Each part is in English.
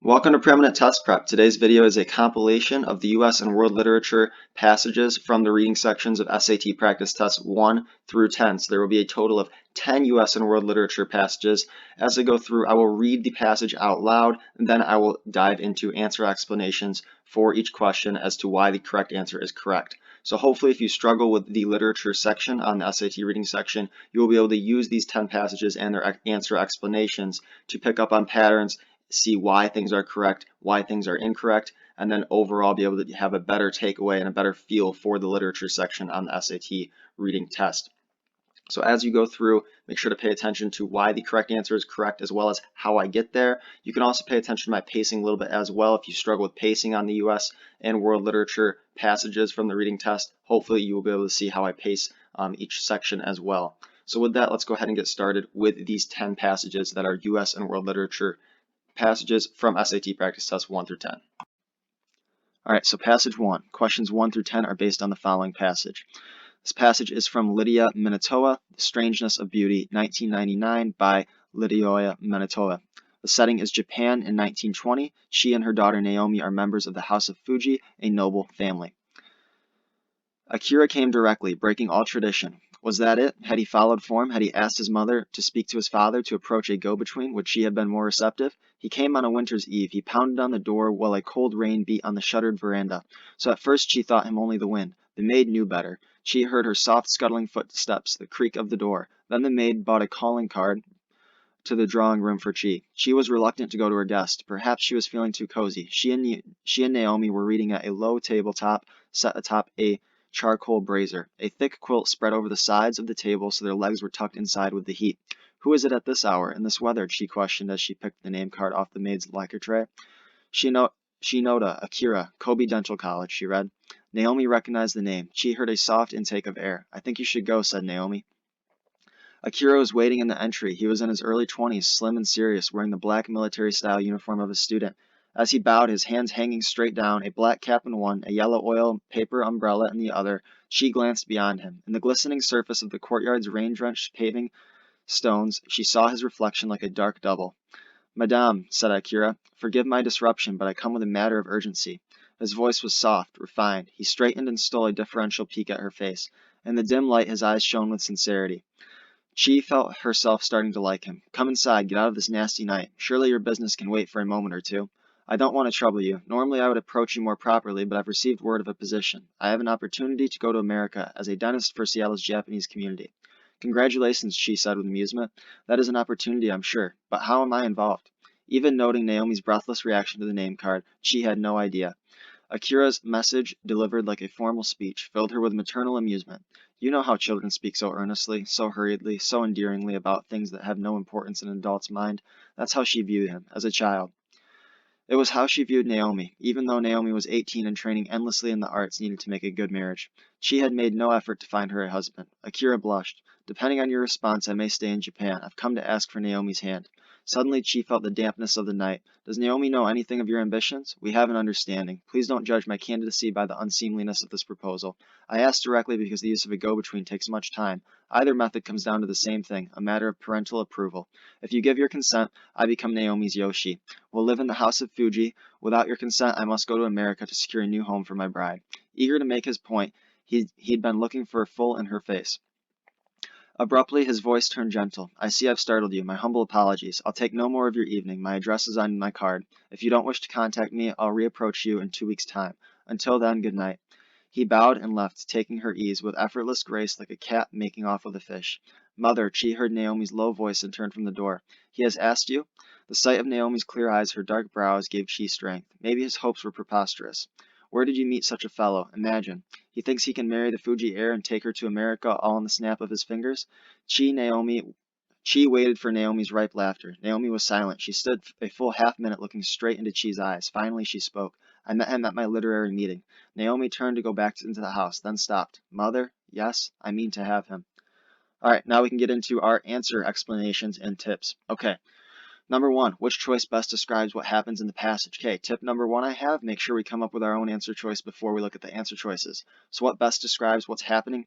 Welcome to Preeminent Test Prep. Today's video is a compilation of the U.S. and world literature passages from the reading sections of SAT practice tests 1 through 10. So there will be a total of 10 U.S. and world literature passages. As I go through, I will read the passage out loud, and then I will dive into answer explanations for each question as to why the correct answer is correct. So hopefully if you struggle with the literature section on the SAT reading section, you will be able to use these 10 passages and their answer explanations to pick up on patterns, see why things are correct, why things are incorrect, and then overall be able to have a better takeaway and a better feel for the literature section on the SAT reading test. So as you go through, make sure to pay attention to why the correct answer is correct as well as how I get there. You can also pay attention to my pacing a little bit as well. If you struggle with pacing on the US and world literature passages from the reading test, hopefully you will be able to see how I pace each section as well. So with that, let's go ahead and get started with these 10 passages that are US and world literature passages from SAT practice tests 1 through 10. All right, so passage 1. Questions 1 through 10 are based on the following passage. This passage is from Rhodea, Manitoba, The Strangeness of Beauty, 1999, by Rhodea, Manitoba. The setting is Japan in 1920. She and her daughter Naomi are members of the House of Fuji, a noble family. Akira came directly, breaking all tradition. Was that it? Had he followed form? Had he asked his mother to speak to his father, to approach a go-between? Would she have been more receptive? He came on a winter's eve. He pounded on the door while a cold rain beat on the shuttered veranda. So at first she thought him only the wind. The maid knew better. She heard her soft scuttling footsteps, the creak of the door. Then the maid brought a calling card to the drawing room for Chi. She was reluctant to go to her guest. Perhaps she was feeling too cozy. She and Naomi were reading at a low tabletop set atop a charcoal brazier. A thick quilt spread over the sides of the table so their legs were tucked inside with the heat. Who is it at this hour, in this weather? She questioned as she picked the name card off the maid's lacquer tray. Shinoda, Akira, Kobe Dental College, she read. Naomi recognized the name. She heard a soft intake of air. I think you should go, said Naomi. Akira was waiting in the entry. He was in his early 20s, slim and serious, wearing the black military-style uniform of a student. As he bowed, his hands hanging straight down, a black cap in one, a yellow oil paper umbrella in the other, she glanced beyond him. In the glistening surface of the courtyard's rain-drenched paving stones, she saw his reflection like a dark double. Madame, said Akira, forgive my disruption, but I come with a matter of urgency. His voice was soft, refined. He straightened and stole a deferential peek at her face. In the dim light, his eyes shone with sincerity. She felt herself starting to like him. Come inside, get out of this nasty night. Surely your business can wait for a moment or two. I don't want to trouble you. Normally I would approach you more properly, but I've received word of a position. I have an opportunity to go to America as a dentist for Seattle's Japanese community. Congratulations, she said with amusement. That is an opportunity, I'm sure. But how am I involved? Even noting Naomi's breathless reaction to the name card, she had no idea. Akira's message, delivered like a formal speech, filled her with maternal amusement. You know how children speak so earnestly, so hurriedly, so endearingly about things that have no importance in an adult's mind. That's how she viewed him, as a child. It was how she viewed Naomi, even though Naomi was 18 and training endlessly in the arts needed to make a good marriage. She had made no effort to find her a husband. Akira blushed. Depending on your response, I may stay in Japan. I've come to ask for Naomi's hand. Suddenly, Chi felt the dampness of the night. Does Naomi know anything of your ambitions? We have an understanding. Please don't judge my candidacy by the unseemliness of this proposal. I ask directly because the use of a go-between takes much time. Either method comes down to the same thing, a matter of parental approval. If you give your consent, I become Naomi's Yoshi. We'll live in the House of Fuji. Without your consent, I must go to America to secure a new home for my bride. Eager to make his point, he'd been looking for a full in her face. Abruptly, his voice turned gentle. I see I've startled you. My humble apologies. I'll take no more of your evening. My address is on my card. If you don't wish to contact me, I'll reapproach you in 2 weeks' time. Until then, good night. He bowed and left, taking her ease with effortless grace like a cat making off with a fish. Mother, Chi heard Naomi's low voice and turned from the door. He has asked you? The sight of Naomi's clear eyes, her dark brows, gave Chi strength. Maybe his hopes were preposterous. Where did you meet such a fellow? Imagine. He thinks he can marry the Fuji heir and take her to America all in the snap of his fingers? Chi waited for Naomi's ripe laughter. Naomi was silent. She stood a full half-minute looking straight into Chi's eyes. Finally, she spoke. I met him at my literary meeting. Naomi turned to go back into the house, then stopped. Mother, yes, I mean to have him. All right, now we can get into our answer explanations and tips. Okay. Number 1, which choice best describes what happens in the passage? Okay, tip number 1 I have, make sure we come up with our own answer choice before we look at the answer choices. So what best describes what's happening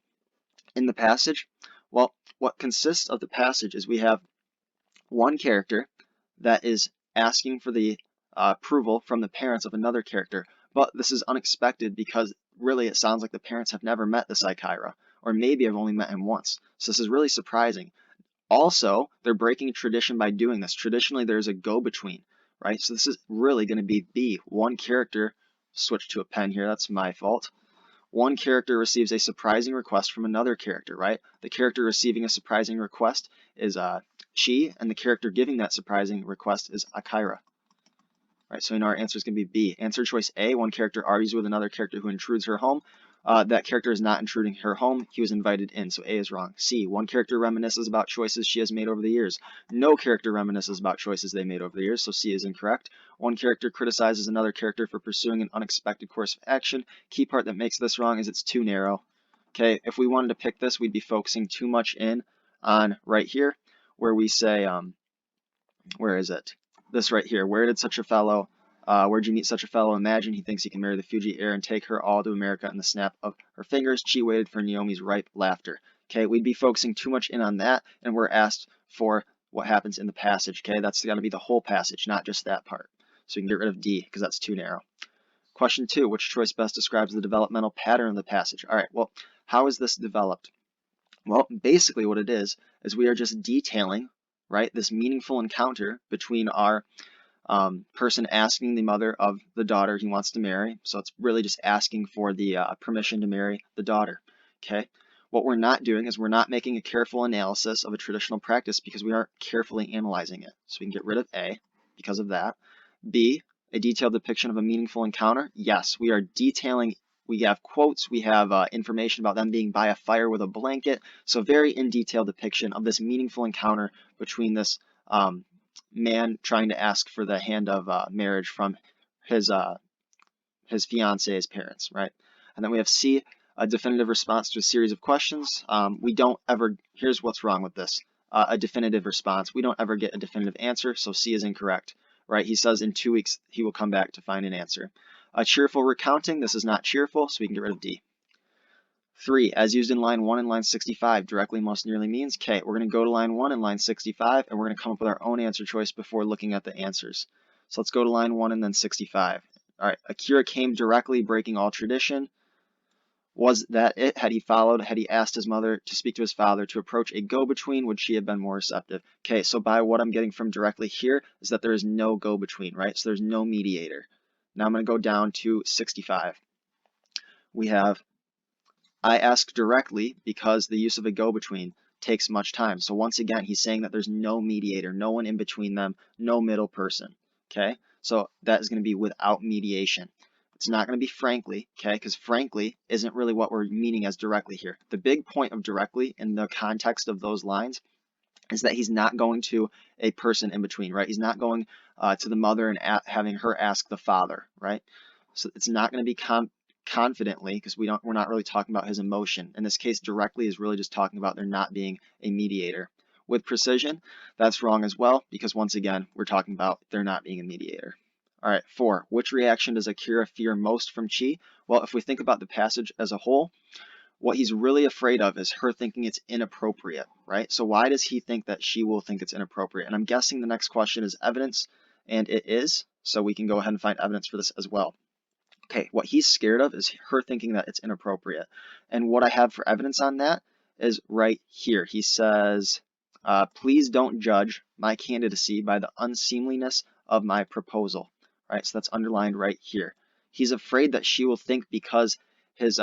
in the passage? Well, what consists of the passage is we have one character that is asking for the approval from the parents of another character. But this is unexpected because really it sounds like the parents have never met this Akira, or maybe have only met him once. So this is really surprising. Also, they're breaking tradition by doing this. Traditionally, there's a go-between, right? So this is really going to be B. One character, switch to a pen here, that's my fault. One character receives a surprising request from another character, right? The character receiving a surprising request is Chi, and the character giving that surprising request is Akira. Right, so we know our answer is going to be B. Answer choice A, one character argues with another character who intrudes her home. That character is not intruding her home. He was invited in, so A is wrong. C, one character reminisces about choices she has made over the years. No character reminisces about choices they made over the years, so C is incorrect. One character criticizes another character for pursuing an unexpected course of action. Key part that makes this wrong is it's too narrow. Okay, if we wanted to pick this, we'd be focusing too much in on right here, where we say, where is it? This right here. Where'd you meet such a fellow? Imagine he thinks he can marry the Fuji heir and take her all to America in the snap of her fingers. Chi waited for Naomi's ripe laughter. Okay, we'd be focusing too much in on that, and we're asked for what happens in the passage. Okay, that's got to be the whole passage, not just that part. So we can get rid of D because that's too narrow. Question 2, which choice best describes the developmental pattern of the passage? All right, well, how is this developed? Well, basically what it is we are just detailing, right, this meaningful encounter between our person asking the mother of the daughter he wants to marry. So it's really just asking for the permission to marry the daughter. Okay. What we're not doing is we're not making a careful analysis of a traditional practice because we aren't carefully analyzing it. So we can get rid of A because of that. B, a detailed depiction of a meaningful encounter. Yes, we are detailing. We have quotes, we have information about them being by a fire with a blanket. So very in detail depiction of this meaningful encounter between this man trying to ask for the hand of marriage from his fiance's parents, right? And then we have C, a definitive response to a series of questions. We don't ever, here's what's wrong with this, a definitive response. We don't ever get a definitive answer, so C is incorrect, right? He says in 2 weeks he will come back to find an answer. A cheerful recounting, this is not cheerful, so we can get rid of D. 3, as used in line 1 and line 65, directly most nearly means, okay, we're going to go to line 1 and line 65, and we're going to come up with our own answer choice before looking at the answers. So let's go to line 1 and then 65. All right, Akira came directly, breaking all tradition. Was that it? Had he asked his mother to speak to his father to approach a go-between, would she have been more receptive? Okay, so by what I'm getting from directly here is that there is no go-between, right? So there's no mediator. Now I'm going to go down to 65. We have, I ask directly because the use of a go-between takes much time. So once again, he's saying that there's no mediator, no one in between them, no middle person, okay? So that is going to be without mediation. It's not going to be frankly, okay, because frankly isn't really what we're meaning as directly here. The big point of directly in the context of those lines is that he's not going to a person in between, right? He's not going to the mother and having her ask the father, right? So it's not going to be confidently because we're not really talking about his emotion. In this case, directly is really just talking about there not being a mediator. With precision, that's wrong as well because once again, we're talking about there not being a mediator. All right, 4. Which reaction does Akira fear most from Chi? Well, if we think about the passage as a whole, what he's really afraid of is her thinking it's inappropriate, right? So why does he think that she will think it's inappropriate? And I'm guessing the next question is evidence, and it is, so we can go ahead and find evidence for this as well. Okay, what he's scared of is her thinking that it's inappropriate. And what I have for evidence on that is right here. He says, please don't judge my candidacy by the unseemliness of my proposal. Right, so that's underlined right here. He's afraid that she will think because his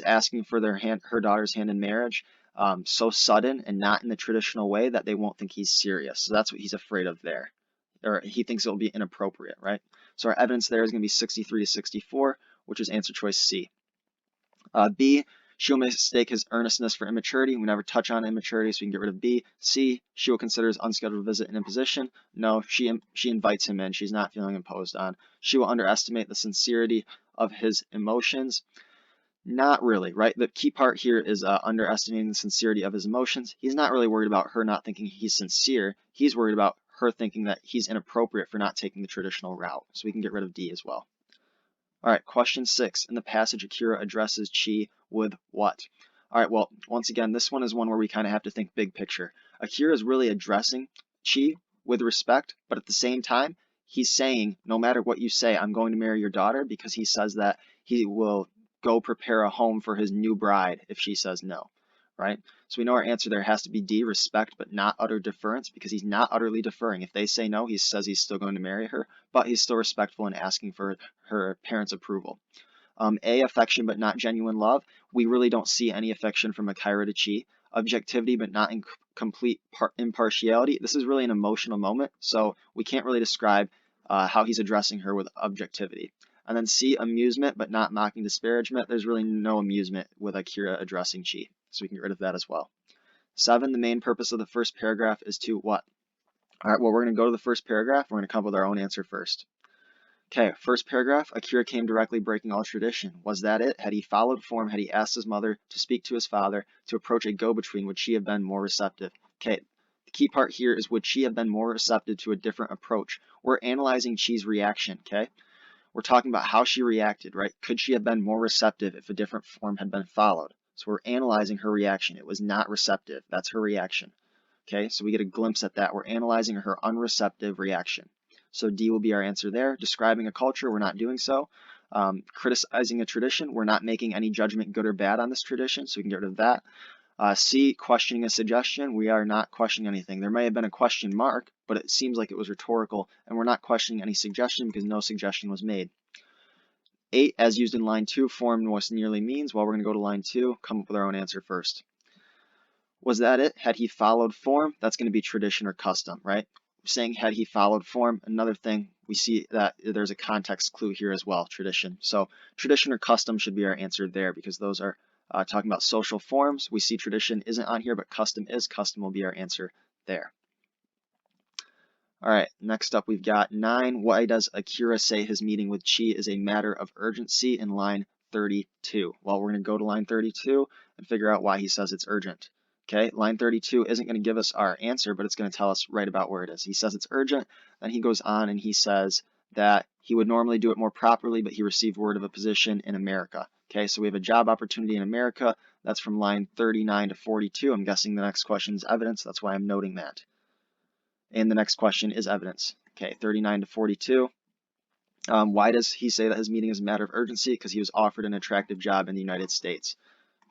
asking for her daughter's hand in marriage so sudden and not in the traditional way that they won't think he's serious. So that's what he's afraid of there. Or he thinks it will be inappropriate, right? So our evidence there is going to be 63 to 64, which is answer choice C. B, she will mistake his earnestness for immaturity. We never touch on immaturity, so we can get rid of B. C, she will consider his unscheduled visit an imposition. No, she invites him in. She's not feeling imposed on. She will underestimate the sincerity of his emotions. Not really, right? The key part here is underestimating the sincerity of his emotions. He's not really worried about her not thinking he's sincere. He's worried about her thinking that he's inappropriate for not taking the traditional route. So we can get rid of D as well. All right, question 6. In the passage, Akira addresses Chi with what? All right, well, once again, this one is one where we kind of have to think big picture. Akira is really addressing Chi with respect, but at the same time, he's saying, no matter what you say, I'm going to marry your daughter, because he says that he will go prepare a home for his new bride if she says no, right? So we know our answer there has to be D, respect but not utter deference, because he's not utterly deferring. If they say no, he says he's still going to marry her, but he's still respectful in asking for her parents' approval. A, affection but not genuine love. We really don't see any affection from Akira to Chi. Objectivity but not in complete impartiality. This is really an emotional moment, so we can't really describe how he's addressing her with objectivity. And then C, amusement but not mocking disparagement. There's really no amusement with Akira addressing Chi, so we can get rid of that as well. 7, the main purpose of the first paragraph is to what? All right, well, we're going to go to the first paragraph. We're going to come up with our own answer first. Okay, first paragraph, Akira came directly, breaking all tradition. Was that it? Had he followed form? Had he asked his mother to speak to his father, to approach a go-between? Would she have been more receptive? Okay, the key part here is, would she have been more receptive to a different approach? We're analyzing Chi's reaction, okay? We're talking about how she reacted, right? Could she have been more receptive if a different form had been followed? So we're analyzing her reaction. It was not receptive. That's her reaction. Okay, so we get a glimpse at that. We're analyzing her unreceptive reaction. So D will be our answer there. Describing a culture, we're not doing so. Criticizing a tradition, we're not making any judgment good or bad on this tradition, so we can get rid of that. C, questioning a suggestion, we are not questioning anything. There may have been a question mark, but it seems like it was rhetorical, and we're not questioning any suggestion because no suggestion was made. 8, as used in line 2, form most nearly means. Well, we're going to go to line 2, come up with our own answer first. Was that it? Had he followed form? That's going to be tradition or custom, right? Saying had he followed form, another thing, we see that there's a context clue here as well, tradition. So tradition or custom should be our answer there, because those are talking about social forms. We see tradition isn't on here, but custom is. Custom will be our answer there. All right, next up we've got 9. Why does Akira say his meeting with Chi is a matter of urgency in line 32? Well, we're going to go to line 32 and figure out why he says it's urgent. Okay, line 32 isn't going to give us our answer, but it's going to tell us right about where it is. He says it's urgent, then he goes on and he says that he would normally do it more properly, but he received word of a position in America. Okay, so we have a job opportunity in America. That's from line 39 to 42. I'm guessing the next question is evidence. That's why I'm noting that. And the next question is evidence. Okay, 39 to 42. Why does he say that his meeting is a matter of urgency? Because he was offered an attractive job in the United States.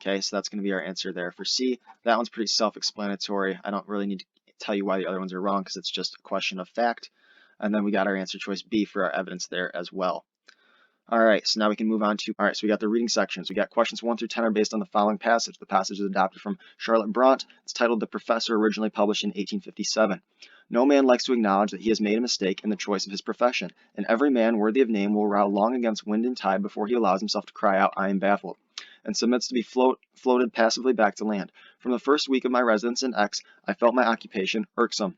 Okay, so that's going to be our answer there. For C, that one's pretty self-explanatory. I don't really need to tell you why the other ones are wrong, because it's just a question of fact. And then we got our answer choice B for our evidence there as well. All right, so now we can move on to, all right, so we got the reading sections. We got questions 1 through 10 are based on the following passage. The passage is adopted from Charlotte Bront. It's titled The Professor, originally published in 1857. No man likes to acknowledge that he has made a mistake in the choice of his profession, and every man worthy of name will row long against wind and tide before he allows himself to cry out, I am baffled, and submits to be floated passively back to land. From the first week of my residence in X, I felt my occupation irksome.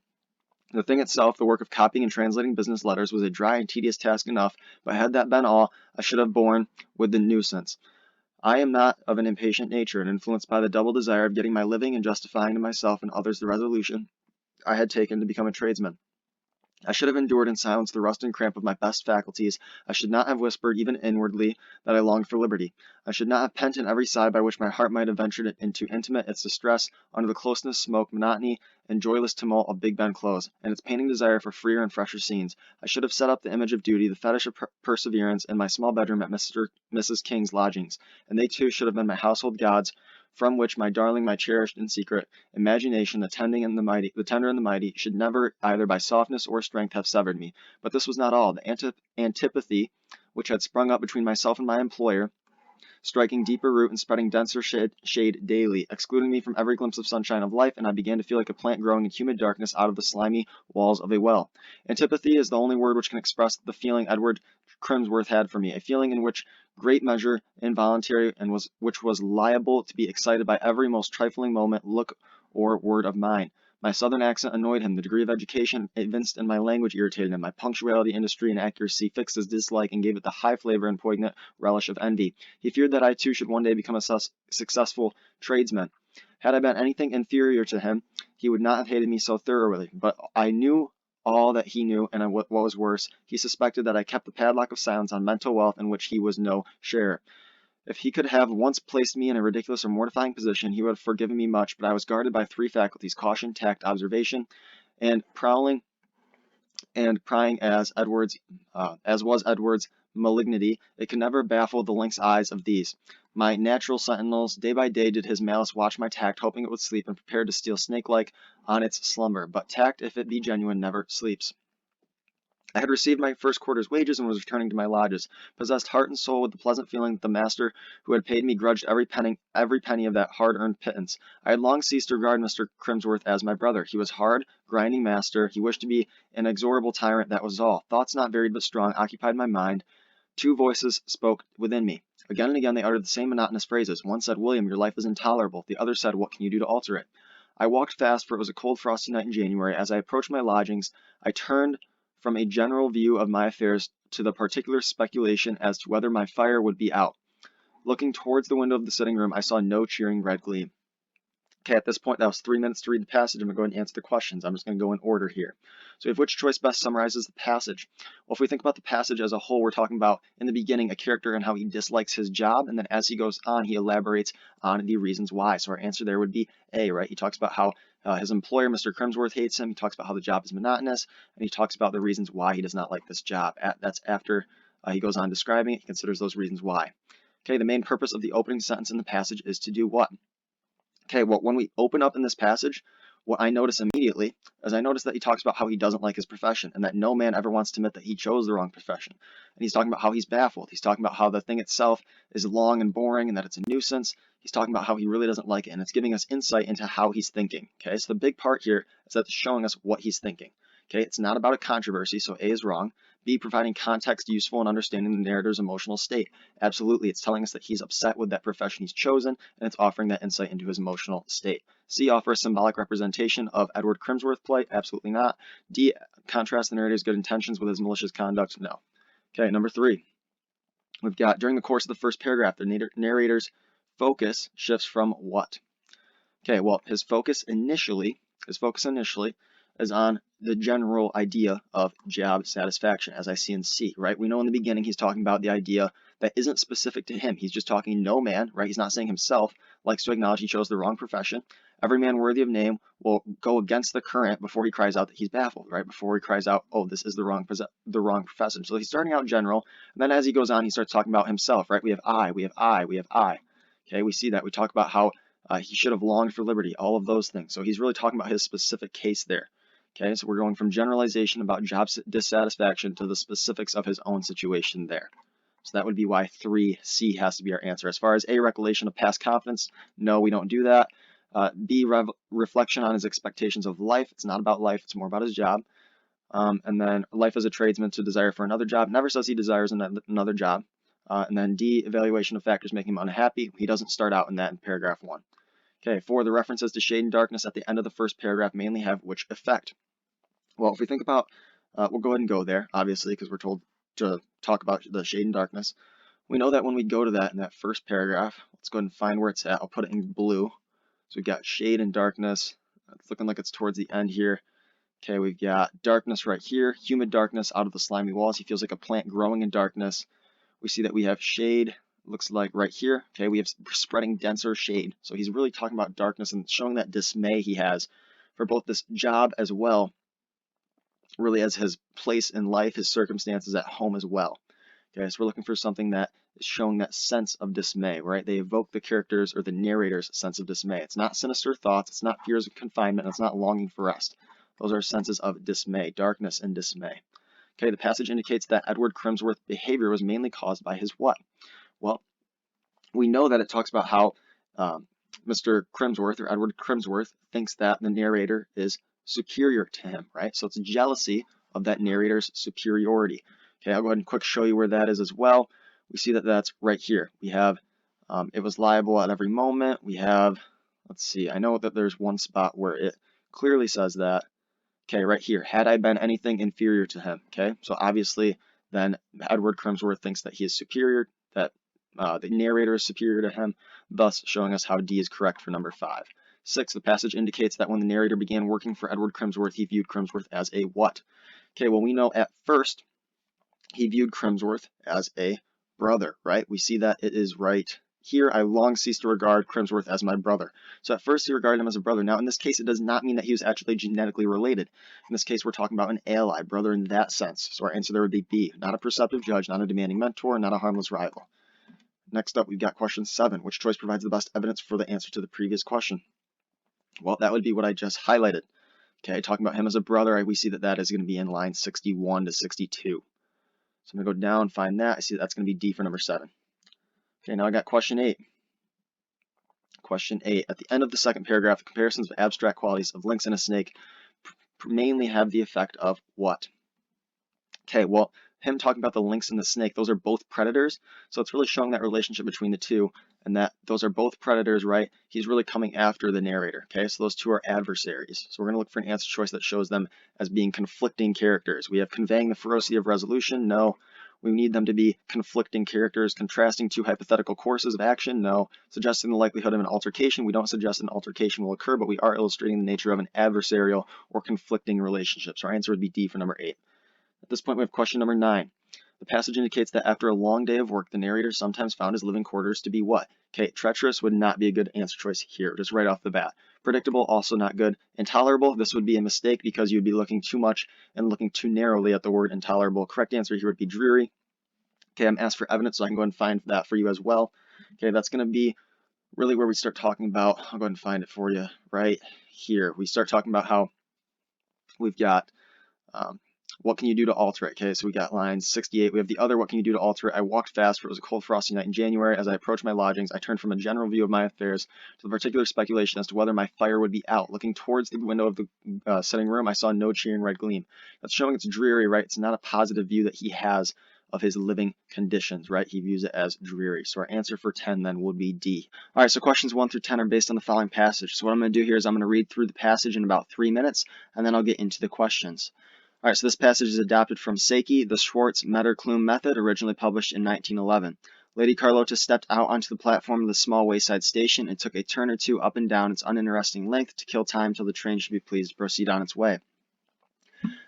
The thing itself, the work of copying and translating business letters, was a dry and tedious task enough, but had that been all, I should have borne with the nuisance. I am not of an impatient nature, and influenced by the double desire of getting my living and justifying to myself and others the resolution I had taken to become a tradesman. I should have endured in silence the rust and cramp of my best faculties. I should not have whispered, even inwardly, that I longed for liberty. I should not have pent in every sigh by which my heart might have ventured into intimate its distress under the closeness, smoke, monotony, and joyless tumult of Big Ben Close, and its painting desire for freer and fresher scenes. I should have set up the image of duty, the fetish of perseverance, in my small bedroom at Mrs. King's lodgings, and they too should have been my household gods, from which my darling, my cherished in secret, imagination, the tender and the mighty, should never, either by softness or strength, have severed me. But this was not all. The antipathy which had sprung up between myself and my employer, striking deeper root and spreading denser shade daily, excluding me from every glimpse of sunshine of life, and I began to feel like a plant growing in humid darkness out of the slimy walls of a well. Antipathy is the only word which can express the feeling Edward Crimsworth had for me, a feeling in which great measure involuntary, and which was liable to be excited by every most trifling moment, look, or word of mine. My southern accent annoyed him, the degree of education evinced in my language irritated him, my punctuality, industry, and accuracy fixed his dislike and gave it the high flavor and poignant relish of envy. He feared that I too should one day become a successful tradesman. Had I been anything inferior to him, he would not have hated me so thoroughly, but I knew all that he knew, and what was worse, he suspected that I kept the padlock of silence on mental wealth in which he was no sharer. If he could have once placed me in a ridiculous or mortifying position, he would have forgiven me much, but I was guarded by 3 faculties, caution, tact, observation, and prowling and prying as was Edward's malignity, it could never baffle the lynx eyes of these. My natural sentinels, day by day did his malice watch my tact, hoping it would sleep, and prepared to steal snake-like on its slumber. But tact, if it be genuine, never sleeps. I had received my first quarter's wages and was returning to my lodges, possessed heart and soul with the pleasant feeling that the master who had paid me grudged every penny of that hard-earned pittance. I had long ceased to regard Mr. Crimsworth as my brother. He was hard, grinding master. He wished to be an inexorable tyrant, that was all. Thoughts not varied but strong occupied my mind. Two voices spoke within me. Again and again they uttered the same monotonous phrases. One said, "William, your life is intolerable." The other said, "What can you do to alter it?" I walked fast, for it was a cold, frosty night in January. As I approached my lodgings, I turned from a general view of my affairs to the particular speculation as to whether my fire would be out. Looking towards the window of the sitting room, I saw no cheering red gleam. Okay, at this point, that was 3 minutes to read the passage. I'm going to go ahead and answer the questions. I'm just going to go in order here. So we have which choice best summarizes the passage? Well, if we think about the passage as a whole, we're talking about, in the beginning, a character and how he dislikes his job, and then as he goes on, he elaborates on the reasons why. So our answer there would be A, right? He talks about how his employer, Mr. Crimsworth, hates him. He talks about how the job is monotonous, and he talks about the reasons why he does not like this job. That's after he goes on describing it. He considers those reasons why. Okay, the main purpose of the opening sentence in the passage is to do what? Okay, well, when we open up in this passage, what I notice immediately is I notice that he talks about how he doesn't like his profession and that no man ever wants to admit that he chose the wrong profession. And he's talking about how he's baffled. He's talking about how the thing itself is long and boring and that it's a nuisance. He's talking about how he really doesn't like it, and it's giving us insight into how he's thinking. Okay, so the big part here is that it's showing us what he's thinking. Okay, it's not about a controversy, so A is wrong. B, providing context useful in understanding the narrator's emotional state. Absolutely, it's telling us that he's upset with that profession he's chosen, and it's offering that insight into his emotional state. C, offer a symbolic representation of Edward Crimsworth's plight. Absolutely not. D, contrast the narrator's good intentions with his malicious conduct. No. Okay, number 3. We've got, during the course of the first paragraph, the narrator's focus shifts from what? Okay, well, his focus initially is on the general idea of job satisfaction, as I see in C, right? We know in the beginning he's talking about the idea that isn't specific to him. He's just talking no man, right? He's not saying himself likes to acknowledge he chose the wrong profession. Every man worthy of name will go against the current before he cries out that he's baffled, right? Before he cries out, oh, this is the wrong profession. So he's starting out general, and then as he goes on, he starts talking about himself, right? We have I, we have I, we have I. Okay, we see that. We talk about how he should have longed for liberty, all of those things. So he's really talking about his specific case there. Okay, so we're going from generalization about job dissatisfaction to the specifics of his own situation there. So that would be why 3C has to be our answer. As far as A, recollection of past confidence, no, we don't do that. B, reflection on his expectations of life. It's not about life, it's more about his job. And then life as a tradesman to desire for another job. Never says he desires another job. And then D, evaluation of factors making him unhappy. He doesn't start out in that in paragraph 1. Okay, 4, the references to shade and darkness at the end of the first paragraph mainly have which effect? Well, if we think about, we'll go ahead and go there, obviously, because we're told to talk about the shade and darkness. We know that when we go to that in that first paragraph, let's go ahead and find where it's at. I'll put it in blue. So we've got shade and darkness. It's looking like it's towards the end here. Okay, we've got darkness right here, humid darkness out of the slimy walls. He feels like a plant growing in darkness. We see that we have shade, looks like right here. Okay, we have spreading denser shade. So he's really talking about darkness and showing that dismay he has for both this job as well, really as his place in life, his circumstances at home as well. Okay, so we're looking for something that is showing that sense of dismay, right? They evoke the characters or the narrator's sense of dismay. It's not sinister thoughts, it's not fears of confinement, it's not longing for rest. Those are senses of dismay, darkness and dismay. Okay, the passage indicates that Edward Crimsworth's behavior was mainly caused by his what? Well, we know that it talks about how Mr. Crimsworth or Edward Crimsworth thinks that the narrator is superior to him, right? So it's jealousy of that narrator's superiority. Okay, I'll go ahead and quick show you where that is as well. We see that that's right here. We have it was liable at every moment. We have, let's see, I know that there's one spot where it clearly says that. Okay, right here, had I been anything inferior to him. Okay, so obviously then Edward Crimsworth thinks that he is superior, that the narrator is superior to him, thus showing us how D is correct for number 5. 6, the passage indicates that when the narrator began working for Edward Crimsworth, he viewed Crimsworth as a what? Okay, well, we know at first he viewed Crimsworth as a brother, right? We see that it is right Here, I long ceased to regard Crimsworth as my brother. So at first he regarded him as a brother. Now in this case, it does not mean that he was actually genetically related. In this case, we're talking about an ally, brother in that sense. So our answer there would be B. Not a perceptive judge, not a demanding mentor, not a harmless rival. Next up, we've got question 7. Which choice provides the best evidence for the answer to the previous question? Well, that would be what I just highlighted. Okay, talking about him as a brother, we see that that is going to be in line 61 to 62. So I'm going to go down, find that. I see that's going to be D for number 7. Okay, now I got question 8. Question 8. At the end of the second paragraph, the comparisons of abstract qualities of lynx and a snake mainly have the effect of what? Okay, well, him talking about the lynx and the snake, those are both predators. So it's really showing that relationship between the two, and that those are both predators, right? He's really coming after the narrator. Okay, so those two are adversaries. So we're going to look for an answer choice that shows them as being conflicting characters. We have conveying the ferocity of resolution. No. We need them to be conflicting characters. Contrasting two hypothetical courses of action. No. Suggesting the likelihood of an altercation. We don't suggest an altercation will occur, but we are illustrating the nature of an adversarial or conflicting relationship. So our answer would be D for number 8. At this point, we have question number 9. The passage indicates that after a long day of work, the narrator sometimes found his living quarters to be what? Okay, treacherous would not be a good answer choice here, just right off the bat. Predictable, also not good. Intolerable, this would be a mistake because you'd be looking too much and looking too narrowly at the word intolerable. Correct answer here would be dreary. Okay, I'm asked for evidence, so I can go and find that for you as well. Okay, that's going to be really where we start talking about, I'll go ahead and find it for you right here. We start talking about how we've got what can you do to alter it? Okay, so we got line 68. We have the other, what can you do to alter it? I walked fast, for it was a cold, frosty night in January. As I approached my lodgings, I turned from a general view of my affairs to the particular speculation as to whether my fire would be out. Looking towards the window of the sitting room, I saw no cheering red gleam. That's showing it's dreary, right? It's not a positive view that he has of his living conditions, right? He views it as dreary. So our answer for 10 then would be D. All right, so questions 1 through 10 are based on the following passage. So what I'm going to do here is I'm going to read through the passage in about 3 minutes, and then I'll get into the questions. All right, so this passage is adapted from Seki, the Schwartz-Metterklume method, originally published in 1911. Lady Carlota stepped out onto the platform of the small wayside station and took a turn or two up and down its uninteresting length to kill time till the train should be pleased to proceed on its way.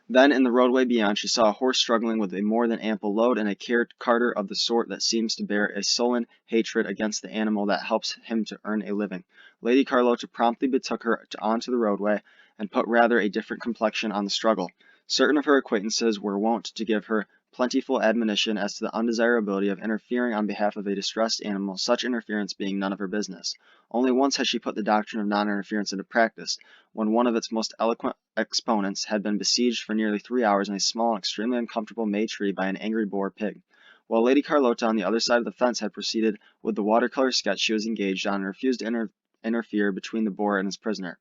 Then, in the roadway beyond, she saw a horse struggling with a more than ample load and a carter of the sort that seems to bear a sullen hatred against the animal that helps him to earn a living. Lady Carlota promptly betook her onto the roadway and put rather a different complexion on the struggle. Certain of her acquaintances were wont to give her plentiful admonition as to the undesirability of interfering on behalf of a distressed animal, such interference being none of her business. Only once had she put the doctrine of non-interference into practice, when one of its most eloquent exponents had been besieged for nearly 3 hours in a small and extremely uncomfortable May tree by an angry boar pig. While Lady Carlota on the other side of the fence had proceeded with the watercolor sketch she was engaged on and refused to interfere between the boar and his prisoner.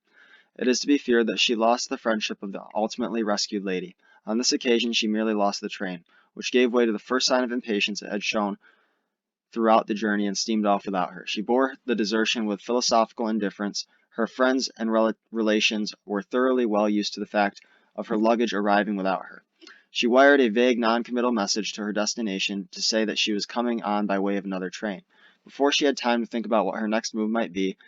It is to be feared that she lost the friendship of the ultimately rescued lady. On this occasion she merely lost the train, which gave way to the first sign of impatience it had shown throughout the journey and steamed off without her. She bore the desertion with philosophical indifference. Her friends and relations were thoroughly well used to the fact of her luggage arriving without her. She wired a vague non-committal message to her destination to say that she was coming on by way of another train. Before she had time to think about what her next move might be,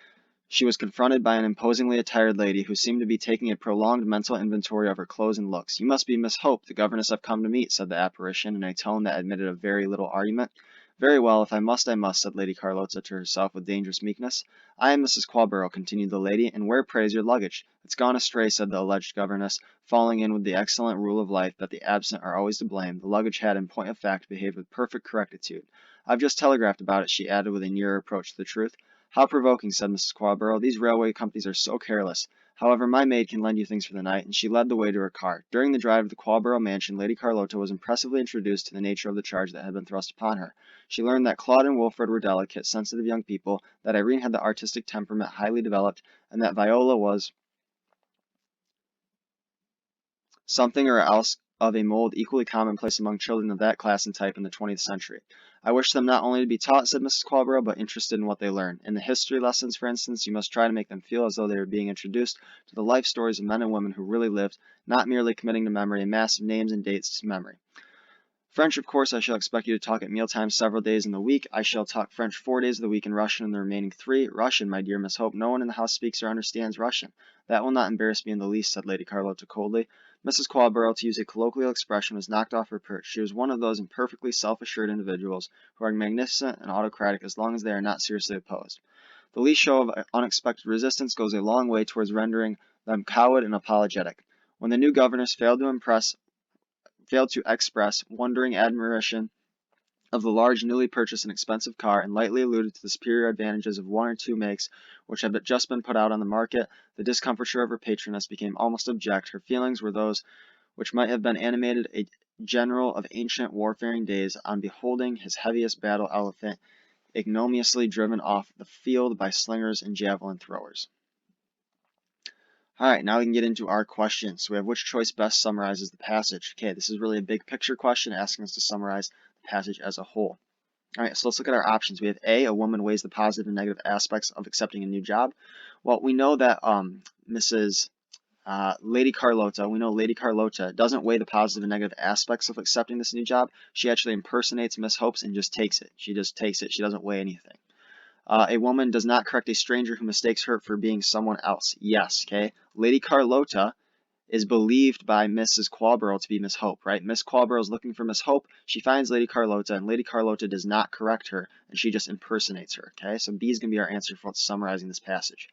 she was confronted by an imposingly attired lady who seemed to be taking a prolonged mental inventory of her clothes and looks. "You must be Miss Hope, the governess I've come to meet," said the apparition in a tone that admitted of very little argument. "Very well, if I must, I must," said Lady Carlota to herself with dangerous meekness. "I am Mrs. Quabarrow," continued the lady, "and where, pray, is your luggage?" "It's gone astray," said the alleged governess, falling in with the excellent rule of life that the absent are always to blame. The luggage had, in point of fact, behaved with perfect correctitude. "I've just telegraphed about it," she added with a nearer approach to the truth. "How provoking," said Mrs. Quabarrow. "These railway companies are so careless. However, my maid can lend you things for the night," and she led the way to her car. During the drive to the Quabarrow mansion, Lady Carlota was impressively introduced to the nature of the charge that had been thrust upon her. She learned that Claude and Wilfred were delicate, sensitive young people, that Irene had the artistic temperament highly developed, and that Viola was something or else of a mold equally commonplace among children of that class and type in the 20th century. "I wish them not only to be taught," said Mrs. Quabarrow, "but interested in what they learn. In the history lessons, for instance, you must try to make them feel as though they were being introduced to the life stories of men and women who really lived, not merely committing to memory a mass of names and dates to memory. French, of course, I shall expect you to talk at mealtimes several days in the week. I shall talk French 4 days of the week and Russian in the remaining 3. Russian, my dear Miss Hope, no one in the house speaks or understands Russian." "That will not embarrass me in the least," said Lady Carlota coldly. Mrs. Qualborough, to use a colloquial expression, was knocked off her perch. She was one of those imperfectly self-assured individuals who are magnificent and autocratic as long as they are not seriously opposed. The least show of unexpected resistance goes a long way towards rendering them cowed and apologetic. When the new governess failed to express wondering admiration of the large, newly purchased and expensive car, and lightly alluded to the superior advantages of one or two makes which had just been put out on the market, the discomfiture of her patroness became almost abject. Her feelings were those which might have been animated a general of ancient warfaring days on beholding his heaviest battle elephant ignominiously driven off the field by slingers and javelin throwers. Alright, now we can get into our questions. So we have which choice best summarizes the passage. Okay, this is really a big picture question asking us to summarize the passage as a whole. Alright, so let's look at our options. We have A, a woman weighs the positive and negative aspects of accepting a new job. Well, we know that Lady Carlota doesn't weigh the positive and negative aspects of accepting this new job. She actually impersonates Miss Hopes and just takes it. She just takes it. She doesn't weigh anything. A woman does not correct a stranger who mistakes her for being someone else. Yes, okay? Lady Carlota is believed by Mrs. Qualborough to be Miss Hope, right? Miss Qualborough is looking for Miss Hope. She finds Lady Carlota, and Lady Carlota does not correct her, and she just impersonates her, okay? So B is going to be our answer for summarizing this passage.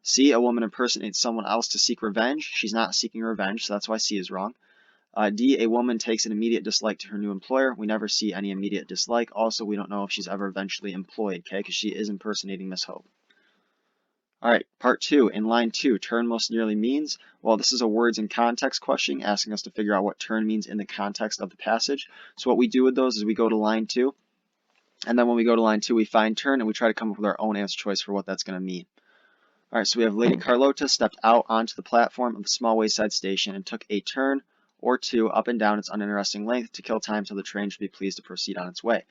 C, a woman impersonates someone else to seek revenge. She's not seeking revenge, so that's why C is wrong. D, a woman takes an immediate dislike to her new employer. We never see any immediate dislike. Also, we don't know if she's ever eventually employed, okay, because she is impersonating Miss Hope. All right, part 2. In line 2, turn most nearly means. Well, this is a words in context question asking us to figure out what turn means in the context of the passage. So what we do with those is we go to line 2, and then when we go to line 2, we find turn, and we try to come up with our own answer choice for what that's going to mean. All right, so we have Lady Carlota stepped out onto the platform of the small wayside station and took a turn or two up and down its uninteresting length to kill time till the train should be pleased to proceed on its way.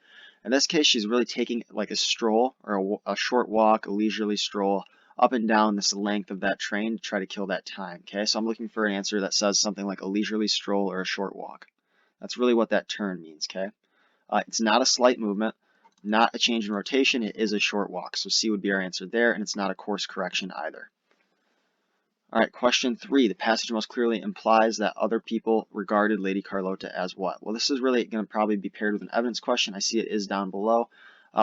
In this case, she's really taking like a stroll or a short walk, a leisurely stroll up and down this length of that train to try to kill that time. Okay, so I'm looking for an answer that says something like a leisurely stroll or a short walk. That's really what that turn means, okay? It's not a slight movement, not a change in rotation, it is a short walk. So C would be our answer there, and it's not a course correction either. All right, question 3. The passage most clearly implies that other people regarded Lady Carlota as what? Well, this is really going to probably be paired with an evidence question. I see it is down below.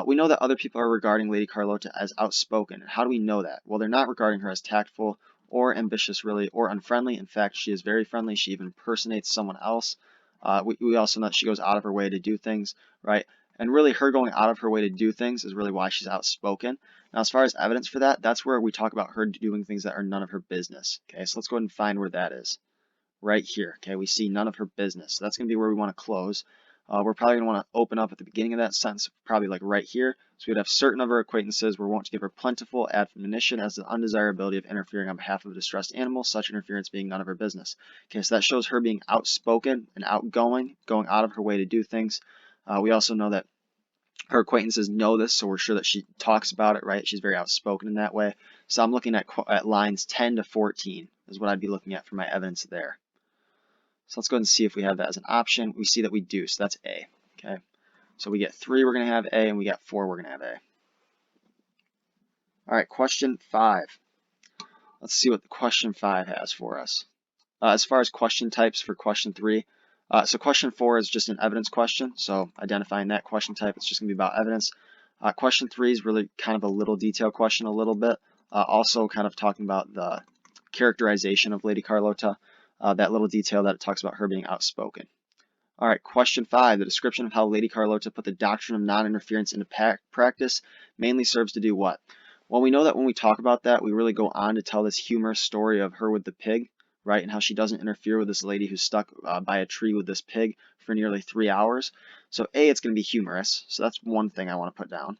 We know that other people are regarding Lady Carlota as outspoken. And how do we know that? Well, they're not regarding her as tactful or ambitious, really, or unfriendly. In fact, she is very friendly. She even impersonates someone else. We also know that she goes out of her way to do things, right? And really, her going out of her way to do things is really why she's outspoken. Now, as far as evidence for that, that's where we talk about her doing things that are none of her business. Okay, so let's go ahead and find where that is. Right here, okay, we see none of her business. So that's going to be where we want to close. We're probably going to want to open up at the beginning of that sentence, probably like right here. So we'd have certain of her acquaintances were wont to give her plentiful admonition as to the undesirability of interfering on behalf of a distressed animal, such interference being none of her business. Okay, so that shows her being outspoken and outgoing, going out of her way to do things. We also know that her acquaintances know this, so we're sure that she talks about it, right? She's very outspoken in that way. So I'm looking at lines 10 to 14 is what I'd be looking at for my evidence there. So let's go ahead and see if we have that as an option. We see that we do, so that's A. Okay. So we get 3, we're going to have A, and we got 4, we're going to have A. All right, question 5. Let's see what the question 5 has for us. As far as question types for question 3, so question 4 is just an evidence question, so identifying that question type, it's just going to be about evidence. Question 3 is really kind of a little detailed question a little bit, also kind of talking about the characterization of Lady Carlota, that little detail that it talks about her being outspoken. All right, question 5, the description of how Lady Carlota put the doctrine of non-interference into practice mainly serves to do what? Well, we know that when we talk about that, we really go on to tell this humorous story of her with the pig, right, and how she doesn't interfere with this lady who's stuck by a tree with this pig for nearly 3 hours. So A, it's going to be humorous, so that's one thing I want to put down.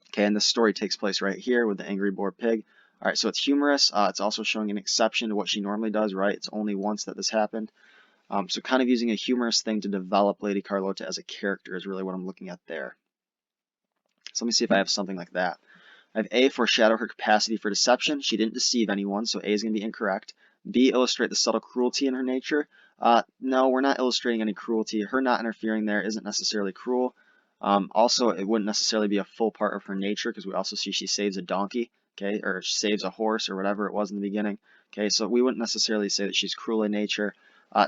Okay, and this story takes place right here with the angry boar pig. All right, so it's humorous. It's also showing an exception to what she normally does, right? It's only once that this happened. So kind of using a humorous thing to develop Lady Carlota as a character is really what I'm looking at there. So let me see if I have something like that. I have A, foreshadow her capacity for deception. She didn't deceive anyone, so A is going to be incorrect. B, illustrate the subtle cruelty in her nature. No, we're not illustrating any cruelty. Her not interfering there isn't necessarily cruel. Also, it wouldn't necessarily be a full part of her nature because we also see she saves a donkey, okay, or saves a horse or whatever it was in the beginning. Okay, so we wouldn't necessarily say that she's cruel in nature.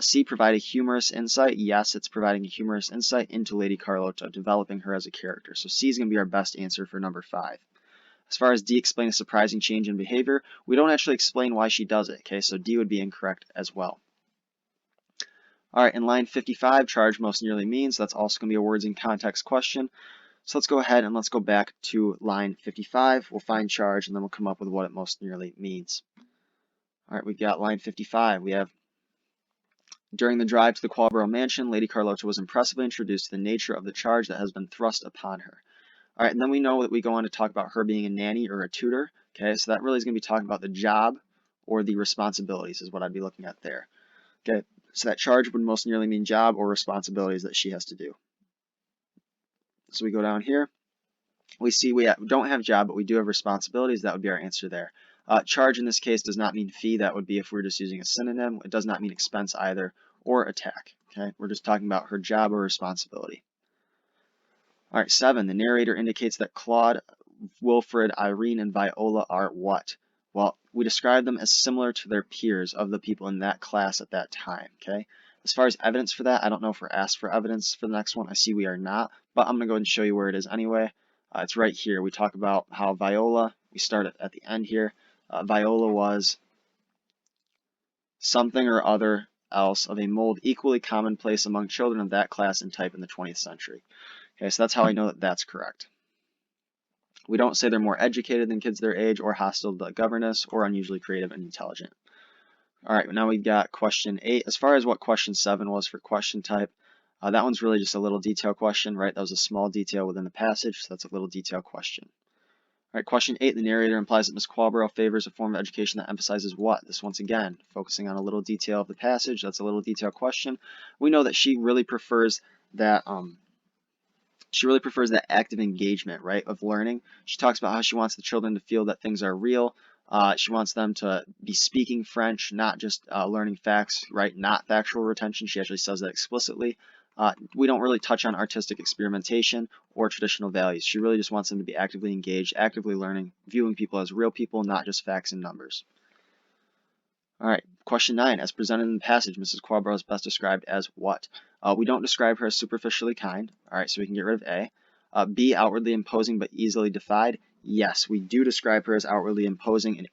C, provide a humorous insight. Yes, it's providing a humorous insight into Lady Carlotta, developing her as a character. So C is going to be our best answer for number 5. As far as D, explain a surprising change in behavior, we don't actually explain why she does it, okay? So D would be incorrect as well. All right, in line 55, charge most nearly means. That's also going to be a words in context question. So let's go ahead and let's go back to line 55. We'll find charge, and then we'll come up with what it most nearly means. All right, we got line 55. We have, during the drive to the Qualborough mansion, Lady Carlotta was impressively introduced to the nature of the charge that has been thrust upon her. All right, and then we know that we go on to talk about her being a nanny or a tutor. Okay, so that really is going to be talking about the job or the responsibilities is what I'd be looking at there. Okay, so that charge would most nearly mean job or responsibilities that she has to do. So we go down here. We see we don't have job, but we do have responsibilities. That would be our answer there. Charge in this case does not mean fee. That would be if we're just using a synonym. It does not mean expense either, or attack. Okay, we're just talking about her job or responsibility. All right, 7. The narrator indicates that Claude, Wilfred, Irene, and Viola are what? Well, we describe them as similar to their peers of the people in that class at that time, okay? As far as evidence for that, I don't know if we're asked for evidence for the next one. I see we are not, but I'm going to go ahead and show you where it is anyway. It's right here. We talk about how Viola, we start at the end here. Viola was something or other else of a mold equally commonplace among children of that class and type in the 20th century. Okay, so that's how I know that that's correct. We don't say they're more educated than kids their age, or hostile to governess, or unusually creative and intelligent. All right, now we've got question 8. As far as what question 7 was for question type, that one's really just a little detail question, right? That was a small detail within the passage, so that's a little detail question. All right, question 8, the narrator implies that Miss Qualborough favors a form of education that emphasizes what? This once again, focusing on a little detail of the passage. That's a little detail question. We know that she really prefers that active engagement, right, of learning. She talks about how she wants the children to feel that things are real. She wants them to be speaking French, not just learning facts, right, not factual retention. She actually says that explicitly. We don't really touch on artistic experimentation or traditional values. She really just wants them to be actively engaged, actively learning, viewing people as real people, not just facts and numbers. All right, question 9. As presented in the passage, Mrs. Qualborough is best described as what? We don't describe her as superficially kind. All right, so we can get rid of A. B, outwardly imposing but easily defied. Yes, we do describe her as outwardly imposing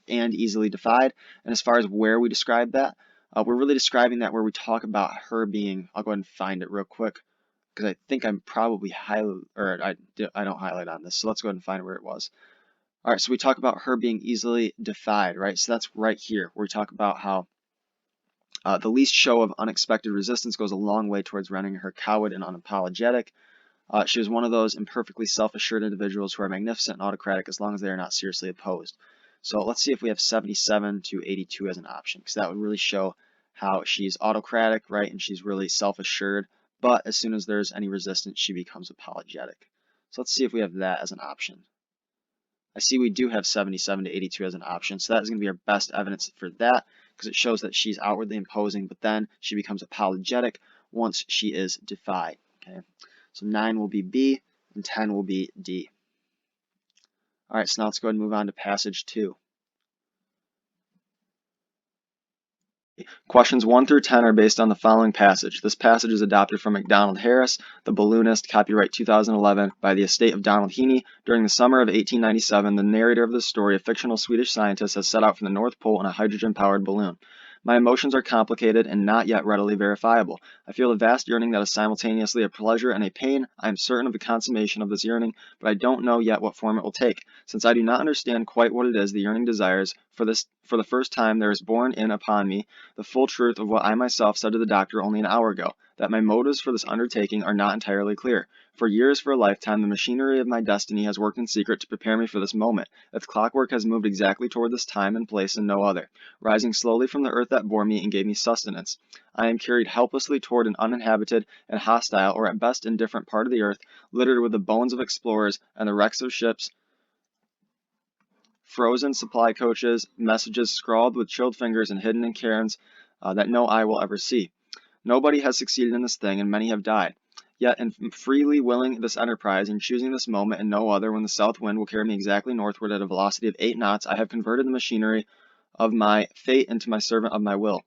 and easily defied. And as far as where we describe that, we're really describing that where we talk about her being, I'll go ahead and find it real quick, because I think I'm probably I don't highlight on this, so let's go ahead and find where it was. All right, so we talk about her being easily defied, right? So that's right here where we talk about how the least show of unexpected resistance goes a long way towards rendering her coward and unapologetic. She was one of those imperfectly self-assured individuals who are magnificent and autocratic as long as they are not seriously opposed. So let's see if we have 77 to 82 as an option, because that would really show how she's autocratic, right? And she's really self-assured, but as soon as there's any resistance, she becomes apologetic. So let's see if we have that as an option. I see we do have 77 to 82 as an option, so that is going to be our best evidence for that, because it shows that she's outwardly imposing, but then she becomes apologetic once she is defied. Okay, so 9 will be B, and 10 will be D. All right, so now let's go ahead and move on to passage 2. Questions 1 through 10 are based on the following passage. This passage is adopted from MacDonald Harris, The Balloonist, copyright 2011, by the estate of Donald Heaney. During the summer of 1897, the narrator of this story, a fictional Swedish scientist, has set out from the North Pole in a hydrogen-powered balloon. My emotions are complicated and not yet readily verifiable. I feel a vast yearning that is simultaneously a pleasure and a pain. I am certain of the consummation of this yearning, but I don't know yet what form it will take. Since I do not understand quite what it is the yearning desires, for the first time there is borne in upon me the full truth of what I myself said to the doctor only an hour ago, that my motives for this undertaking are not entirely clear. For years, for a lifetime, the machinery of my destiny has worked in secret to prepare me for this moment. Its clockwork has moved exactly toward this time and place and no other, rising slowly from the earth that bore me and gave me sustenance. I am carried helplessly toward an uninhabited and hostile, or at best indifferent part of the earth, littered with the bones of explorers and the wrecks of ships, frozen supply coaches, messages scrawled with chilled fingers and hidden in cairns that no eye will ever see. Nobody has succeeded in this thing, and many have died. Yet in freely willing this enterprise, and choosing this moment and no other, when the south wind will carry me exactly northward at a velocity of 8 knots, I have converted the machinery of my fate into my servant of my will.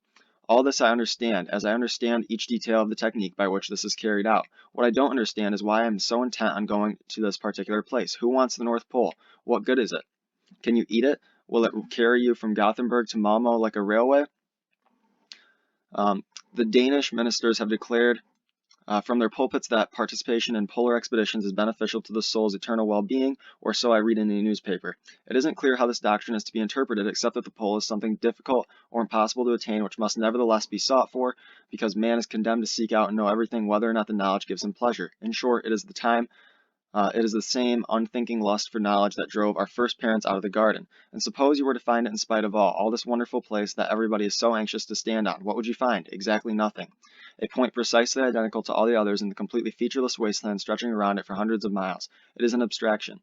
All this I understand, as I understand each detail of the technique by which this is carried out. What I don't understand is why I am so intent on going to this particular place. Who wants the North Pole? What good is it? Can you eat it? Will it carry you from Gothenburg to Malmo like a railway? The Danish ministers have declared from their pulpits that participation in polar expeditions is beneficial to the soul's eternal well-being, or so I read in the newspaper. It isn't clear how this doctrine is to be interpreted, except that the pole is something difficult or impossible to attain, which must nevertheless be sought for, because man is condemned to seek out and know everything, whether or not the knowledge gives him pleasure. In short, it is the same unthinking lust for knowledge that drove our first parents out of the garden. And suppose you were to find it in spite of all this wonderful place that everybody is so anxious to stand on. What would you find? Exactly nothing. A point precisely identical to all the others in the completely featureless wasteland stretching around it for hundreds of miles. It is an abstraction,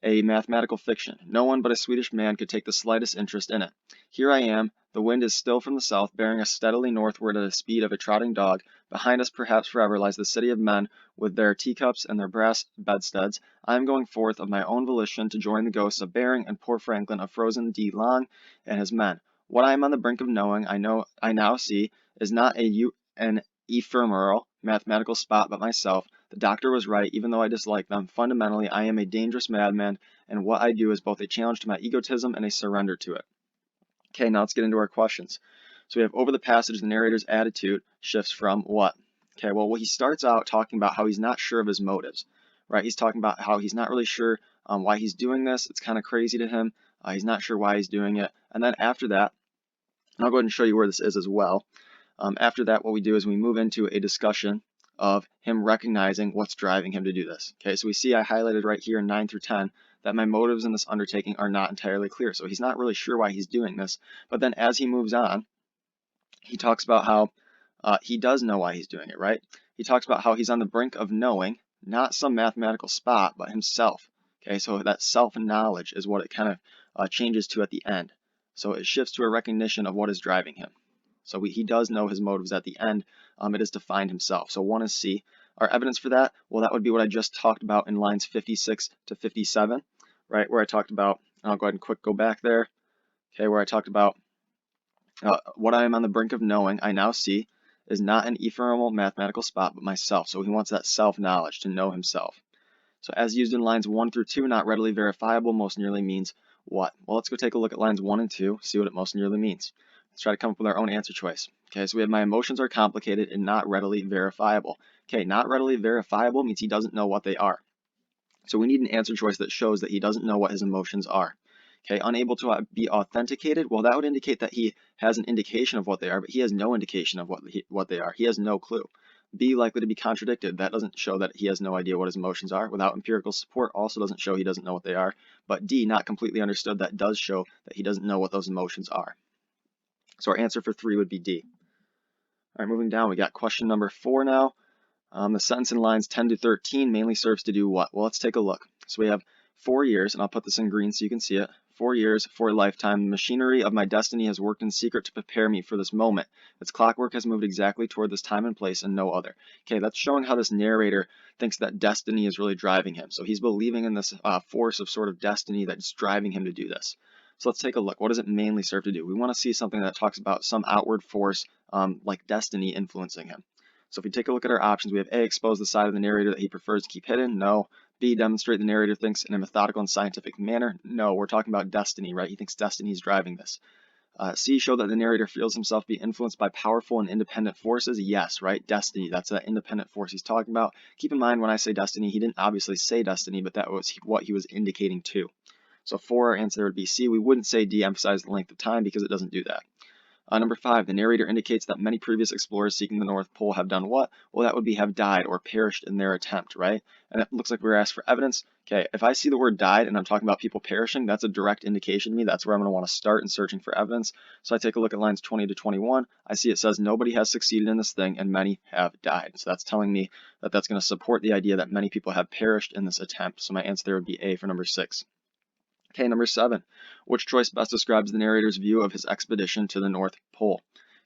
a mathematical fiction. No one but a Swedish man could take the slightest interest in it. Here I am. The wind is still from the south, bearing us steadily northward at the speed of a trotting dog. Behind us, perhaps forever, lies the city of men with their teacups and their brass bedsteads. I am going forth of my own volition to join the ghosts of Bering and poor Franklin, of frozen D. Long and his men. What I am on the brink of knowing, I now see, is not an ephemeral mathematical spot but myself. The doctor was right, even though I dislike them. Fundamentally, I am a dangerous madman, and what I do is both a challenge to my egotism and a surrender to it. Okay, now let's get into our questions. So we have over the passage, the narrator's attitude shifts from what? Okay, well, he starts out talking about how he's not sure of his motives, right? He's talking about how he's not really sure why he's doing this. It's kind of crazy to him. He's not sure why he's doing it. And then after that, and I'll go ahead and show you where this is as well. After that, what we do is we move into a discussion of him recognizing what's driving him to do this. Okay, so we see I highlighted right here in 9 through 10 that my motives in this undertaking are not entirely clear. So he's not really sure why he's doing this. But then as he moves on, he talks about how he does know why he's doing it, right? He talks about how he's on the brink of knowing, not some mathematical spot, but himself. Okay, so that self-knowledge is what it kind of changes to at the end. So it shifts to a recognition of what is driving him. So he does know his motives at the end. It is to find himself. So 1 is C. Our evidence for that, well, that would be what I just talked about in lines 56 to 57, right, where I talked about, I'll go ahead and go back there, okay, where I talked about what I am on the brink of knowing, I now see, is not an ephemeral mathematical spot, but myself. So he wants that self-knowledge, to know himself. So as used in lines 1 through 2, not readily verifiable most nearly means what? Well, let's go take a look at lines 1 and 2, see what it most nearly means. Let's try to come up with our own answer choice. Okay, so we have my emotions are complicated and not readily verifiable. Okay, not readily verifiable means he doesn't know what they are. So we need an answer choice that shows that he doesn't know what his emotions are. Okay, unable to be authenticated, well, that would indicate that he has an indication of what they are, but he has no indication of what they are. He has no clue. B, likely to be contradicted. That doesn't show that he has no idea what his emotions are. Without empirical support also doesn't show he doesn't know what they are. But D, not completely understood. That does show that he doesn't know what those emotions are. So our answer for 3 would be D. All right, moving down, we got question number 4 now. The sentence in lines 10 to 13 mainly serves to do what? Well, let's take a look. So we have 4 years, and I'll put this in green so you can see it. 4 years, for a lifetime. The machinery of my destiny has worked in secret to prepare me for this moment. Its clockwork has moved exactly toward this time and place and no other. Okay, that's showing how this narrator thinks that destiny is really driving him. So he's believing in this force of sort of destiny that's driving him to do this. So let's take a look. What does it mainly serve to do? We want to see something that talks about some outward force like destiny influencing him. So if we take a look at our options, we have A, expose the side of the narrator that he prefers to keep hidden. No. B, demonstrate the narrator thinks in a methodical and scientific manner. No, we're talking about destiny, right? He thinks destiny is driving this. C, show that the narrator feels himself be influenced by powerful and independent forces. Yes, right? Destiny, that's that independent force he's talking about. Keep in mind when I say destiny, he didn't obviously say destiny, but that was what he was indicating to. So for our answer would be C. We wouldn't say de-emphasize the length of time because it doesn't do that. Number 5, the narrator indicates that many previous explorers seeking the North Pole have done what? Well, that would be have died or perished in their attempt, right? And it looks like we were asked for evidence. Okay, if I see the word died and I'm talking about people perishing, that's a direct indication to me. That's where I'm going to want to start in searching for evidence. So I take a look at lines 20 to 21. I see it says nobody has succeeded in this thing and many have died. So that's telling me that that's going to support the idea that many people have perished in this attempt. So my answer there would be A for number 6. Okay, number 7. Which choice best describes the narrator's view of his expedition to the North Pole?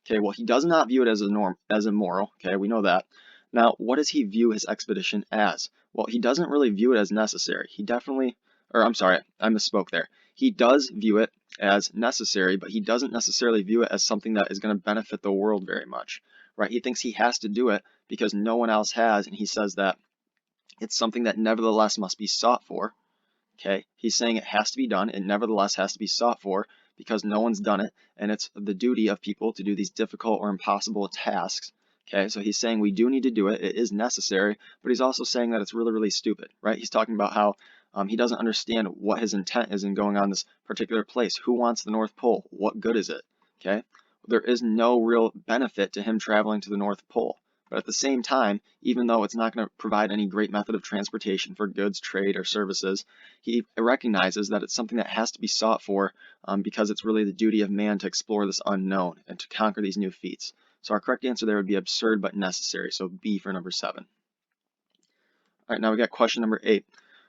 Okay, well, he does not view it as immoral. Okay, we know that. Now, what does he view his expedition as? Well, he doesn't really view it as necessary. He definitely, or I'm sorry, I misspoke there. He does view it as necessary, but he doesn't necessarily view it as something that is going to benefit the world very much, right? He thinks he has to do it because no one else has, and he says that it's something that nevertheless must be sought for. Okay, he's saying it has to be done. It nevertheless has to be sought for because no one's done it, and it's the duty of people to do these difficult or impossible tasks. Okay, so he's saying we do need to do it. It is necessary, but he's also saying that it's really, really stupid, right? He's talking about how he doesn't understand what his intent is in going on this particular place. Who wants the North Pole? What good is it? Okay, there is no real benefit to him traveling to the North Pole. But at the same time, even though it's not going to provide any great method of transportation for goods, trade, or services, he recognizes that it's something that has to be sought for because it's really the duty of man to explore this unknown and to conquer these new feats. So our correct answer there would be absurd but necessary. So B for number 7. All right, now we got question number 8.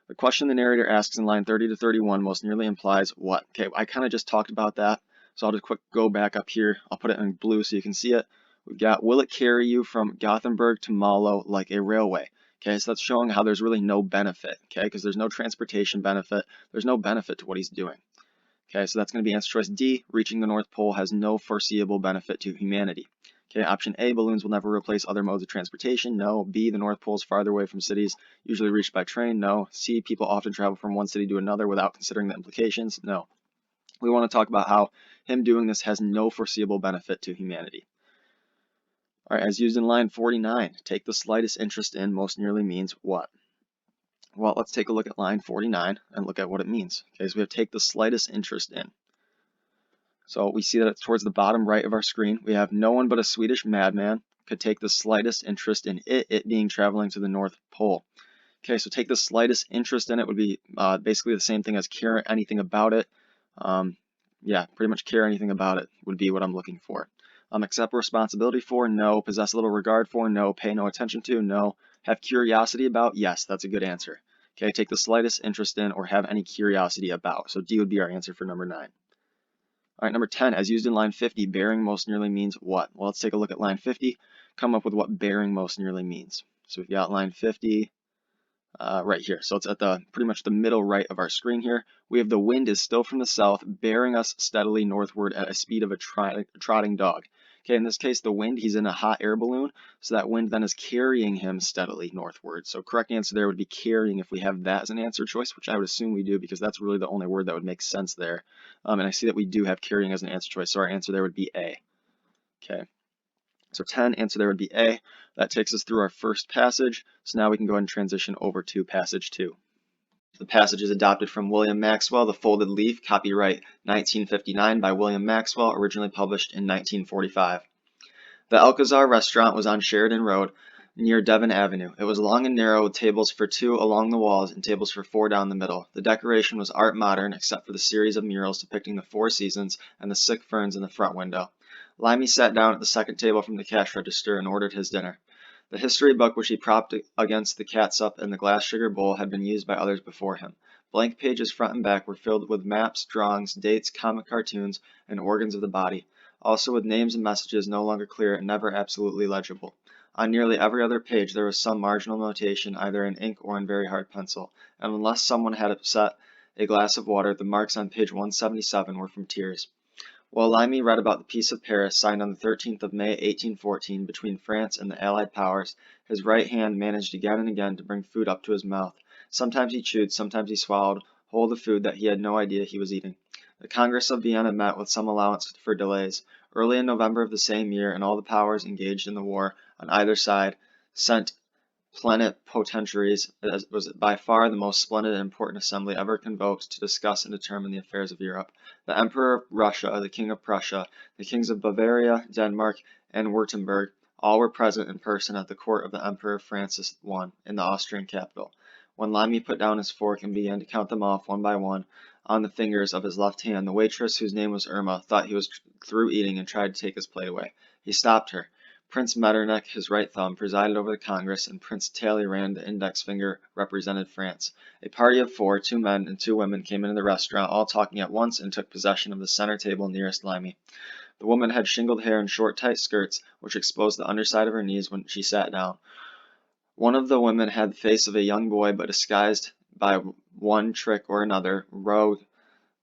The question the narrator asks in line 30 to 31 most nearly implies what? Okay, I kind of just talked about that, so I'll just quick go back up here. I'll put it in blue so you can see it. We've got, will it carry you from Gothenburg to Malå like a railway? Okay, so that's showing how there's really no benefit, okay, because there's no transportation benefit. There's no benefit to what he's doing. Okay, so that's going to be answer choice D. Reaching the North Pole has no foreseeable benefit to humanity. Okay, option A, balloons will never replace other modes of transportation. No. B, the North Pole is farther away from cities, usually reached by train. No. C, people often travel from one city to another without considering the implications. No. We want to talk about how him doing this has no foreseeable benefit to humanity. All right, as used in line 49, take the slightest interest in most nearly means what? Well, let's take a look at line 49 and look at what it means. Okay, so we have take the slightest interest in. So we see that it's towards the bottom right of our screen. We have no one but a Swedish madman could take the slightest interest in it being traveling to the North Pole. Okay, so take the slightest interest in it would be basically the same thing as care anything about it. Yeah, pretty much care anything about it would be what I'm looking for. Accept responsibility for, no. Possess a little regard for, no. Pay no attention to, no. Have curiosity about, yes, that's a good answer. Okay, take the slightest interest in or have any curiosity about. So D would be our answer for number 9. All right, number 10, as used in line 50, bearing most nearly means what? Well, let's take a look at line 50, come up with what bearing most nearly means. So we've got line 50 right here. So it's at the pretty much the middle right of our screen here. We have the wind is still from the south, bearing us steadily northward at a speed of a trotting dog. Okay, in this case, the wind, he's in a hot air balloon, so that wind then is carrying him steadily northward. So correct answer there would be carrying if we have that as an answer choice, which I would assume we do because that's really the only word that would make sense there. And I see that we do have carrying as an answer choice, so our answer there would be A. Okay. So 10, answer there would be A. That takes us through our first passage. So now we can go ahead and transition over to passage 2. The passage is adopted from William Maxwell, The Folded Leaf, copyright 1959 by William Maxwell, originally published in 1945. The Alcazar restaurant was on Sheridan Road, near Devon Avenue. It was long and narrow, with tables for 2 along the walls and tables for 4 down the middle. The decoration was art modern, except for the series of murals depicting the 4 seasons and the sick ferns in the front window. Limey sat down at the second table from the cash register and ordered his dinner. The history book which he propped against the catsup and the glass sugar bowl had been used by others before him. Blank pages front and back were filled with maps, drawings, dates, comic cartoons, and organs of the body, also with names and messages no longer clear and never absolutely legible. On nearly every other page there was some marginal notation, either in ink or in very hard pencil, and unless someone had upset a glass of water, the marks on page 177 were from tears. While Limey read about the Peace of Paris, signed on the 13th of May, 1814, between France and the Allied powers, his right hand managed again and again to bring food up to his mouth. Sometimes he chewed, sometimes he swallowed whole the food that he had no idea he was eating. The Congress of Vienna met with some allowance for delays. Early in November of the same year, and all the powers engaged in the war on either side sent plenipotentiaries. It was by far the most splendid and important assembly ever convoked to discuss and determine the affairs of Europe. The Emperor of Russia, the King of Prussia, the Kings of Bavaria, Denmark, and Württemberg, all were present in person at the court of the Emperor Francis I in the Austrian capital. When Limey put down his fork and began to count them off one by one on the fingers of his left hand, the waitress, whose name was Irma, thought he was through eating and tried to take his plate away. He stopped her. Prince Metternich, his right thumb, presided over the Congress, and Prince Talleyrand, the index finger, represented France. A party of 4, 2 men and 2 women, came into the restaurant, all talking at once, and took possession of the center table nearest Limey. The woman had shingled hair and short, tight skirts, which exposed the underside of her knees when she sat down. One of the women had the face of a young boy, but disguised by one trick or another,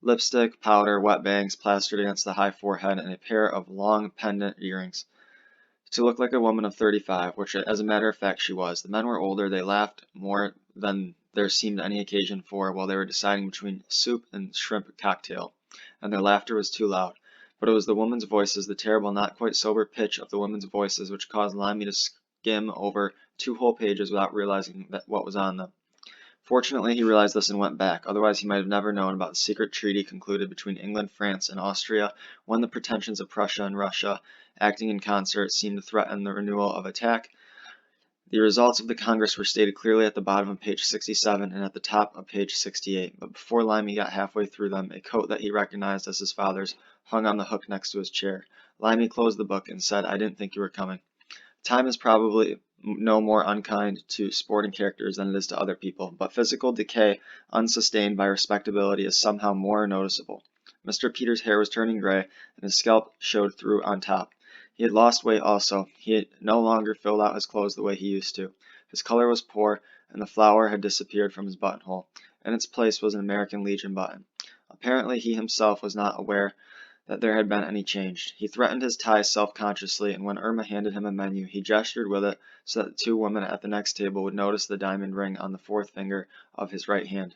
lipstick, powder, wet bangs plastered against the high forehead, and a pair of long pendant earrings. To look like a woman of 35, which as a matter of fact she was. The men were older, they laughed more than there seemed any occasion for while they were deciding between soup and shrimp cocktail, and their laughter was too loud. But it was the women's voices, the terrible, not quite sober pitch of the women's voices, which caused Limey to skim over 2 whole pages without realizing what was on them. Fortunately, he realized this and went back, otherwise he might have never known about the secret treaty concluded between England, France, and Austria when the pretensions of Prussia and Russia, acting in concert, seemed to threaten the renewal of attack. The results of the Congress were stated clearly at the bottom of page 67 and at the top of page 68, but before Limey got halfway through them, a coat that he recognized as his father's hung on the hook next to his chair. Limey closed the book and said, "I didn't think you were coming." Time is probably no more unkind to sporting characters than it is to other people, but physical decay unsustained by respectability is somehow more noticeable. Mr. Peters' hair was turning gray, and his scalp showed through on top. He had lost weight also. He had no longer filled out his clothes the way he used to. His color was poor, and the flower had disappeared from his buttonhole. In its place was an American Legion button. Apparently he himself was not aware that there had been any change. He threatened his tie self-consciously, and when Irma handed him a menu, he gestured with it so that the 2 women at the next table would notice the diamond ring on the 4th finger of his right hand.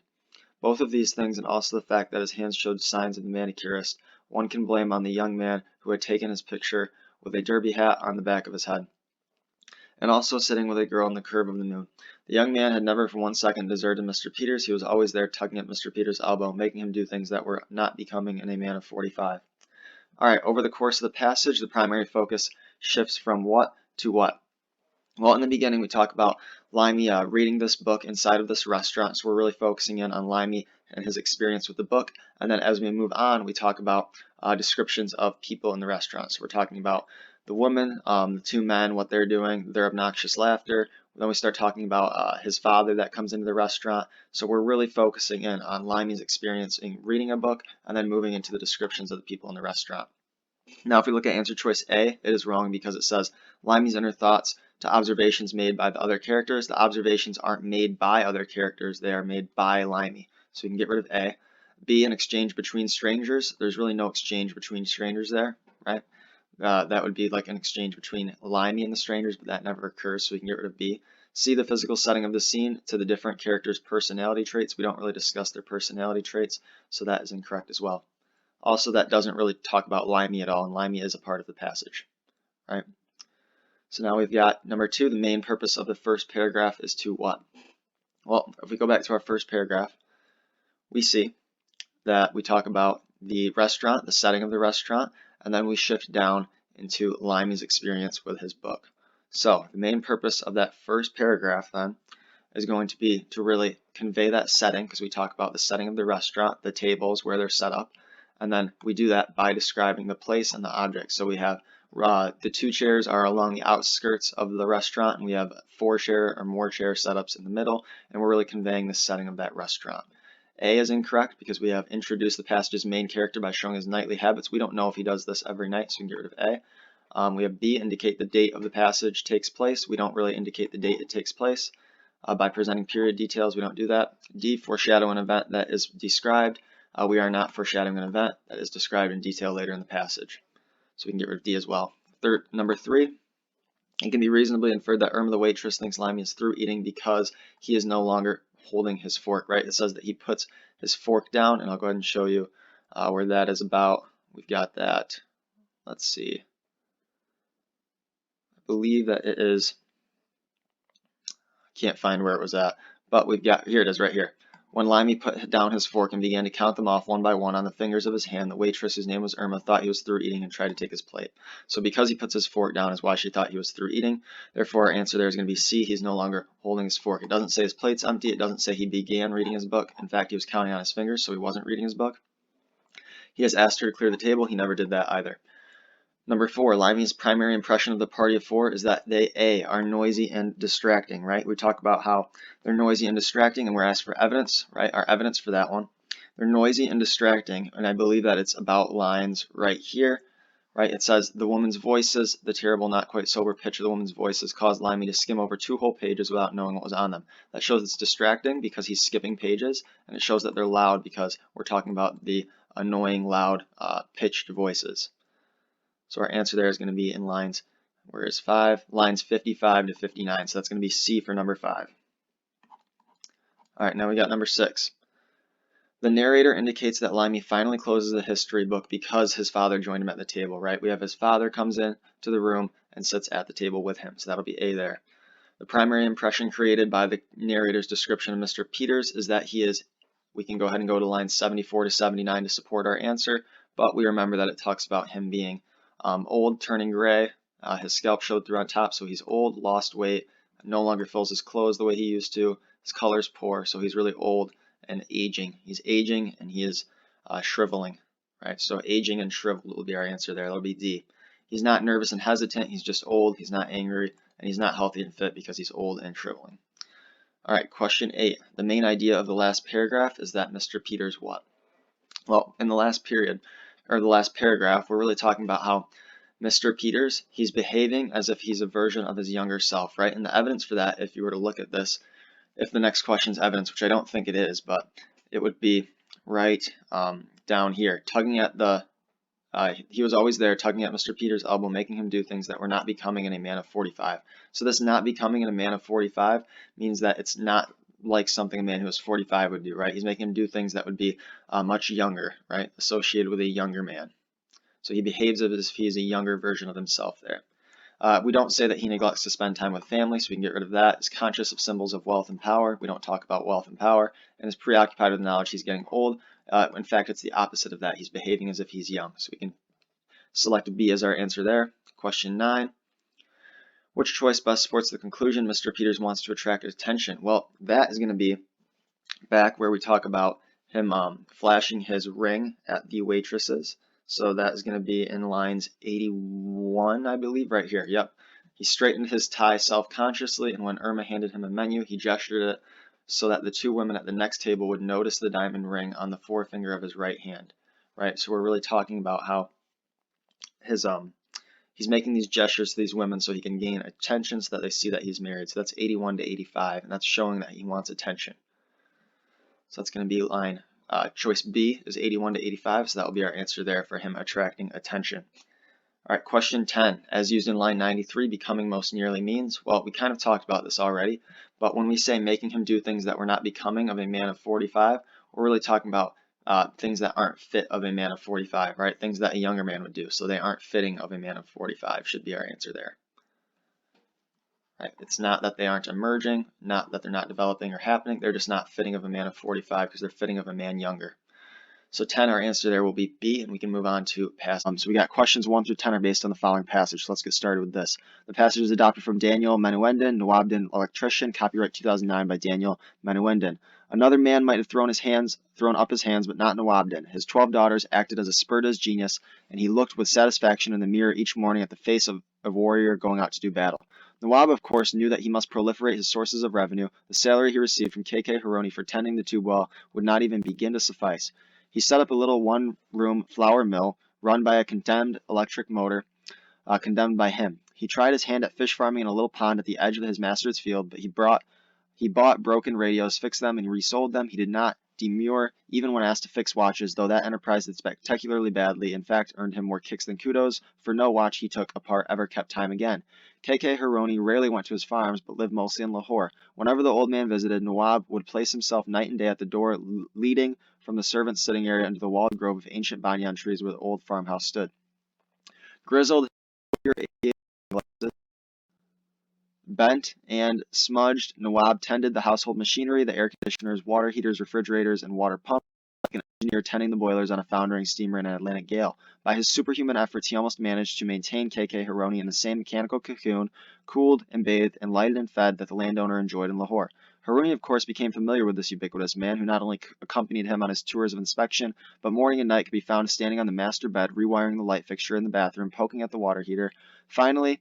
Both of these things, and also the fact that his hands showed signs of the manicurist, one can blame on the young man who had taken his picture with a derby hat on the back of his head, and also sitting with a girl in the curve of the moon. The young man had never for 1 second deserted Mr. Peters. He was always there tugging at Mr. Peters' elbow, making him do things that were not becoming in a man of 45. Alright, over the course of the passage, the primary focus shifts from what to what. Well, in the beginning, we talk about Limey reading this book inside of this restaurant, so we're really focusing in on Limey and his experience with the book. And then as we move on, we talk about descriptions of people in the restaurant. So we're talking about the woman, the 2 men, what they're doing, their obnoxious laughter. Then we start talking about his father that comes into the restaurant. So we're really focusing in on Limey's experience in reading a book and then moving into the descriptions of the people in the restaurant. Now, if we look at answer choice A, it is wrong because it says Limey's inner thoughts to observations made by the other characters. The observations aren't made by other characters, they are made by Limey. So we can get rid of A. B, an exchange between strangers. There's really no exchange between strangers there, right? That would be like an exchange between Limey and the strangers, but that never occurs, so we can get rid of B. C, the physical setting of the scene to the different characters' personality traits. We don't really discuss their personality traits, so that is incorrect as well. Also, that doesn't really talk about Limey at all, and Limey is a part of the passage, right? So now we've got number 2, the main purpose of the first paragraph is to what? Well, if we go back to our first paragraph, we see that we talk about the restaurant, the setting of the restaurant, and then we shift down into Limey's experience with his book. So the main purpose of that first paragraph then is going to be to really convey that setting, because we talk about the setting of the restaurant, the tables, where they're set up, and then we do that by describing the place and the object. So we have the 2 chairs are along the outskirts of the restaurant, and we have 4 chair or more chair setups in the middle, and we're really conveying the setting of that restaurant. A is incorrect because we have introduced the passage's main character by showing his nightly habits. We don't know if he does this every night, so we can get rid of A. We have B, indicate the date of the passage takes place. We don't really indicate the date it takes place. By presenting period details, we don't do that. D, foreshadow an event that is described. We are not foreshadowing an event that is described in detail later in the passage. So we can get rid of D as well. Number 3, it can be reasonably inferred that Irma the waitress thinks Limey is through eating because he is no longer holding his fork, right? It says that he puts his fork down, and I'll go ahead and show you where that is about. We've got that, let's see, I believe that it is, I can't find where it was at, but we've got, here it is right here. When Limey put down his fork and began to count them off one by one on the fingers of his hand, the waitress, whose name was Irma, thought he was through eating and tried to take his plate. So because he puts his fork down is why she thought he was through eating. Therefore, our answer there is going to be C, he's no longer holding his fork. It doesn't say his plate's empty. It doesn't say he began reading his book. In fact, he was counting on his fingers, so he wasn't reading his book. He has asked her to clear the table. He never did that either. Number 4, Limey's primary impression of the party of 4 is that they, A, are noisy and distracting, right? We talk about how they're noisy and distracting, and we're asked for evidence, right? Our evidence for that one. They're noisy and distracting, and I believe that it's about lines right here, right? It says the woman's voices, the terrible, not quite sober pitch of the woman's voices caused Limey to skim over 2 whole pages without knowing what was on them. That shows it's distracting because he's skipping pages, and it shows that they're loud because we're talking about the annoying, loud, pitched voices. So our answer there is going to be in lines, where is 5? Lines 55 to 59. So that's going to be C for number 5. All right, now we got number 6. The narrator indicates that Limey finally closes the history book because his father joined him at the table, right? We have his father comes in to the room and sits at the table with him. So that'll be A there. The primary impression created by the narrator's description of Mr. Peters is that he is, we can go ahead and go to lines 74 to 79 to support our answer, but we remember that it talks about him being old, turning gray. His scalp showed through on top, so he's old, lost weight, no longer fills his clothes the way he used to. His color's poor, so he's really old and aging. He's aging and he is shriveling, right? So aging and shriveled will be our answer there. That'll be D. He's not nervous and hesitant. He's just old. He's not angry, and he's not healthy and fit because he's old and shriveling. All right, question 8. The main idea of the last paragraph is that Mr. Peters what? Well, in the last period, or the last paragraph, we're really talking about how Mr. Peters, he's behaving as if he's a version of his younger self, right? And the evidence for that, if you were to look at this, if the next question is evidence, which I don't think it is, but it would be right down here, tugging at the, he was always there, tugging at Mr. Peters' elbow, making him do things that were not becoming in a man of 45. So this not becoming in a man of 45 means that it's not like something a man who is 45 would do, right? He's making him do things that would be much younger, right? Associated with a younger man. So he behaves as if he's a younger version of himself there. We don't say that he neglects to spend time with family, so we can get rid of that. He's conscious of symbols of wealth and power. We don't talk about wealth and power. And is preoccupied with the knowledge he's getting old. In fact, it's the opposite of that. He's behaving as if he's young. So we can select B as our answer there. Question 9. Which choice best supports the conclusion Mr. Peters wants to attract attention? Well, that is going to be back where we talk about him flashing his ring at the waitresses. So that is going to be in lines 81, I believe, right here. Yep. He straightened his tie self-consciously, and when Irma handed him a menu, he gestured it so that the 2 women at the next table would notice the diamond ring on the forefinger of his right hand. Right? So we're really talking about how his he's making these gestures to these women so he can gain attention so that they see that he's married. So that's 81 to 85, and that's showing that he wants attention. So that's going to be line choice B is 81 to 85, so that will be our answer there for him attracting attention. All right, question 10, as used in line 93, becoming most nearly means, well, we kind of talked about this already, but when we say making him do things that were not becoming of a man of 45, we're really talking about things that aren't fit of a man of 45, right? Things that a younger man would do, so they aren't fitting of a man of 45 should be our answer there. Right? It's not that they aren't emerging, not that they're not developing or happening, they're just not fitting of a man of 45 because they're fitting of a man younger. So 10, our answer there will be B, and we can move on to pass. So we got questions 1 through 10 are based on the following passage. So let's get started with this. The passage is adopted from Daniel Menuenden, Nawabdin Electrician, copyright 2009 by Daniel Menuenden. Another man might have thrown up his hands, but not Nawabdin. His 12 daughters acted as a spur to his genius, and he looked with satisfaction in the mirror each morning at the face of a warrior going out to do battle. Nawab, of course, knew that he must proliferate his sources of revenue. The salary he received from K.K. Haroni for tending the tube well would not even begin to suffice. He set up a little one-room flour mill run by a condemned electric motor, condemned by him. He tried his hand at fish farming in a little pond at the edge of his master's field, but he bought broken radios, fixed them, and resold them. He did not demur even when asked to fix watches, though that enterprise did spectacularly badly, in fact earned him more kicks than kudos, for no watch he took apart ever kept time again. K.K. Haroni rarely went to his farms, but lived mostly in Lahore. Whenever the old man visited, Nawab would place himself night and day at the door leading from the servants' sitting area into the walled grove of ancient banyan trees where the old farmhouse stood. Grizzled, bent and smudged, Nawab tended the household machinery, the air conditioners, water heaters, refrigerators, and water pumps, like an engineer tending the boilers on a foundering steamer in an Atlantic gale. By his superhuman efforts, he almost managed to maintain K.K. Haroni in the same mechanical cocoon, cooled and bathed and lighted and fed that the landowner enjoyed in Lahore. Haroni, of course, became familiar with this ubiquitous man, who not only accompanied him on his tours of inspection, but morning and night could be found standing on the master bed, rewiring the light fixture in the bathroom, poking at the water heater. Finally,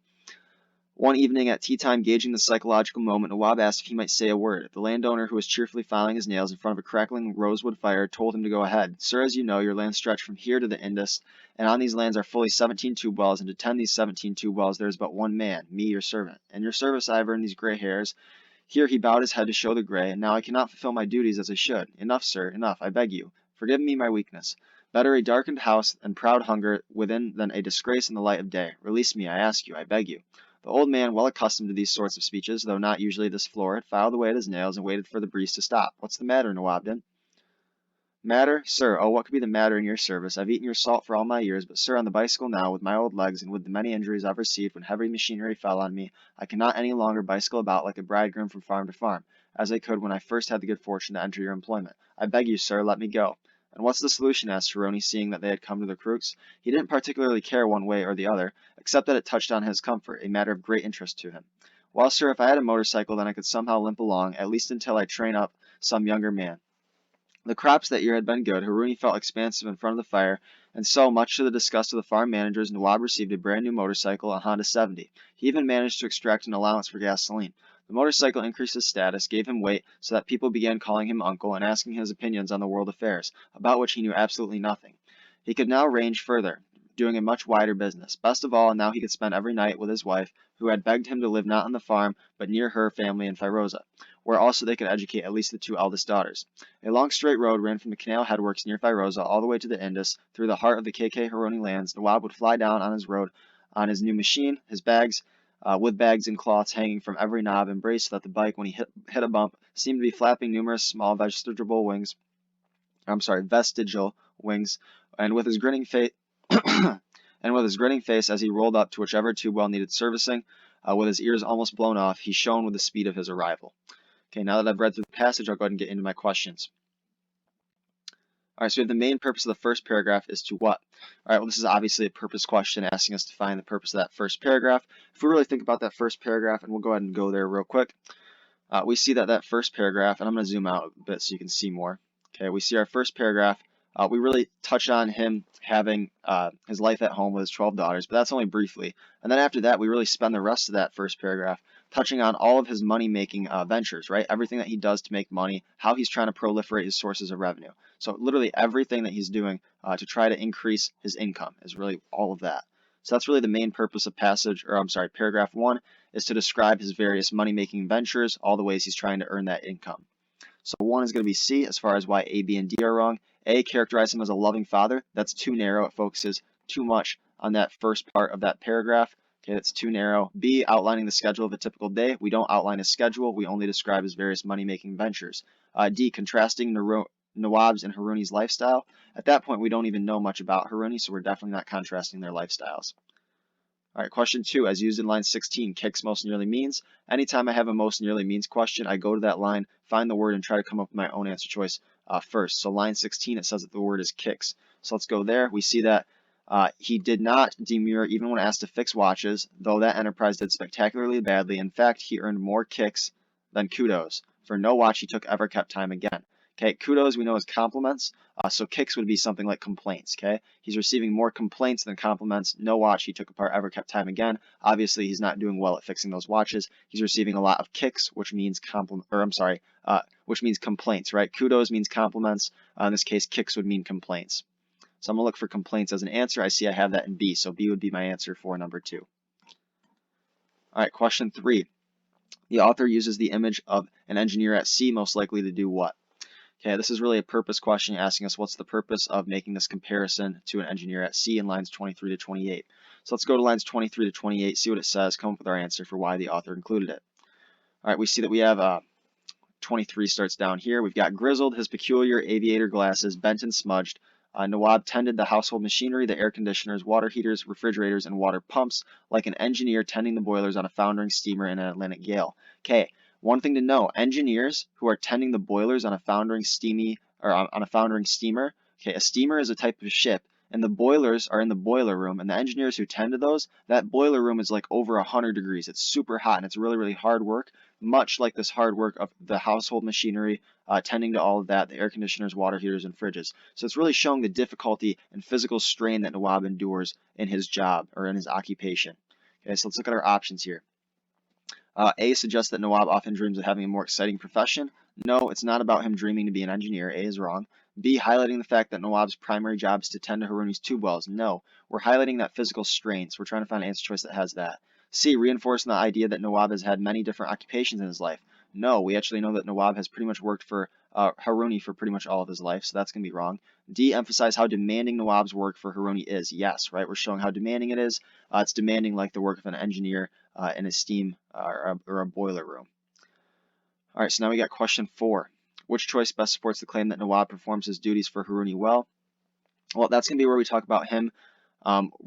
One evening at tea time, gauging the psychological moment, Nawab asked if he might say a word. The landowner, who was cheerfully filing his nails in front of a crackling rosewood fire, told him to go ahead. Sir, as you know, your lands stretch from here to the Indus, and on these lands are fully 17 tube wells, and to tend these 17 tube wells there is but one man, me, your servant. In your service I have earned these gray hairs. Here he bowed his head to show the gray, and now I cannot fulfill my duties as I should. Enough, sir, enough, I beg you. Forgive me my weakness. Better a darkened house and proud hunger within than a disgrace in the light of day. Release me, I ask you, I beg you. The old man, well accustomed to these sorts of speeches, though not usually this florid, filed away at his nails and waited for the breeze to stop. What's the matter, Nawabdin? Matter? Sir, oh, what could be the matter in your service? I've eaten your salt for all my years, but sir, on the bicycle now, with my old legs, and with the many injuries I've received when heavy machinery fell on me, I cannot any longer bicycle about like a bridegroom from farm to farm, as I could when I first had the good fortune to enter your employment. I beg you, sir, let me go. And what's the solution? Asked Hironi, seeing that they had come to the crux. He didn't particularly care one way or the other, except that it touched on his comfort, a matter of great interest to him. Well, sir, if I had a motorcycle, then I could somehow limp along, at least until I train up some younger man. The crops that year had been good. Hironi felt expansive in front of the fire, and so, much to the disgust of the farm managers, Nawab received a brand new motorcycle, a Honda 70. He even managed to extract an allowance for gasoline. The motorcycle increased his status, gave him weight, so that people began calling him uncle and asking his opinions on the world affairs, about which he knew absolutely nothing. He could now range further, doing a much wider business. Best of all, now he could spend every night with his wife, who had begged him to live not on the farm, but near her family in Firoza, where also they could educate at least the two eldest daughters. A long straight road ran from the canal headworks near Firoza all the way to the Indus, through the heart of the KK Hironi lands. Nawab would fly down on his road on his new machine, his bags, with bags and cloths hanging from every knob and brace so that the bike, when he hit a bump, seemed to be flapping numerous small vestigial wings, and with his grinning face, as he rolled up to whichever tube well needed servicing, with his ears almost blown off, he shone with the speed of his arrival. Okay, now that I've read through the passage, I'll go ahead and get into my questions. All right, so we have the main purpose of the first paragraph is to what? All right, well, this is obviously a purpose question asking us to find the purpose of that first paragraph. If we really think about that first paragraph, and we'll go ahead and go there real quick, we see that first paragraph, and I'm going to zoom out a bit so you can see more. Okay, we see our first paragraph. We really touch on him having his life at home with his 12 daughters, but that's only briefly. And then after that, we really spend the rest of that first paragraph touching on all of his money-making ventures, right? Everything that he does to make money, how he's trying to proliferate his sources of revenue. So literally everything that he's doing to try to increase his income is really all of that. So that's really the main purpose of paragraph 1 is to describe his various money-making ventures, all the ways he's trying to earn that income. So 1 is going to be C as far as why A, B, and D are wrong. A, characterize him as a loving father. That's too narrow. It focuses too much on that first part of that paragraph. Okay, that's too narrow. B, outlining the schedule of a typical day. We don't outline his schedule. We only describe his various money-making ventures. D, contrasting Nawab's and Hironi's lifestyle. At that point, we don't even know much about Hironi, so we're definitely not contrasting their lifestyles. All right, question 2, as used in line 16, kicks most nearly means. Anytime I have a most nearly means question, I go to that line, find the word, and try to come up with my own answer choice first. So line 16, it says that the word is kicks. So let's go there. We see that he did not demur even when asked to fix watches, though that enterprise did spectacularly badly. In fact, he earned more kicks than kudos. For no watch he took ever kept time again. Okay, kudos we know as compliments, so kicks would be something like complaints, okay? He's receiving more complaints than compliments. No watch he took apart ever kept time again. Obviously, he's not doing well at fixing those watches. He's receiving a lot of kicks, which means which means complaints, right? Kudos means compliments. In this case, kicks would mean complaints. So I'm going to look for complaints as an answer. I see I have that in B, so B would be my answer for number 2. All right, question 3. The author uses the image of an engineer at sea, most likely to do what? Okay, this is really a purpose question asking us what's the purpose of making this comparison to an engineer at sea in lines 23 to 28. So let's go to lines 23 to 28, see what it says, come up with our answer for why the author included it. All right, we see that we have 23 starts down here. We've got grizzled, his peculiar aviator glasses, bent and smudged. Nawab tended the household machinery, the air conditioners, water heaters, refrigerators, and water pumps, like an engineer tending the boilers on a foundering steamer in an Atlantic gale. Okay, one thing to know, engineers who are tending the boilers on a foundering steamer, okay, a steamer is a type of ship, and the boilers are in the boiler room, and the engineers who tend to those, that boiler room is like over 100 degrees. It's super hot, and it's really, really hard work, much like this hard work of the household machinery, tending to all of that, the air conditioners, water heaters, and fridges. So it's really showing the difficulty and physical strain that Nawab endures in his job, or in his occupation. Okay, so let's look at our options here. A suggests that Nawab often dreams of having a more exciting profession. No, it's not about him dreaming to be an engineer. A is wrong. B, highlighting the fact that Nawab's primary job is to tend to Haruni's tube wells. No, we're highlighting that physical strain, so we're trying to find an answer choice that has that. C, reinforcing the idea that Nawab has had many different occupations in his life. No, we actually know that Nawab has pretty much worked for Haruni for pretty much all of his life, so that's going to be wrong. D, emphasize how demanding Nawab's work for Haruni is. Yes, right, we're showing how demanding it is. It's demanding like the work of an engineer in a steam or a boiler room. All right, so now we got question 4. Which choice best supports the claim that Nawab performs his duties for Haruni well? Well, that's going to be where we talk about him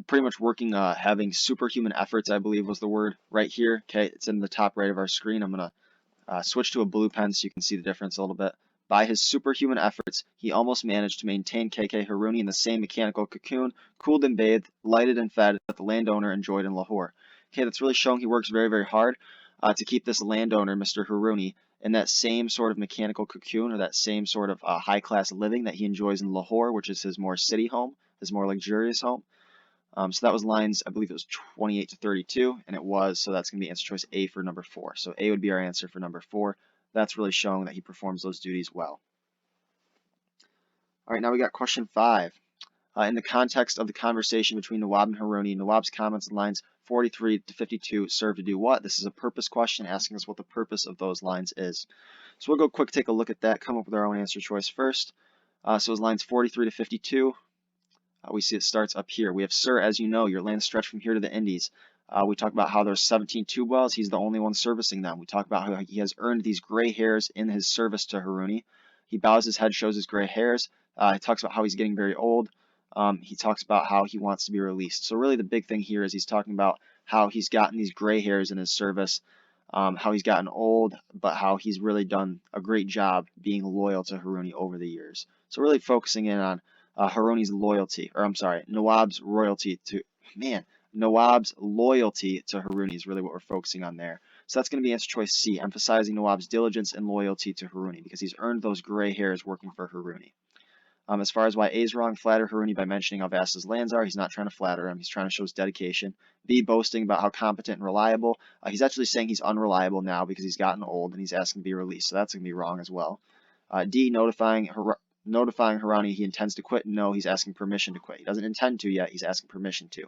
pretty much working, having superhuman efforts, I believe was the word right here. Okay, it's in the top right of our screen. I'm going to switch to a blue pen so you can see the difference a little bit. By his superhuman efforts, he almost managed to maintain KK Haruni in the same mechanical cocoon, cooled and bathed, lighted and fed, that the landowner enjoyed in Lahore. Okay, that's really showing he works very, very hard to keep this landowner, Mr. Haruni, in that same sort of mechanical cocoon or that same sort of high-class living that he enjoys in Lahore, which is his more city home, his more luxurious home. So that was lines, I believe it was 28 to 32, and it was, so that's going to be answer choice A for number 4. So A would be our answer for number 4. That's really showing that he performs those duties well. All right, now we got question 5. In the context of the conversation between Nawab and Haruni, Nawab's comments in lines 43 to 52 serve to do what? This is a purpose question asking us what the purpose of those lines is. So we'll go quick take a look at that, come up with our own answer choice first. So it's lines 43 to 52. We see it starts up here. We have, sir, as you know, your land stretched from here to the Indies. We talk about how there's 17 tube wells. He's the only one servicing them. We talk about how he has earned these gray hairs in his service to Haruni. He bows his head, shows his gray hairs. He talks about how he's getting very old. He talks about how he wants to be released. So really the big thing here is he's talking about how he's gotten these gray hairs in his service, how he's gotten old, but how he's really done a great job being loyal to Haruni over the years. So really focusing in on Haruni's loyalty, or I'm sorry, Nawab's loyalty to Haruni is really what we're focusing on there. So that's going to be answer choice C, emphasizing Nawab's diligence and loyalty to Haruni because he's earned those gray hairs working for Haruni. As far as why A is wrong, flatter Haruni by mentioning how vast his lands are. He's not trying to flatter him. He's trying to show his dedication. B, boasting about how competent and reliable. He's actually saying he's unreliable now because he's gotten old and he's asking to be released. So that's going to be wrong as well. D, notifying Haruni he intends to quit. No, he's asking permission to quit. He doesn't intend to yet. He's asking permission to.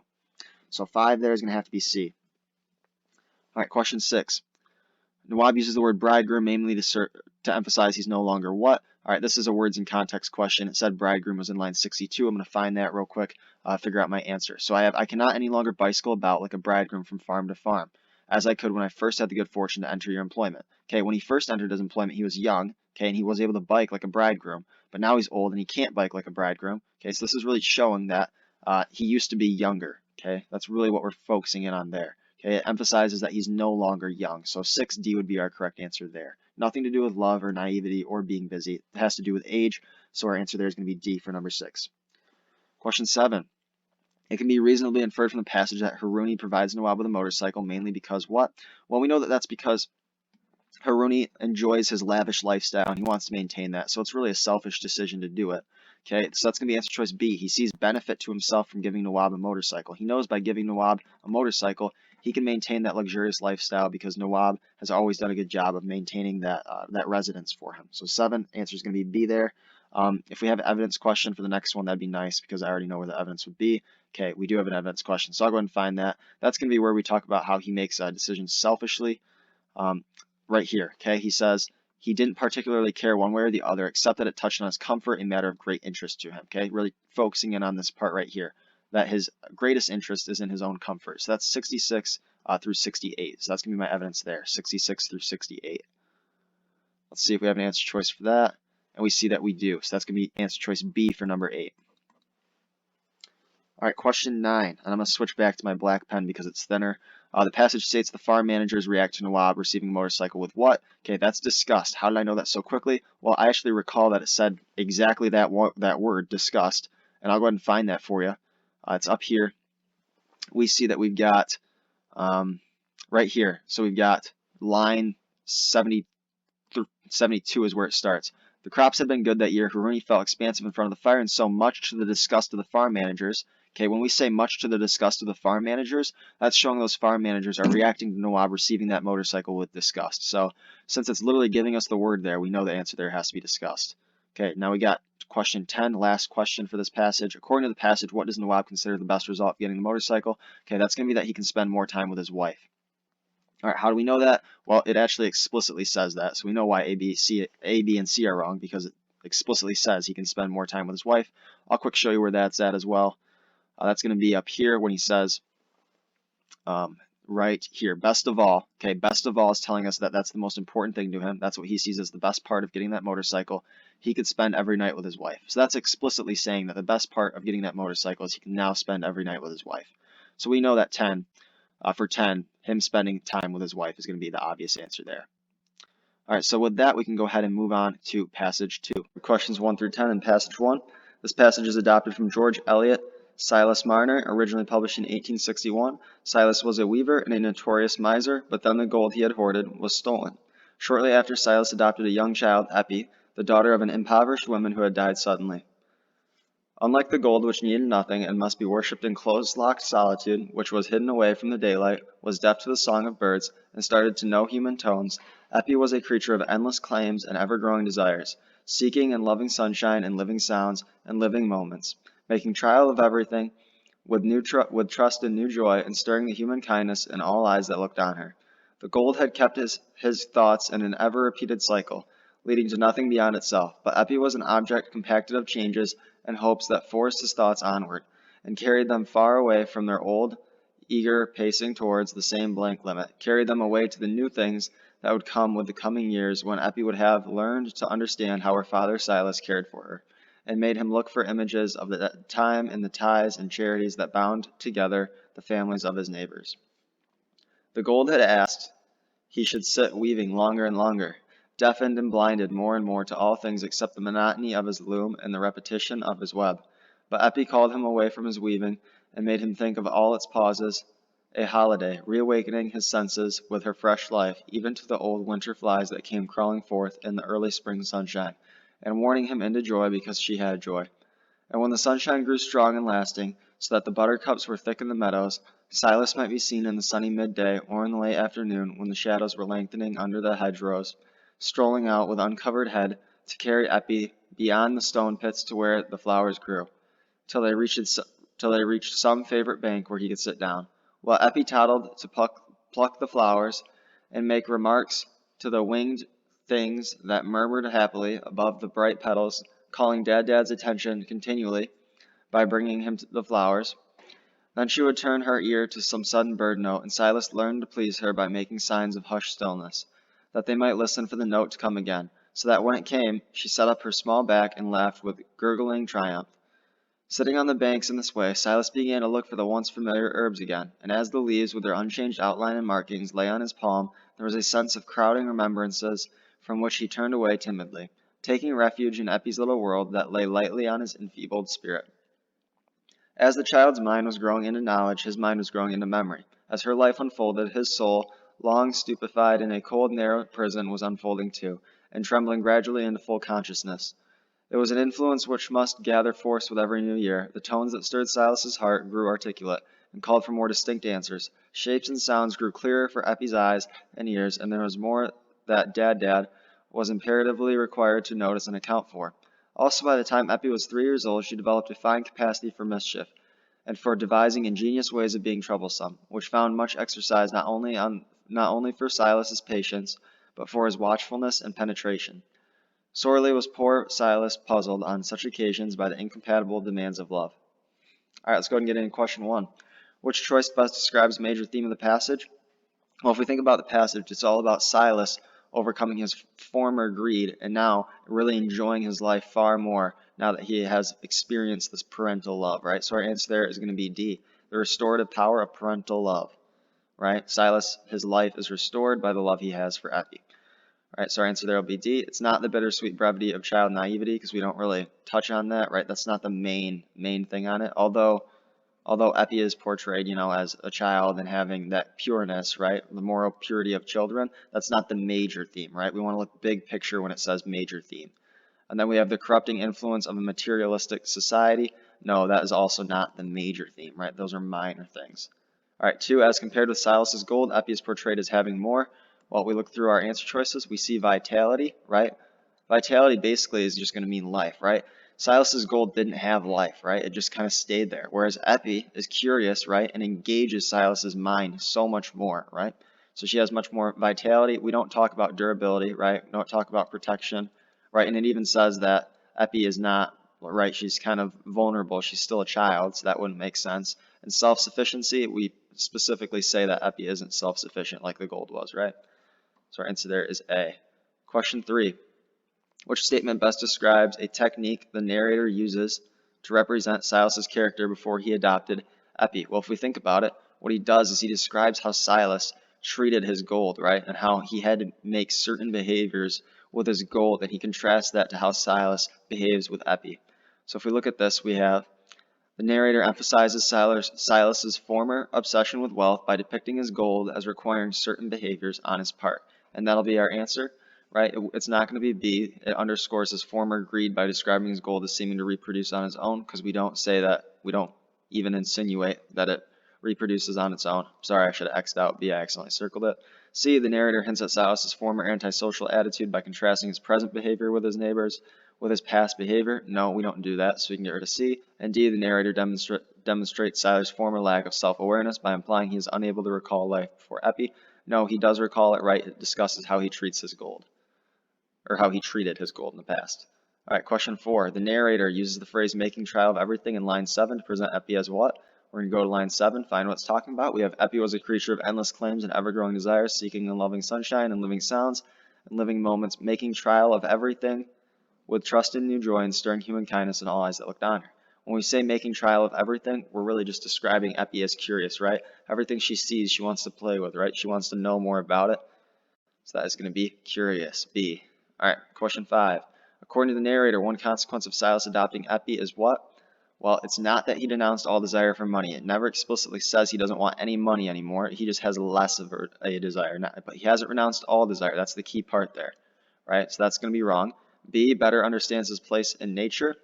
So 5 there is going to have to be C. All right, question 6. Nawab uses the word bridegroom mainly to emphasize he's no longer what? All right, this is a words in context question. It said bridegroom was in line 62. I'm going to find that real quick, figure out my answer. So I cannot any longer bicycle about like a bridegroom from farm to farm, as I could when I first had the good fortune to enter your employment. Okay, when he first entered his employment, he was young, okay, and he was able to bike like a bridegroom, but now he's old and he can't bike like a bridegroom. Okay, so this is really showing that he used to be younger. Okay, that's really what we're focusing in on there. Okay, it emphasizes that he's no longer young. So 6D would be our correct answer there. Nothing to do with love or naivety or being busy. It has to do with age. So our answer there is going to be D for number 6. Question 7. It can be reasonably inferred from the passage that Haruni provides Nawab with a motorcycle mainly because what? Well, we know that that's because Haruni enjoys his lavish lifestyle and he wants to maintain that. So it's really a selfish decision to do it. Okay, so that's going to be answer choice B. He sees benefit to himself from giving Nawab a motorcycle. He knows by giving Nawab a motorcycle, he can maintain that luxurious lifestyle because Nawab has always done a good job of maintaining that residence for him. So 7, answer is going to be B there. If we have an evidence question for the next one, that'd be nice because I already know where the evidence would be. Okay, we do have an evidence question, so I'll go ahead and find that. That's going to be where we talk about how he makes decisions selfishly. Right here, okay, he says he didn't particularly care one way or the other, except that it touched on his comfort, a matter of great interest to him. Okay, really focusing in on this part right here, that his greatest interest is in his own comfort. So that's 66 through 68. So that's going to be my evidence there, 66 through 68. Let's see if we have an answer choice for that. And we see that we do. So that's going to be answer choice B for number 8. All right, question 9. And I'm going to switch back to my black pen because it's thinner. The passage states the farm managers react to Nawab receiving a motorcycle with what? Okay, that's disgust. How did I know that so quickly? Well, I actually recall that it said exactly that word, disgust. And I'll go ahead and find that for you. It's up here. We see that we've got right here. So we've got line 70 through 72 is where it starts. The crops had been good that year. Haruni felt expansive in front of the fire, and so much to the disgust of the farm managers. Okay, when we say much to the disgust of the farm managers, that's showing those farm managers are reacting to Nawab receiving that motorcycle with disgust. So since it's literally giving us the word there, we know the answer there has to be disgust. Okay, now we got question 10, last question for this passage. According to the passage, what does Nawab consider the best result of getting the motorcycle? Okay, that's going to be that he can spend more time with his wife. All right, how do we know that? Well, it actually explicitly says that, so we know why A, B, and C are wrong, because it explicitly says he can spend more time with his wife. I'll quick show you where that's at as well. That's going to be up here when he says, right here, best of all. Okay, best of all is telling us that that's the most important thing to him. That's what he sees as the best part of getting that motorcycle. He could spend every night with his wife. So that's explicitly saying that the best part of getting that motorcycle is he can now spend every night with his wife. So we know that for 10, him spending time with his wife is going to be the obvious answer there. All right, so with that, we can go ahead and move on to passage 2. Questions 1 through 10 in passage 1. This passage is adopted from George Eliot Silas Marner, originally published in 1861. Silas was a weaver and a notorious miser, but then the gold he had hoarded was stolen. Shortly after, Silas adopted a young child, Eppie, the daughter of an impoverished woman who had died suddenly. Unlike the gold, which needed nothing and must be worshipped in close-locked solitude, which was hidden away from the daylight, was deaf to the song of birds, and started to know human tones, Eppie was a creature of endless claims and ever-growing desires, seeking and loving sunshine and living sounds and living moments, making trial of everything with trust and new joy, and stirring the human kindness in all eyes that looked on her. The gold had kept his thoughts in an ever-repeated cycle, leading to nothing beyond itself, but Eppie was an object compacted of changes and hopes that forced his thoughts onward, and carried them far away from their old, eager pacing towards the same blank limit, carried them away to the new things that would come with the coming years when Eppie would have learned to understand how her father Silas cared for her, and made him look for images of the time in the ties and charities that bound together the families of his neighbors. The gold had asked he should sit weaving longer and longer, deafened and blinded more and more to all things except the monotony of his loom and the repetition of his web. But Eppie called him away from his weaving and made him think of all its pauses, a holiday, reawakening his senses with her fresh life, even to the old winter flies that came crawling forth in the early spring sunshine, and warning him into joy because she had joy. And when the sunshine grew strong and lasting, so that the buttercups were thick in the meadows, Silas might be seen in the sunny midday or in the late afternoon when the shadows were lengthening under the hedgerows, strolling out with uncovered head to carry Eppie beyond the stone pits to where the flowers grew, till they reached some favorite bank where he could sit down, while Eppie toddled to pluck the flowers and make remarks to the winged things that murmured happily above the bright petals, calling Dad's attention continually by bringing him the flowers. Then she would turn her ear to some sudden bird note, and Silas learned to please her by making signs of hushed stillness, that they might listen for the note to come again, so that when it came, she set up her small back and laughed with gurgling triumph. Sitting on the banks in this way, Silas began to look for the once familiar herbs again, and as the leaves with their unchanged outline and markings lay on his palm, there was a sense of crowding remembrances from which he turned away timidly, taking refuge in Eppie's little world that lay lightly on his enfeebled spirit. As the child's mind was growing into knowledge, his mind was growing into memory. As her life unfolded, his soul, long stupefied in a cold, narrow prison, was unfolding too, and trembling gradually into full consciousness. It was an influence which must gather force with every new year. The tones that stirred Silas's heart grew articulate, and called for more distinct answers. Shapes and sounds grew clearer for Eppie's eyes and ears, and there was more that Dad was imperatively required to notice and account for. Also, by the time Eppie was 3 years old, she developed a fine capacity for mischief, and for devising ingenious ways of being troublesome, which found much exercise not only for Silas's patience, but for his watchfulness and penetration. Sorely was poor Silas puzzled on such occasions by the incompatible demands of love. All right, let's go ahead and get into question 1. Which choice best describes the major theme of the passage? Well, if we think about the passage, it's all about Silas overcoming his former greed and now really enjoying his life far more now that he has experienced this parental love, right? So our answer there is going to be D, the restorative power of parental love, right? Silas, his life is restored by the love he has for Eppie. All right, so our answer there will be D. It's not the bittersweet brevity of child naivety because we don't really touch on that, right? That's not the main thing on it. Although Eppie is portrayed, as a child and having that pureness, right? The moral purity of children, that's not the major theme, right? We want to look big picture when it says major theme. And then we have the corrupting influence of a materialistic society. No, that is also not the major theme, right? Those are minor things. All right, 2, as compared with Silas's gold, Epi is portrayed as having more. Well, we look through our answer choices, we see vitality, right? Vitality basically is just going to mean life, right? Silas's gold didn't have life, right? It just kind of stayed there. Whereas Epi is curious, right, and engages Silas's mind so much more, right? So she has much more vitality. We don't talk about durability, right? We don't talk about protection, right? And it even says that Epi is not, right, she's kind of vulnerable. She's still a child, so that wouldn't make sense. And self-sufficiency, we specifically say that Epi isn't self-sufficient like the gold was, right? So our answer there is A. Question 3. Which statement best describes a technique the narrator uses to represent Silas's character before he adopted Epi? Well, if we think about it, what he does is he describes how Silas treated his gold, right? And how he had to make certain behaviors with his gold, and he contrasts that to how Silas behaves with Epi. So if we look at this, we have the narrator emphasizes Silas's former obsession with wealth by depicting his gold as requiring certain behaviors on his part. And that'll be our answer, right? It's not going to be B. It underscores his former greed by describing his gold as seeming to reproduce on its own, because we don't say that, we don't even insinuate that it reproduces on its own. Sorry, I should have X'd out B. I accidentally circled it. C. The narrator hints at Silas's former antisocial attitude by contrasting his present behavior with his neighbors with his past behavior. No, we don't do that, so we can get rid of C. And D, the narrator demonstrates Silas's former lack of self-awareness by implying he is unable to recall life before Epi. No, he does recall it, right? It discusses how he treats his gold, or how he treated his gold in the past. All right, question 4. The narrator uses the phrase making trial of everything in line 7 to present Epi as what? We're going to go to line 7, find what it's talking about. We have Epi was a creature of endless claims and ever-growing desires, seeking and loving sunshine and living sounds and living moments, making trial of everything with trust in new joy and stirring human kindness in all eyes that looked on her. When we say making trial of everything, we're really just describing Epi as curious, right? Everything she sees, she wants to play with, right? She wants to know more about it. So that is going to be curious, B. All right, question 5. According to the narrator, one consequence of Silas adopting Epi is what? Well, it's not that he denounced all desire for money. It never explicitly says he doesn't want any money anymore. He just has less of a desire. But he hasn't renounced all desire. That's the key part there, right? So that's going to be wrong. B, better understands his place in nature.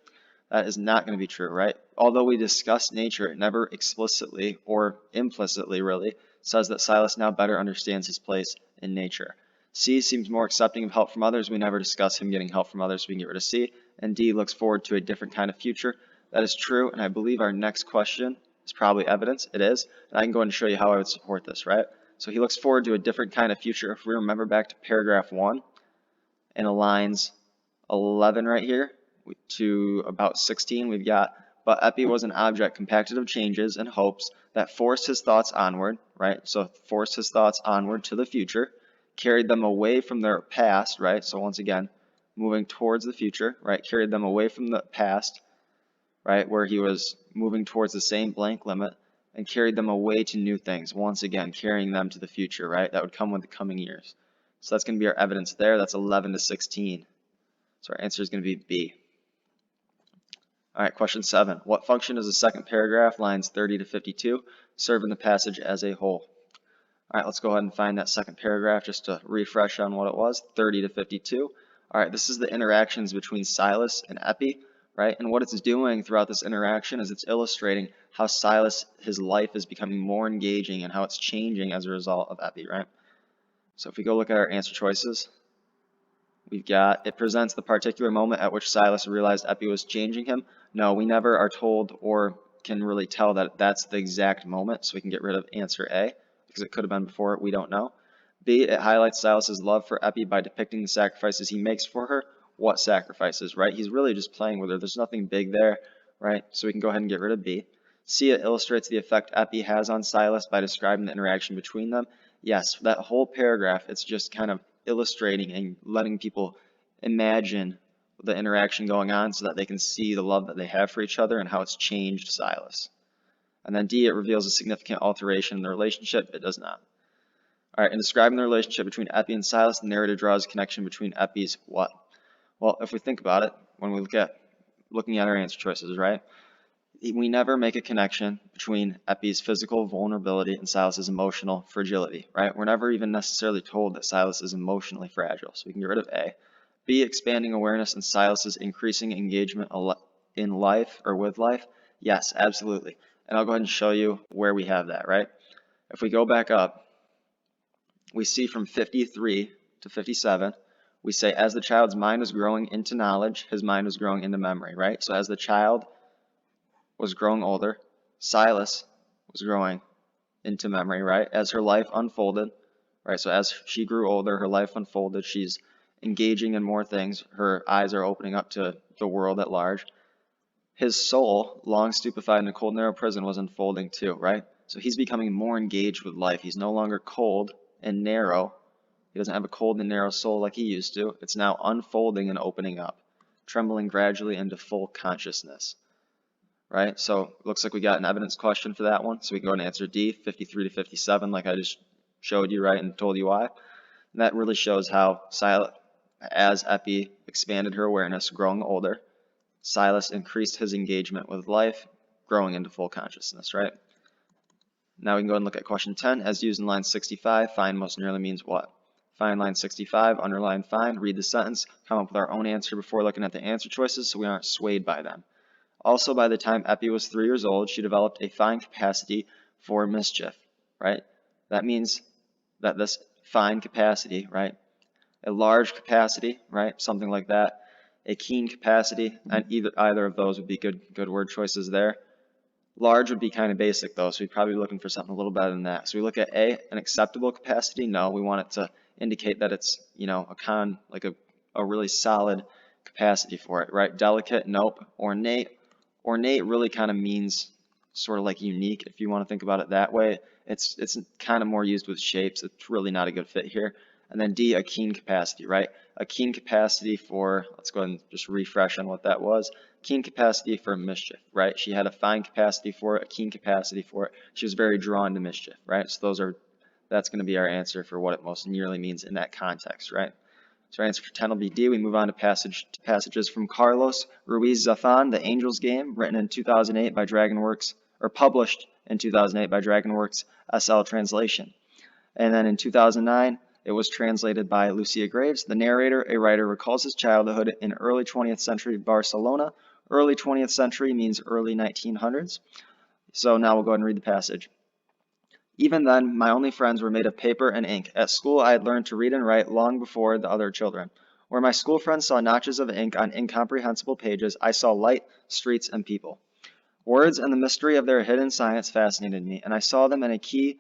That is not going to be true, right? Although we discuss nature, it never explicitly or implicitly really says that Silas now better understands his place in nature. C seems more accepting of help from others. We never discuss him getting help from others, so we can get rid of C. And D looks forward to a different kind of future. That is true, and I believe our next question is probably evidence. It is, and I can go ahead and show you how I would support this, right? So he looks forward to a different kind of future. If we remember back to paragraph 1 and lines 11 right here to about 16, we've got, but Epi was an object compacted of changes and hopes that forced his thoughts onward, right? So forced his thoughts onward to the future, carried them away from their past, right? So once again, moving towards the future, right? Carried them away from the past, right? Where he was moving towards the same blank limit, and carried them away to new things. Once again, carrying them to the future, right? That would come with the coming years. So that's going to be our evidence there. That's 11 to 16. So our answer is going to be B. All right, question 7. What function does the second paragraph, lines 30 to 52, serve in the passage as a whole? All right, let's go ahead and find that second paragraph just to refresh on what it was, 30 to 52. All right, this is the interactions between Silas and Epi, right? And what it's doing throughout this interaction is it's illustrating how Silas, his life is becoming more engaging and how it's changing as a result of Epi, right? So if we go look at our answer choices, we've got, it presents the particular moment at which Silas realized Epi was changing him. No, we never are told or can really tell that that's the exact moment, so we can get rid of answer A, because it could have been before, we don't know. B, it highlights Silas's love for Epi by depicting the sacrifices he makes for her. What sacrifices, right? He's really just playing with her. There's nothing big there, right? So we can go ahead and get rid of B. C, it illustrates the effect Epi has on Silas by describing the interaction between them. Yes, that whole paragraph, it's just kind of illustrating and letting people imagine the interaction going on so that they can see the love that they have for each other and how it's changed Silas. And then D, it reveals a significant alteration in the relationship. It does not. All right, in describing the relationship between Epi and Silas, the narrator draws a connection between Epi's what? Well, if we think about it, when we looking at our answer choices, right? We never make a connection between Epi's physical vulnerability and Silas's emotional fragility, right? We're never even necessarily told that Silas is emotionally fragile, so we can get rid of A. B, expanding awareness and Silas's increasing engagement in life or with life. Yes, absolutely. And I'll go ahead and show you where we have that, right? If we go back up, we see from 53 to 57, we say as the child's mind was growing into knowledge, his mind was growing into memory, right? So as the child was growing older, Silas was growing into memory, right? As her life unfolded, right? So as she grew older, her life unfolded, she's engaging in more things, her eyes are opening up to the world at large. His soul, long stupefied in a cold, narrow prison, was unfolding too, right? So he's becoming more engaged with life. He's no longer cold and narrow. He doesn't have a cold and narrow soul like he used to. It's now unfolding and opening up, trembling gradually into full consciousness, right? So it looks like we got an evidence question for that one. So we can go and answer D, 53 to 57, like I just showed you, right, and told you why. And that really shows how as Epi expanded her awareness, growing older, Silas increased his engagement with life, growing into full consciousness, right? Now we can go and look at question 10. As used in line 65, find most nearly means what? Find line 65, underline find, read the sentence, come up with our own answer before looking at the answer choices so we aren't swayed by them. Also, by the time Epi was 3 years old, she developed a fine capacity for mischief, right? That means that this fine capacity, right? A large capacity, right? Something like that. A keen capacity, and either of those would be good word choices there. Large would be kind of basic though, so we'd probably be looking for something a little better than that. So we look at A, an acceptable capacity. No, we want it to indicate that it's, a really solid capacity for it, right? Delicate, nope. Ornate. Ornate really kind of means sort of like unique, if you want to think about it that way. It's kind of more used with shapes. It's really not a good fit here. And then D, a keen capacity, right? A keen capacity for, let's go ahead and just refresh on what that was. Keen capacity for mischief, right? She had a fine capacity for it, a keen capacity for it. She was very drawn to mischief, right? So that's going to be our answer for what it most nearly means in that context, right? So our answer for 10 will be D. We move on to passages from Carlos Ruiz Zafón, The Angel's Game, written in 2008 by DragonWorks, or published in 2008 by DragonWorks SL Translation. And then in 2009, it was translated by Lucia Graves. The narrator, a writer, recalls his childhood in early 20th century Barcelona. Early 20th century means early 1900s. So now we'll go ahead and read the passage. Even then, my only friends were made of paper and ink. At school, I had learned to read and write long before the other children. Where my school friends saw notches of ink on incomprehensible pages, I saw light, streets, and people. Words and the mystery of their hidden science fascinated me, and I saw them in a key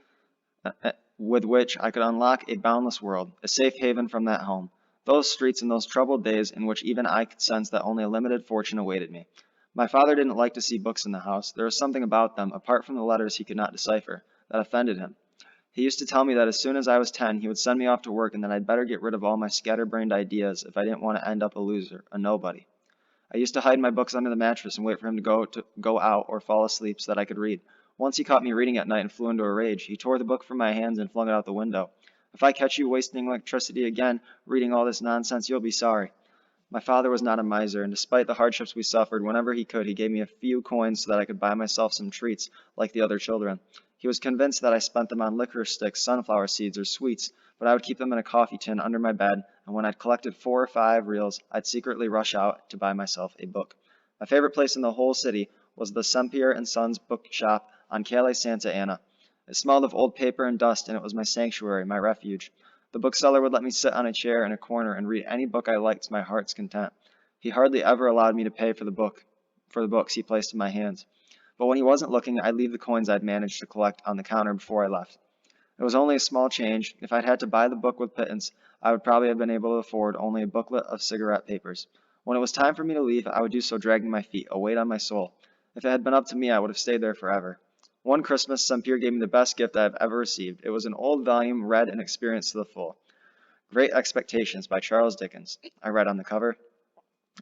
with which I could unlock a boundless world, a safe haven from that home. Those streets and those troubled days in which even I could sense that only a limited fortune awaited me. My father didn't like to see books in the house. There was something about them, apart from the letters he could not decipher, that offended him. He used to tell me that as soon as I was 10, he would send me off to work and that I'd better get rid of all my scatterbrained ideas if I didn't want to end up a loser, a nobody. I used to hide my books under the mattress and wait for him to go out or fall asleep so that I could read. Once he caught me reading at night and flew into a rage. He tore the book from my hands and flung it out the window. If I catch you wasting electricity again, reading all this nonsense, you'll be sorry. My father was not a miser, and despite the hardships we suffered, whenever he could, he gave me a few coins so that I could buy myself some treats, like the other children. He was convinced that I spent them on licorice sticks, sunflower seeds, or sweets, but I would keep them in a coffee tin under my bed, and when I'd collected 4 or 5 reals, I'd secretly rush out to buy myself a book. My favorite place in the whole city was the Sempier & Sons bookshop on Calle Santa Ana. It smelled of old paper and dust, and it was my sanctuary, my refuge. The bookseller would let me sit on a chair in a corner and read any book I liked to my heart's content. He hardly ever allowed me to pay for the books he placed in my hands. But when he wasn't looking, I'd leave the coins I'd managed to collect on the counter before I left. It was only a small change. If I'd had to buy the book with pittance, I would probably have been able to afford only a booklet of cigarette papers. When it was time for me to leave, I would do so dragging my feet, a weight on my soul. If it had been up to me, I would have stayed there forever. One Christmas, Sempier gave me the best gift I have ever received. It was an old volume read and experienced to the full. Great Expectations by Charles Dickens. I read on the cover.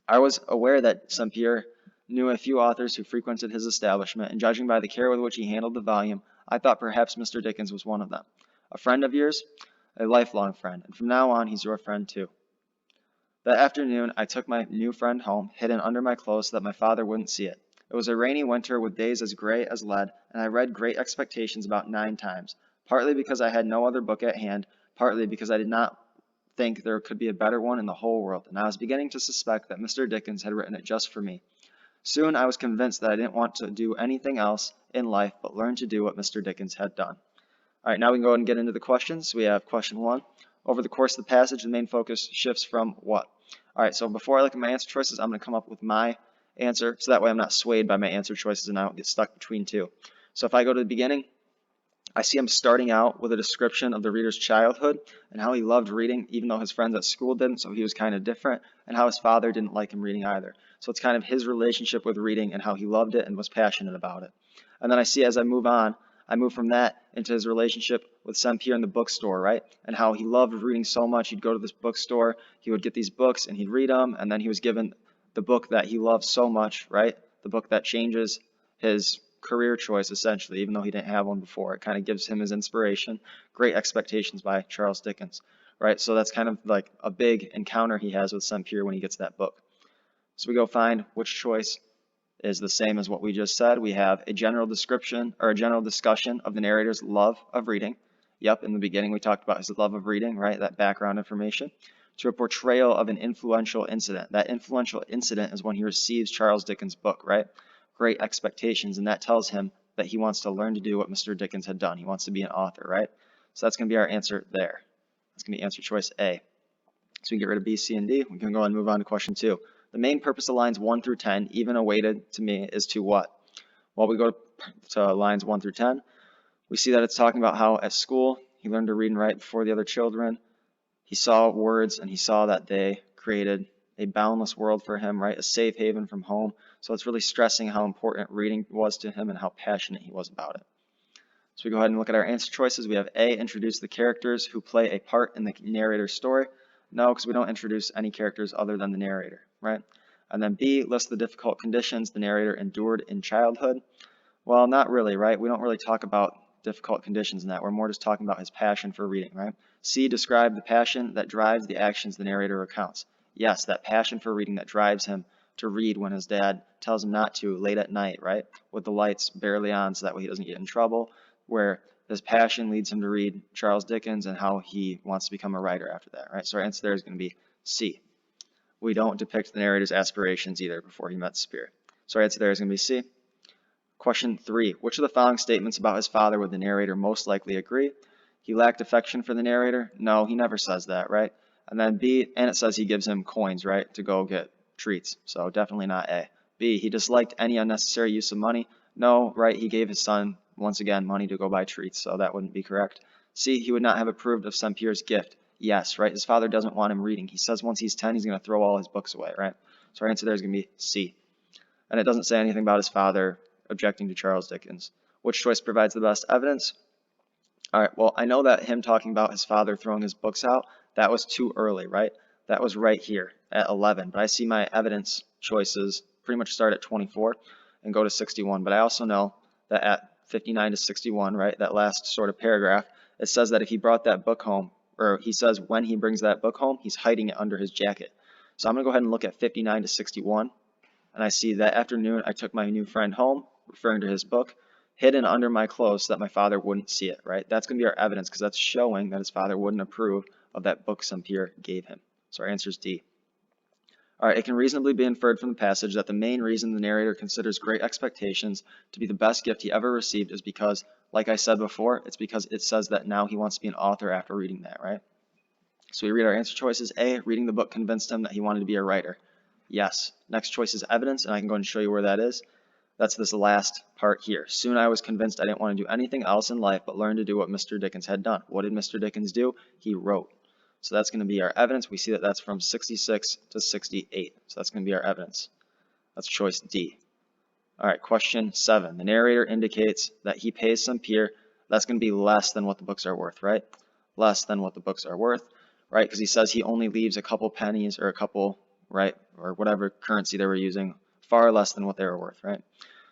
I was aware that Sempier knew a few authors who frequented his establishment, and judging by the care with which he handled the volume, I thought perhaps Mr. Dickens was one of them. A friend of yours? A lifelong friend, and from now on he's your friend too. That afternoon, I took my new friend home, hidden under my clothes so that my father wouldn't see it. It was a rainy winter with days as gray as lead, and I read Great Expectations about 9 times, partly because I had no other book at hand, partly because I did not think there could be a better one in the whole world, and I was beginning to suspect that Mr. Dickens had written it just for me. Soon I was convinced that I didn't want to do anything else in life but learn to do what Mr. Dickens had done. All right, now we can go ahead and get into the questions. We have question 1. Over the course of the passage, the main focus shifts from what? All right, so before I look at my answer choices, I'm going to come up with my answer, so that way I'm not swayed by my answer choices and I don't get stuck between two. So if I go to the beginning, I see him starting out with a description of the reader's childhood and how he loved reading, even though his friends at school didn't, so he was kind of different, and how his father didn't like him reading either. So it's kind of his relationship with reading and how he loved it and was passionate about it. And then I see as I move on, I move from that into his relationship with Saint-Pierre in the bookstore, right? And how he loved reading so much. He'd go to this bookstore, he would get these books, and he'd read them, and then he was given the book that he loved so much, right? The book that changes his career choice, essentially, even though he didn't have one before. It kind of gives him his inspiration. Great Expectations by Charles Dickens, right? So that's kind of like a big encounter he has with Saint-Pierre when he gets that book. So we go find which choice is the same as what we just said. We have a general description or a general discussion of the narrator's love of reading. Yep, in the beginning we talked about his love of reading, right? That background information. To a portrayal of an influential incident. That influential incident is when he receives Charles Dickens' book, right? Great Expectations, and that tells him that he wants to learn to do what Mr. Dickens had done. He wants to be an author, right? So that's going to be our answer there. That's going to be answer choice A. So we get rid of B, C, and D. We can go ahead and move on to question 2. The main purpose of lines 1 through 10, even awaited to me, is to what? Well, we go to lines 1 through 10. We see that it's talking about how at school he learned to read and write before the other children. He saw words and he saw that they created a boundless world for him, right? A safe haven from home. So it's really stressing how important reading was to him and how passionate he was about it. So we go ahead and look at our answer choices. We have A, introduce the characters who play a part in the narrator's story. No, because we don't introduce any characters other than the narrator, right? And then B, list the difficult conditions the narrator endured in childhood. Well, not really, right? We don't really talk about difficult conditions in that. We're more just talking about his passion for reading, right? C, describe the passion that drives the actions the narrator recounts. Yes, that passion for reading that drives him to read when his dad tells him not to late at night, right? With the lights barely on so that way he doesn't get in trouble, where his passion leads him to read Charles Dickens and how he wants to become a writer after that, right? So our answer there is going to be C. We don't depict the narrator's aspirations either before he met Spear. So our answer there is going to be C. Question 3. Which of the following statements about his father would the narrator most likely agree? He lacked affection for the narrator? No, he never says that, right? And then B, and it says he gives him coins, right, to go get treats. So definitely not A. B, he disliked any unnecessary use of money? No, right, he gave his son, once again, money to go buy treats, so that wouldn't be correct. C, he would not have approved of Saint-Pierre's gift. Yes, right, his father doesn't want him reading. He says once he's 10, he's going to throw all his books away, right? So our answer there is going to be C. And it doesn't say anything about his father objecting to Charles Dickens. Which choice provides the best evidence? All right, well, I know that him talking about his father throwing his books out, that was too early, right? That was right here at 11, but I see my evidence choices pretty much start at 24 and go to 61, but I also know that at 59 to 61, right, that last sort of paragraph, it says that if he brought that book home, or he says when he brings that book home, he's hiding it under his jacket. So I'm going to go ahead and look at 59 to 61, and I see that afternoon I took my new friend home, referring to his book, hidden under my clothes so that my father wouldn't see it, right? That's going to be our evidence because that's showing that his father wouldn't approve of that book Saint-Pierre gave him. So our answer is D. All right, it can reasonably be inferred from the passage that the main reason the narrator considers Great Expectations to be the best gift he ever received is because, like I said before, it's because it says that now he wants to be an author after reading that, right? So we read our answer choices. A, reading the book convinced him that he wanted to be a writer. Yes. Next choice is evidence, and I can go and show you where that is. That's this last part here. Soon I was convinced I didn't want to do anything else in life but learn to do what Mr. Dickens had done. What did Mr. Dickens do? He wrote. So that's going to be our evidence. We see that that's from 66 to 68. So that's going to be our evidence. That's choice D. All right, question 7. The narrator indicates that he pays Saint-Pierre. That's going to be less than what the books are worth, right? Less than what the books are worth, right? Because he says he only leaves a couple pennies or a couple, right, or whatever currency they were using, far less than what they were worth, right?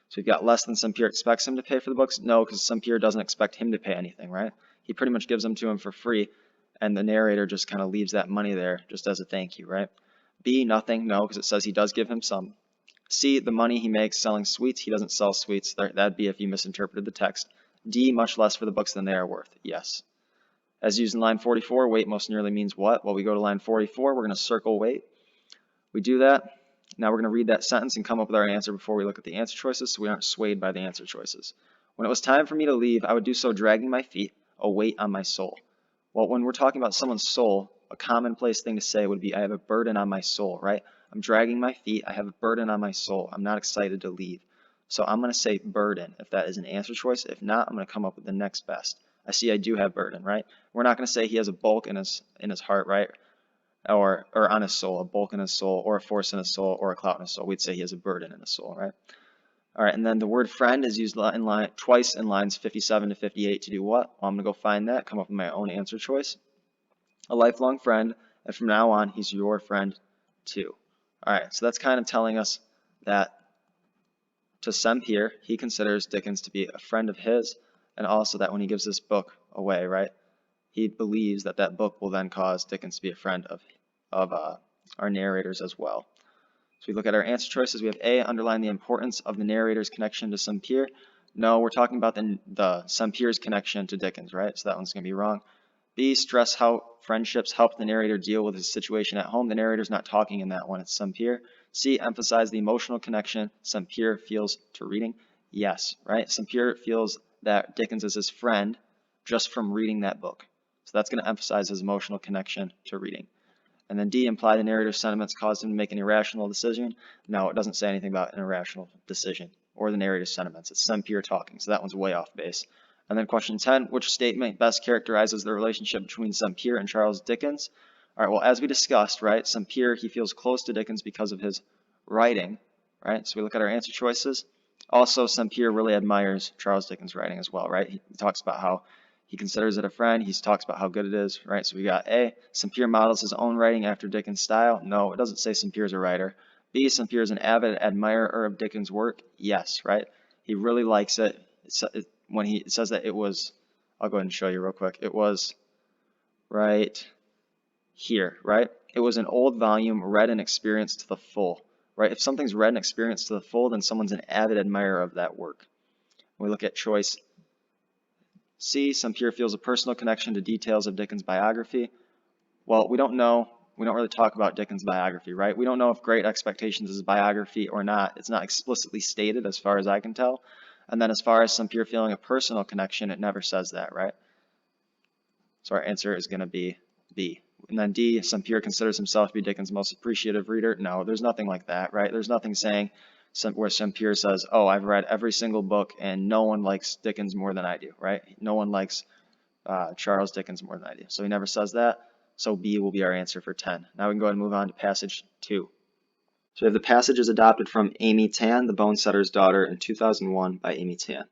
So we've got less than Saint-Pierre expects him to pay for the books. No, because Saint-Pierre doesn't expect him to pay anything, right? He pretty much gives them to him for free, and the narrator just kind of leaves that money there just as a thank you, right? B, nothing. No, because it says he does give him some. C, the money he makes selling sweets. He doesn't sell sweets. That'd be if you misinterpreted the text. D, much less for the books than they are worth. Yes. As used in line 44, wait most nearly means what? Well, we go to line 44. We're going to circle wait. We do that. Now we're going to read that sentence and come up with our answer before we look at the answer choices so we aren't swayed by the answer choices. When it was time for me to leave, I would do so dragging my feet, a weight on my soul. Well, when we're talking about someone's soul, a commonplace thing to say would be, I have a burden on my soul, right? I'm dragging my feet, I have a burden on my soul. I'm not excited to leave. So I'm going to say burden if that is an answer choice. If not, I'm going to come up with the next best. I see I do have burden, right? We're not going to say he has a bulk in his heart, right? Or on his soul, a bulk in his soul, or a force in his soul, or a clout in his soul. We'd say he has a burden in his soul, right? All right, and then the word friend is used twice in lines 57 to 58 to do what? Well, I'm going to go find that, come up with my own answer choice. A lifelong friend, and from now on, he's your friend too. All right, so that's kind of telling us that to Saint-Pierre, he considers Dickens to be a friend of his, and also that when he gives this book away, right, he believes that that book will then cause Dickens to be a friend of our narrators as well. So we look at our answer choices. We have A, underline the importance of the narrator's connection to Saint-Pierre. No, we're talking about the Saint-Pierre's connection to Dickens, right? So that one's going to be wrong. B, stress how friendships help the narrator deal with his situation at home. The narrator's not talking in that one. It's Saint-Pierre. C, emphasize the emotional connection Saint-Pierre feels to reading. Yes, right? Saint-Pierre feels that Dickens is his friend just from reading that book. So that's going to emphasize his emotional connection to reading. And then D, imply the narrator's sentiments caused him to make an irrational decision. No, it doesn't say anything about an irrational decision or the narrator's sentiments. It's Saint-Pierre talking, so that one's way off base. And then question 10, which statement best characterizes the relationship between Saint-Pierre and Charles Dickens? All right, well, as we discussed, right, Saint-Pierre, he feels close to Dickens because of his writing, right? So we look at our answer choices. Also, Saint-Pierre really admires Charles Dickens' writing as well, right? He talks about how he considers it a friend. He talks about how good it is, right? So we got A, Saint-Pierre models his own writing after Dickens' style. No, it doesn't say Saint-Pierre's a writer. B, Saint-Pierre is an avid admirer of Dickens' work. Yes, right? He really likes it. When it says that it was, I'll go ahead and show you real quick. It was right here, right? It was an old volume read and experienced to the full, right? If something's read and experienced to the full, then someone's an avid admirer of that work. When we look at choice C, Saint-Pierre feels a personal connection to details of Dickens' biography. Well, we don't know. We don't really talk about Dickens' biography, right? We don't know if Great Expectations is a biography or not. It's not explicitly stated as far as I can tell. And then as far as Saint-Pierre feeling a personal connection, it never says that, right? So our answer is going to be B. And then D, Saint-Pierre considers himself to be Dickens' most appreciative reader. No, there's nothing like that, right? There's nothing saying where Saint-Pierre says, oh, I've read every single book and no one likes Dickens more than I do, right? No one likes Charles Dickens more than I do. So he never says that. So B will be our answer for 10. Now we can go ahead and move on to passage 2. So we have the passages adopted from Amy Tan, The Bone Setter's Daughter, in 2001 by Amy Tan.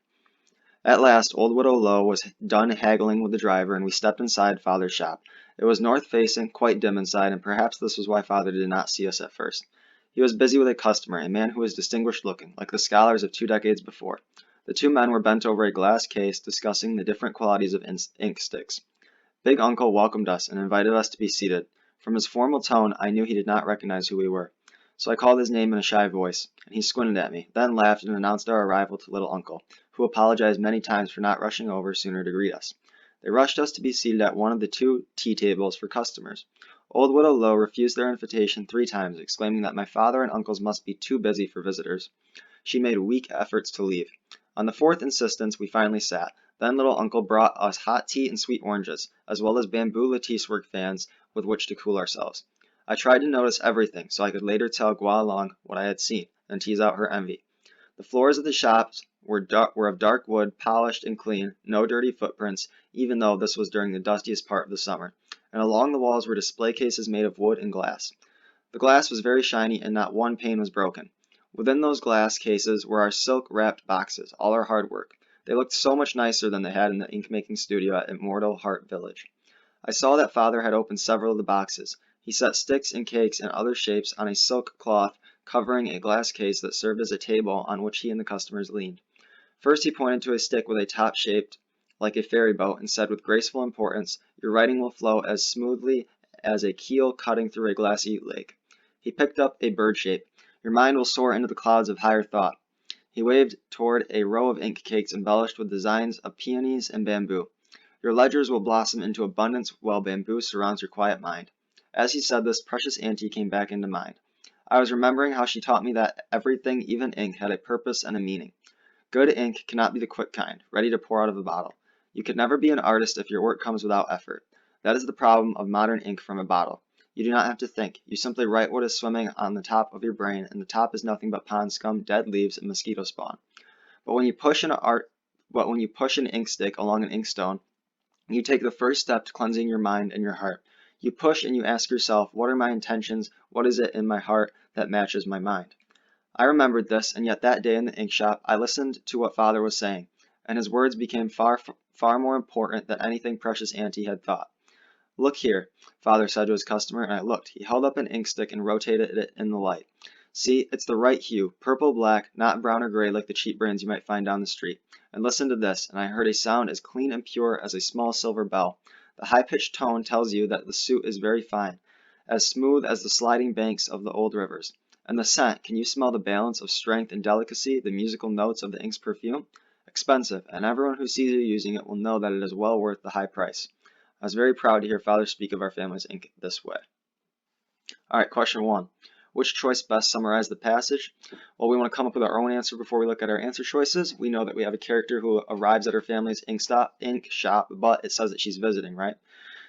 At last, old Widow Lowe was done haggling with the driver, and we stepped inside Father's shop. It was north-facing, quite dim inside, and perhaps this was why Father did not see us at first. He was busy with a customer, a man who was distinguished-looking, like the scholars of 2 decades before. The 2 men were bent over a glass case, discussing the different qualities of ink sticks. Big Uncle welcomed us and invited us to be seated. From his formal tone, I knew he did not recognize who we were. So I called his name in a shy voice, and he squinted at me, then laughed and announced our arrival to Little Uncle, who apologized many times for not rushing over sooner to greet us. They rushed us to be seated at one of the 2 tea tables for customers. Old Widow Lowe refused their invitation 3 times, exclaiming that my father and uncles must be too busy for visitors. She made weak efforts to leave. On the 4th insistence, we finally sat. Then Little Uncle brought us hot tea and sweet oranges, as well as bamboo latticework fans with which to cool ourselves. I tried to notice everything, so I could later tell Gua Long what I had seen, and tease out her envy. The floors of the shops were of dark wood, polished and clean, no dirty footprints, even though this was during the dustiest part of the summer, and along the walls were display cases made of wood and glass. The glass was very shiny, and not one pane was broken. Within those glass cases were our silk-wrapped boxes, all our hard work. They looked so much nicer than they had in the ink-making studio at Immortal Heart Village. I saw that Father had opened several of the boxes. He set sticks and cakes and other shapes on a silk cloth covering a glass case that served as a table on which he and the customers leaned. First he pointed to a stick with a top shaped like a ferry boat and said with graceful importance, "Your writing will flow as smoothly as a keel cutting through a glassy lake." He picked up a bird shape. "Your mind will soar into the clouds of higher thought." He waved toward a row of ink cakes embellished with designs of peonies and bamboo. "Your ledgers will blossom into abundance while bamboo surrounds your quiet mind." As he said this, precious Auntie came back into mind. I was remembering how she taught me that everything, even ink, had a purpose and a meaning. Good ink cannot be the quick kind, ready to pour out of a bottle. You could never be an artist if your work comes without effort. That is the problem of modern ink from a bottle. You do not have to think. You simply write what is swimming on the top of your brain, and the top is nothing but pond scum, dead leaves, and mosquito spawn. But when you push an ink stick along an inkstone, you take the first step to cleansing your mind and your heart. You push and you ask yourself, what are my intentions? What is it in my heart that matches my mind? I remembered this, and yet that day in the ink shop, I listened to what Father was saying, and his words became far more important than anything precious Auntie had thought. Look here, Father said to his customer, and I looked. He held up an ink stick and rotated it in the light. See, it's the right hue, purple-black, not brown or gray like the cheap brands you might find down the street. And listen to this, and I heard a sound as clean and pure as a small silver bell. The high-pitched tone tells you that the suit is very fine, as smooth as the sliding banks of the old rivers. And the scent, can you smell the balance of strength and delicacy, the musical notes of the ink's perfume? Expensive, and everyone who sees you using it will know that it is well worth the high price. I was very proud to hear Father speak of our family's ink this way. Alright, question 1. Which choice best summarized the passage? Well, we want to come up with our own answer before we look at our answer choices. We know that we have a character who arrives at her family's ink shop, but it says that she's visiting, right?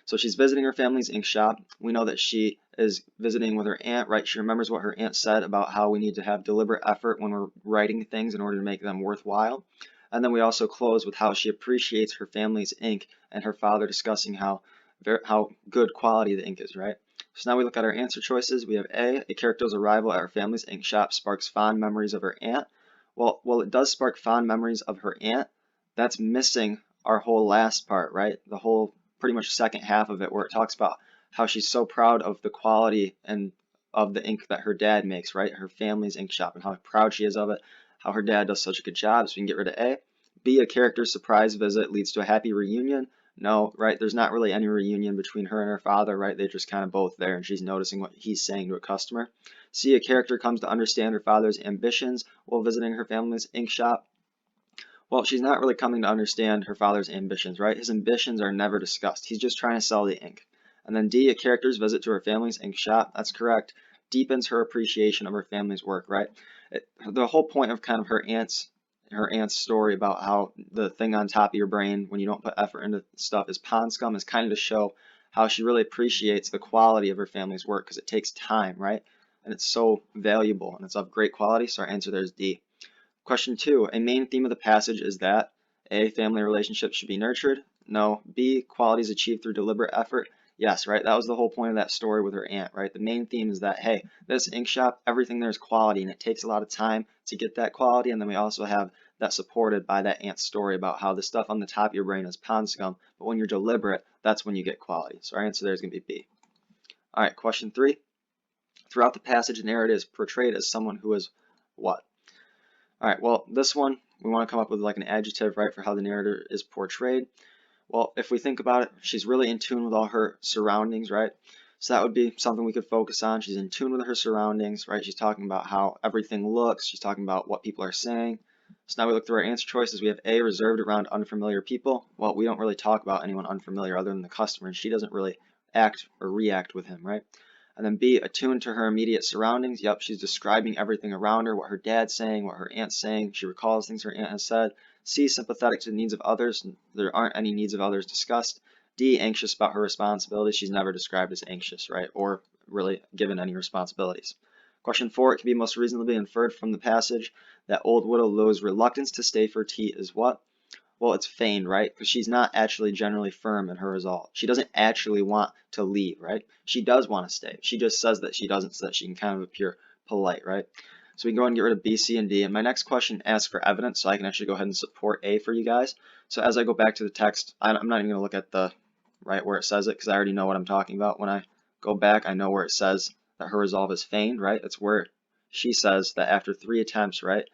So she's visiting her family's ink shop. We know that she is visiting with her aunt, right? She remembers what her aunt said about how we need to have deliberate effort when we're writing things in order to make them worthwhile. And then we also close with how she appreciates her family's ink and her father discussing how good quality the ink is, right? So now we look at our answer choices. We have A character's arrival at her family's ink shop sparks fond memories of her aunt. Well, it does spark fond memories of her aunt. That's missing our whole last part, right? The whole pretty much second half of it where it talks about how she's so proud of the quality and of the ink that her dad makes, right? Her family's ink shop and how proud she is of it, how her dad does such a good job. So we can get rid of A. B, a character's surprise visit leads to a happy reunion. No, right? There's not really any reunion between her and her father, right? They're just kind of both there and she's noticing what he's saying to a customer. C, a character comes to understand her father's ambitions while visiting her family's ink shop. Well, she's not really coming to understand her father's ambitions, right? His ambitions are never discussed. He's just trying to sell the ink. And then D, a character's visit to her family's ink shop. That's correct. Deepens her appreciation of her family's work, right? The whole point of kind of her aunt's story about how the thing on top of your brain when you don't put effort into stuff is pond scum is kind of to show how she really appreciates the quality of her family's work because it takes time, right? And it's so valuable and it's of great quality. So our answer there is D. Question 2. A main theme of the passage is that A, family relationships should be nurtured. No. B, qualities achieved through deliberate effort. Yes, right? That was the whole point of that story with her aunt, right? The main theme is that, hey, this ink shop, everything there is quality, and it takes a lot of time to get that quality. And then we also have that supported by that aunt's story about how the stuff on the top of your brain is pond scum, but when you're deliberate, that's when you get quality. So our answer there is going to be B. All right, question 3. Throughout the passage, the narrator is portrayed as someone who is what? All right, well, this one, we want to come up with like an adjective, right, for how the narrator is portrayed. Well, if we think about it, she's really in tune with all her surroundings, right? So that would be something we could focus on. She's in tune with her surroundings, right? She's talking about how everything looks. She's talking about what people are saying. So now we look through our answer choices. We have A, reserved around unfamiliar people. Well, we don't really talk about anyone unfamiliar other than the customer, and she doesn't really act or react with him, right? And then B, attuned to her immediate surroundings. Yep, she's describing everything around her, what her dad's saying, what her aunt's saying. She recalls things her aunt has said. C, sympathetic to the needs of others. There aren't any needs of others discussed. D, anxious about her responsibilities. She's never described as anxious, right? Or really given any responsibilities. Question 4, it can be most reasonably inferred from the passage that old widow Lo's reluctance to stay for tea is what? Well, it's feigned, right? Because she's not actually generally firm in her resolve. She doesn't actually want to leave, right? She does want to stay. She just says that she doesn't so that she can kind of appear polite, right? So we can go ahead and get rid of B, C, and D. And my next question asks for evidence, so I can actually go ahead and support A for you guys. So as I go back to the text, I'm not even going to look at the right where it says it because I already know what I'm talking about. When I go back, I know where it says that her resolve is feigned, right? It's where she says that after 3 attempts, right?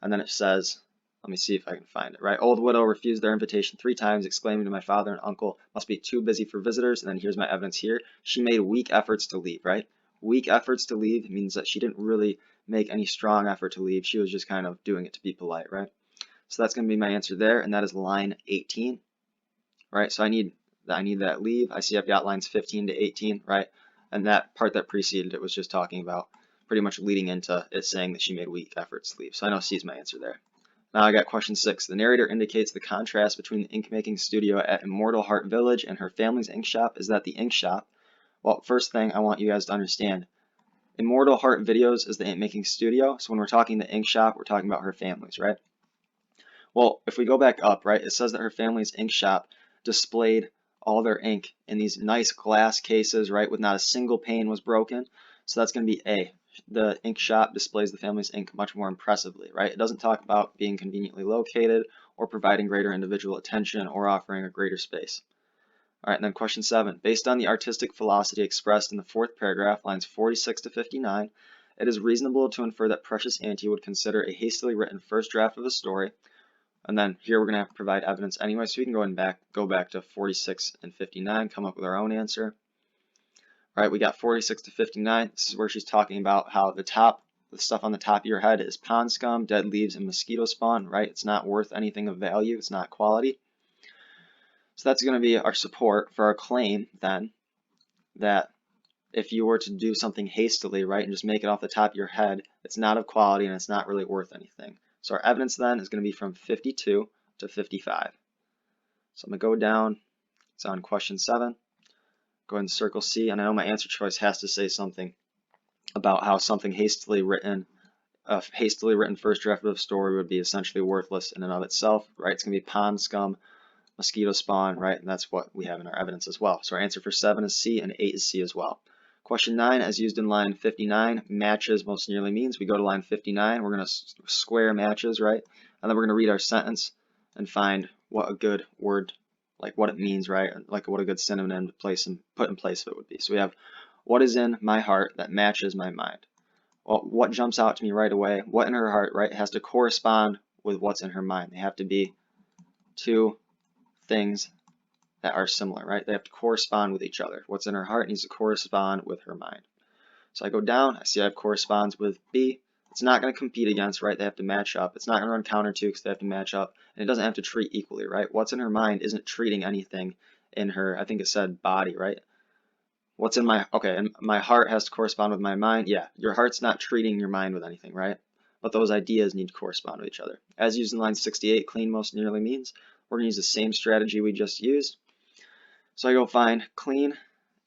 And then it says, let me see if I can find it, right? Old widow refused their invitation 3 times, exclaiming to my father and uncle, must be too busy for visitors. And then here's my evidence here. She made weak efforts to leave, right? Weak efforts to leave means that she didn't really make any strong effort to leave. She was just kind of doing it to be polite, right? So that's going to be my answer there, and that is line 18, right? So I need that leave. I see I've got lines 15 to 18, right? And that part that preceded it was just talking about pretty much leading into it saying that she made weak efforts to leave. So I know C is my answer there. Now I got question 6. The narrator indicates the contrast between the ink-making studio at Immortal Heart Village and her family's ink shop is that the ink shop. Well, first thing I want you guys to understand, Immortal Heart Videos is the ink-making studio, so when we're talking the ink shop, we're talking about her family's, right? Well, if we go back up, right, it says that her family's ink shop displayed all their ink in these nice glass cases, right, with not a single pane was broken. So that's going to be A. The ink shop displays the family's ink much more impressively, right? It doesn't talk about being conveniently located or providing greater individual attention or offering a greater space. All right, and then question 7. Based on the artistic philosophy expressed in the 4th paragraph, lines 46 to 59, it is reasonable to infer that Precious Auntie would consider a hastily written first draft of the story. And then here we're going to have to provide evidence anyway, so we can go back to 46 and 59, come up with our own answer. All right, we got 46 to 59. This is where she's talking about how the stuff on the top of your head is pond scum, dead leaves, and mosquito spawn, right? It's not worth anything of value. It's not quality. So that's going to be our support for our claim then that if you were to do something hastily, right, and just make it off the top of your head, it's not of quality and it's not really worth anything. So our evidence then is going to be from 52 to 55. So I'm going to go down. It's on question 7. Go ahead and circle C, and I know my answer choice has to say something about how something hastily written first draft of a story would be essentially worthless in and of itself, right? It's going to be pond scum, mosquito spawn, right? And that's what we have in our evidence as well. So our answer for 7 is C and 8 is C as well. Question 9, as used in line 59, matches most nearly means. We go to line 59, we're going to square matches, right? And then we're going to read our sentence and find what a good word, like what it means, right? Like what a good synonym to put in place of it would be. So we have, what is in my heart that matches my mind? Well, what jumps out to me right away? What in her heart, right, has to correspond with what's in her mind. They have to be two things that are similar, right? They have to correspond with each other. What's in her heart needs to correspond with her mind. So I go down, I see I have corresponds with B. It's not going to compete against, right? They have to match up. It's not going to run counter to because they have to match up. And it doesn't have to treat equally, right? What's in her mind isn't treating anything in her, I think it said body, right? What's in and my heart has to correspond with my mind. Yeah, your heart's not treating your mind with anything, right? But those ideas need to correspond with each other. As used in line 68, clean most nearly means. We're going to use the same strategy we just used. So I go find clean,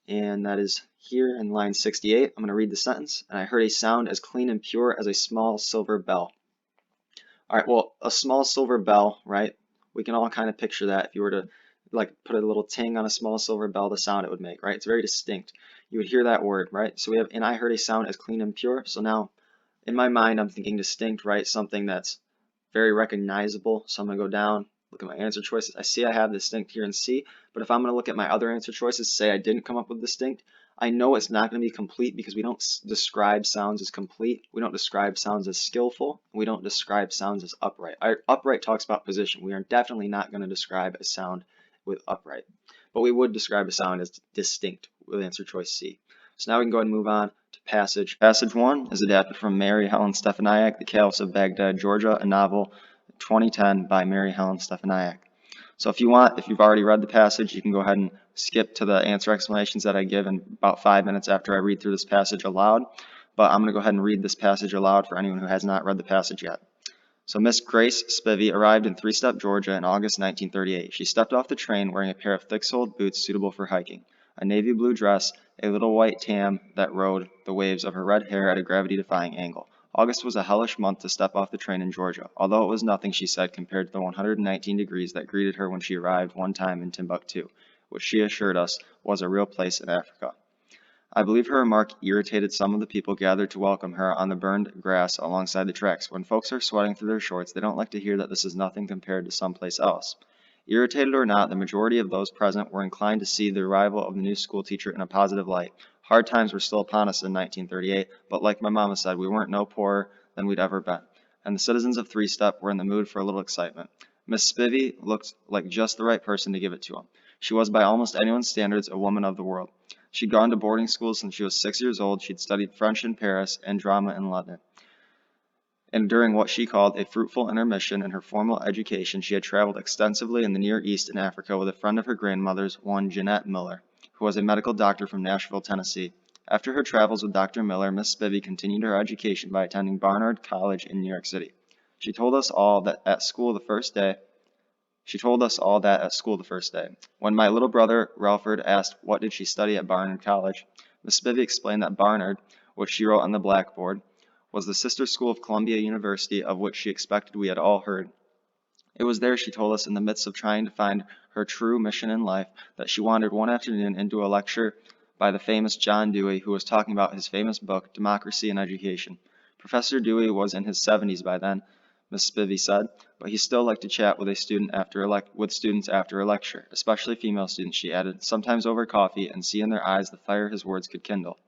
and that is here in line 68. I'm going to read the sentence. And I heard a sound as clean and pure as a small silver bell. All right, well, a small silver bell, right? We can all kind of picture that if you were to like put a little ting on a small silver bell, the sound it would make, right? It's very distinct. You would hear that word, right? So we have, and I heard a sound as clean and pure. So now in my mind, I'm thinking distinct, right? Something that's very recognizable. So I'm going to go down, look at my answer choices. I see I have distinct here in C, but if I'm going to look at my other answer choices, say I didn't come up with distinct, I know it's not going to be complete because we don't describe sounds as complete. We don't describe sounds as skillful. We don't describe sounds as upright. Our upright talks about position. We are definitely not going to describe a sound with upright, but we would describe a sound as distinct with answer choice C. So now we can go ahead and move on to passage. Passage 1 is adapted from Mary Helen Stefaniak, The Caliphs of Baghdad, Georgia, a novel 2010 by Mary Helen Stefaniak. So if you've already read the passage, you can go ahead and skip to the answer explanations that I give in about 5 minutes after I read through this passage aloud. But I'm going to go ahead and read this passage aloud for anyone who has not read the passage yet. So Miss Grace Spivey arrived in Three Step, Georgia in August 1938. She stepped off the train wearing a pair of thick-soled boots suitable for hiking, a navy blue dress, a little white tam that rode the waves of her red hair at a gravity-defying angle. August was a hellish month to step off the train in Georgia, although it was nothing, she said, compared to the 119 degrees that greeted her when she arrived one time in Timbuktu, which she assured us was a real place in Africa. I believe her remark irritated some of the people gathered to welcome her on the burned grass alongside the tracks. When folks are sweating through their shorts, they don't like to hear that this is nothing compared to someplace else. Irritated or not, the majority of those present were inclined to see the arrival of the new school teacher in a positive light. Hard times were still upon us in 1938, but like my mama said, we weren't no poorer than we'd ever been. And the citizens of Three Step were in the mood for a little excitement. Miss Spivey looked like just the right person to give it to them. She was, by almost anyone's standards, a woman of the world. She'd gone to boarding school since she was 6 years old. She'd studied French in Paris and drama in London. And during what she called a fruitful intermission in her formal education, she had traveled extensively in the Near East and Africa with a friend of her grandmother's, one Jeanette Miller, who was a medical doctor from Nashville, Tennessee. After her travels with Dr. Miller, Miss Spivey continued her education by attending Barnard College in New York City. She told us all that at school the first day. When my little brother Ralford asked what did she study at Barnard College, Miss Spivey explained that Barnard, which she wrote on the blackboard, was the sister school of Columbia University of which she expected we had all heard. It was there, she told us, in the midst of trying to find her true mission in life, that she wandered one afternoon into a lecture by the famous John Dewey, who was talking about his famous book, Democracy and Education. Professor Dewey was in his 70s by then, Miss Spivey said, but he still liked to chat with students after a lecture, especially female students, she added, sometimes over coffee, and see in their eyes the fire his words could kindle.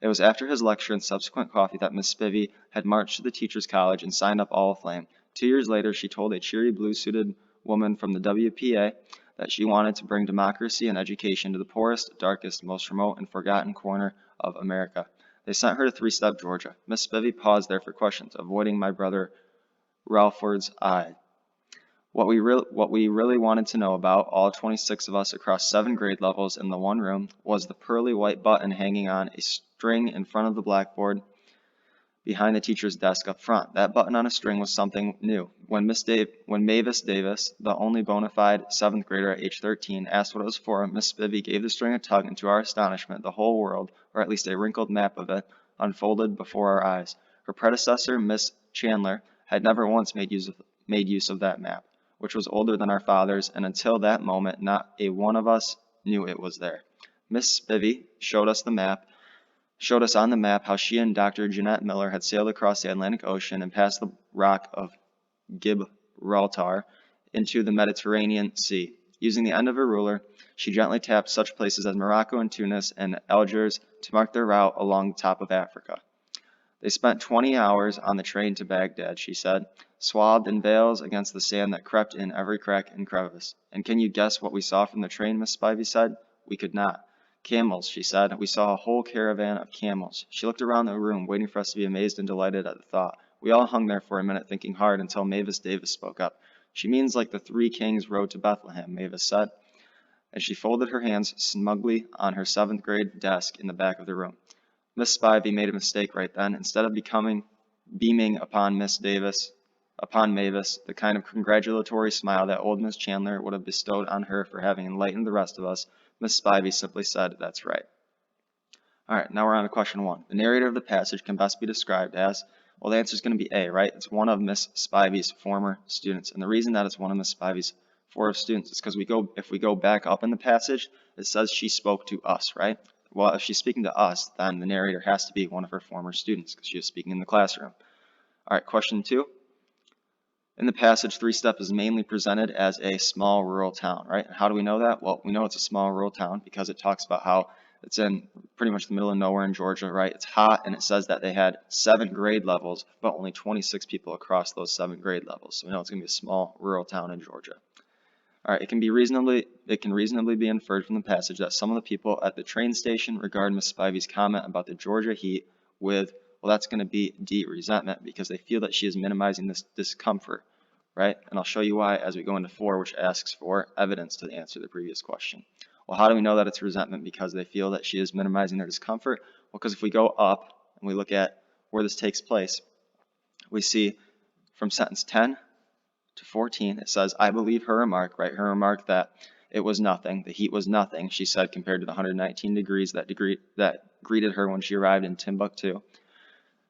It was after his lecture and subsequent coffee that Miss Spivey had marched to the Teachers' College and signed up all aflame. 2 years later, she told a cheery blue-suited woman from the WPA that she wanted to bring democracy and education to the poorest, darkest, most remote and forgotten corner of America. They sent her to Three-Step, Georgia. Miss Spivey paused there for questions, avoiding my brother Ralford's eye. What we really wanted to know about, all 26 of us across 7 grade levels in the one room, was the pearly white button hanging on a string in front of the blackboard behind the teacher's desk up front. That button on a string was something new. When Mavis Davis, the only bona fide 7th grader at age 13, asked what it was for, Miss Spivey gave the string a tug, and to our astonishment, the whole world, or at least a wrinkled map of it, unfolded before our eyes. Her predecessor, Miss Chandler, had never once made use of that map, which was older than our father's, and until that moment, not a one of us knew it was there. Miss Spivey showed us on the map how she and Dr. Jeanette Miller had sailed across the Atlantic Ocean and past the rock of Gibraltar into the Mediterranean Sea. Using the end of her ruler, she gently tapped such places as Morocco and Tunis and Algiers to mark their route along the top of Africa. They spent 20 hours on the train to Baghdad, she said, swathed in veils against the sand that crept in every crack and crevice. And can you guess what we saw from the train, Miss Spivey said? We could not. Camels, she said. We saw a whole caravan of camels. She looked around the room, waiting for us to be amazed and delighted at the thought. We all hung there for a minute, thinking hard, until Mavis Davis spoke up. She means like the 3 kings rode to Bethlehem, Mavis said, and she folded her hands smugly on her 7th grade desk in the back of the room. Miss Spivey made a mistake right then. Instead of beaming upon Mavis, the kind of congratulatory smile that old Miss Chandler would have bestowed on her for having enlightened the rest of us, Miss Spivey simply said, "That's right." All right, now we're on to question 1. The narrator of the passage can best be described as, well, the answer is going to be A, right? It's one of Miss Spivey's former students. And the reason that it's one of Miss Spivey's former students is because if we go back up in the passage, it says she spoke to us, right? Well, if she's speaking to us, then the narrator has to be one of her former students because she was speaking in the classroom. All right, question 2. In the passage, Three-Step is mainly presented as a small rural town, right? How do we know that? Well, we know it's a small rural town because it talks about how it's in pretty much the middle of nowhere in Georgia, right? It's hot, and it says that they had 7 grade levels, but only 26 people across those 7 grade levels. So we know it's going to be a small rural town in Georgia. All right, it can reasonably be inferred from the passage that some of the people at the train station regard Miss Spivey's comment about the Georgia heat with, well, that's going to be D, resentment, because they feel that she is minimizing this discomfort, right? And I'll show you why as we go into 4, which asks for evidence to answer the previous question. Well, how do we know that it's resentment? Because they feel that she is minimizing their discomfort? Well, because if we go up and we look at where this takes place, we see from sentence 10 to 14, it says, I believe her remark, right? Her remark that it was nothing, the heat was nothing, she said, compared to the 119 degrees that greeted her when she arrived in Timbuktu.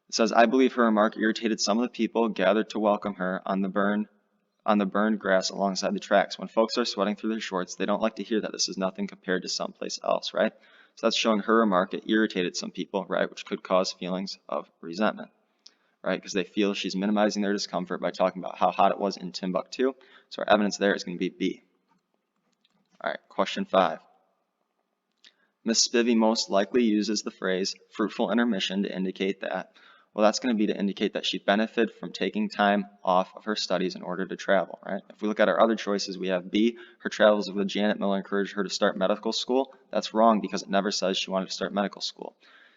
It says, I believe her remark irritated some of the people gathered to welcome her on the burned grass alongside the tracks. When folks are sweating through their shorts, they don't like to hear that this is nothing compared to someplace else, right? So that's showing her remark. It irritated some people, right, which could cause feelings of resentment, right, because they feel she's minimizing their discomfort by talking about how hot it was in Timbuktu. So our evidence there is going to be B. All right, question 5. Miss Spivey most likely uses the phrase fruitful intermission to indicate that. Well, that's going to be to indicate that she benefited from taking time off of her studies in order to travel, right? If we look at our other choices, we have B, her travels with Janet Miller encouraged her to start medical school. That's wrong because it never says she wanted to start medical school.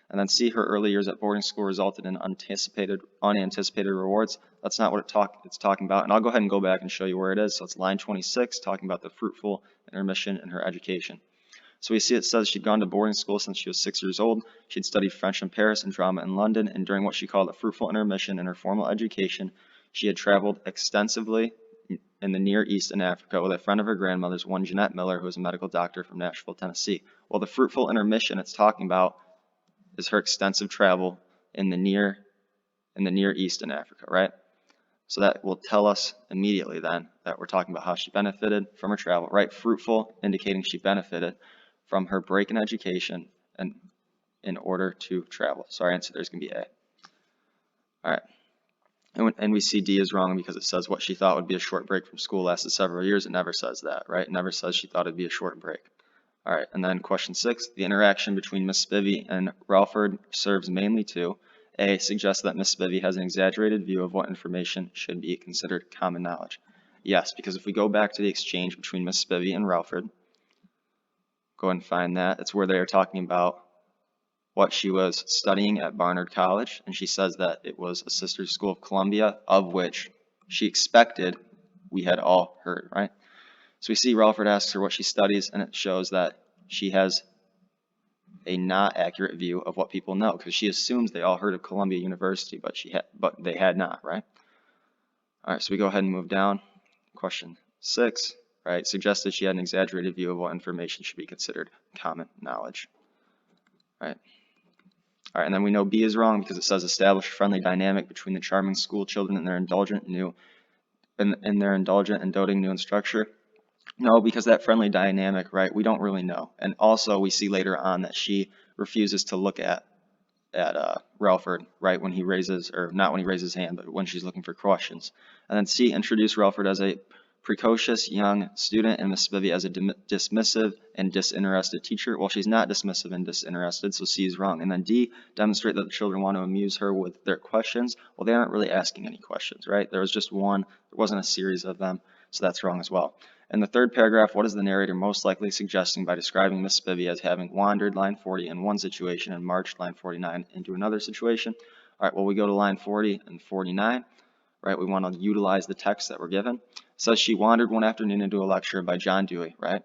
And then C, her early years at boarding school resulted in unanticipated rewards. That's not what it's talking about. And I'll go ahead and go back and show you where it is. So it's line 26, talking about the fruitful intermission in her education. So we see it says she'd gone to boarding school since she was 6 years old. She'd studied French in Paris and drama in London, and during what she called a fruitful intermission in her formal education, she had traveled extensively in the Near East and Africa with a friend of her grandmother's, one Jeanette Miller, who was a medical doctor from Nashville, Tennessee. Well, the fruitful intermission it's talking about is her extensive travel in the Near East and Africa, right? So that will tell us immediately then that we're talking about how she benefited from her travel, right? Fruitful, indicating she benefited from her break in education and in order to travel. So our answer there is going to be A. All right. And we see D is wrong because it says what she thought would be a short break from school lasted several years. It never says that, right? It never says she thought it'd be a short break. All right, and then question 6, the interaction between Miss Spivey and Ralford serves mainly to A, suggest that Miss Spivey has an exaggerated view of what information should be considered common knowledge. Yes, because if we go back to the exchange between Miss Spivey and Ralford, go and find that. It's where they are talking about what she was studying at Barnard College, and she says that it was a sister school of Columbia, of which she expected we had all heard, right? So we see Ralford asks her what she studies, and it shows that she has a not accurate view of what people know, because she assumes they all heard of Columbia University, but they had not, right? All right, so we go ahead and move down. Question 6, right? Suggested she had an exaggerated view of what information should be considered common knowledge, right? All right, and then we know B is wrong because it says establish a friendly dynamic between the charming school children and their indulgent and doting new instructor. No, because that friendly dynamic, right, we don't really know. And also we see later on that she refuses to look at Ralford, right, when he raises, or not when he raises his hand, but when she's looking for questions. And then C, introduce Ralford as a precocious young student and Miss Spivey as a dismissive and disinterested teacher. Well, she's not dismissive and disinterested, so C is wrong. And then D, demonstrate that the children want to amuse her with their questions. Well, they aren't really asking any questions, right? There was just one. There wasn't a series of them, so that's wrong as well. In the third paragraph, what is the narrator most likely suggesting by describing Miss Spivey as having wandered, line 40, in one situation and marched, line 49, into another situation? All right, well, we go to line 40 and 49, right? We want to utilize the text that we're given. It says she wandered one afternoon into a lecture by John Dewey, right?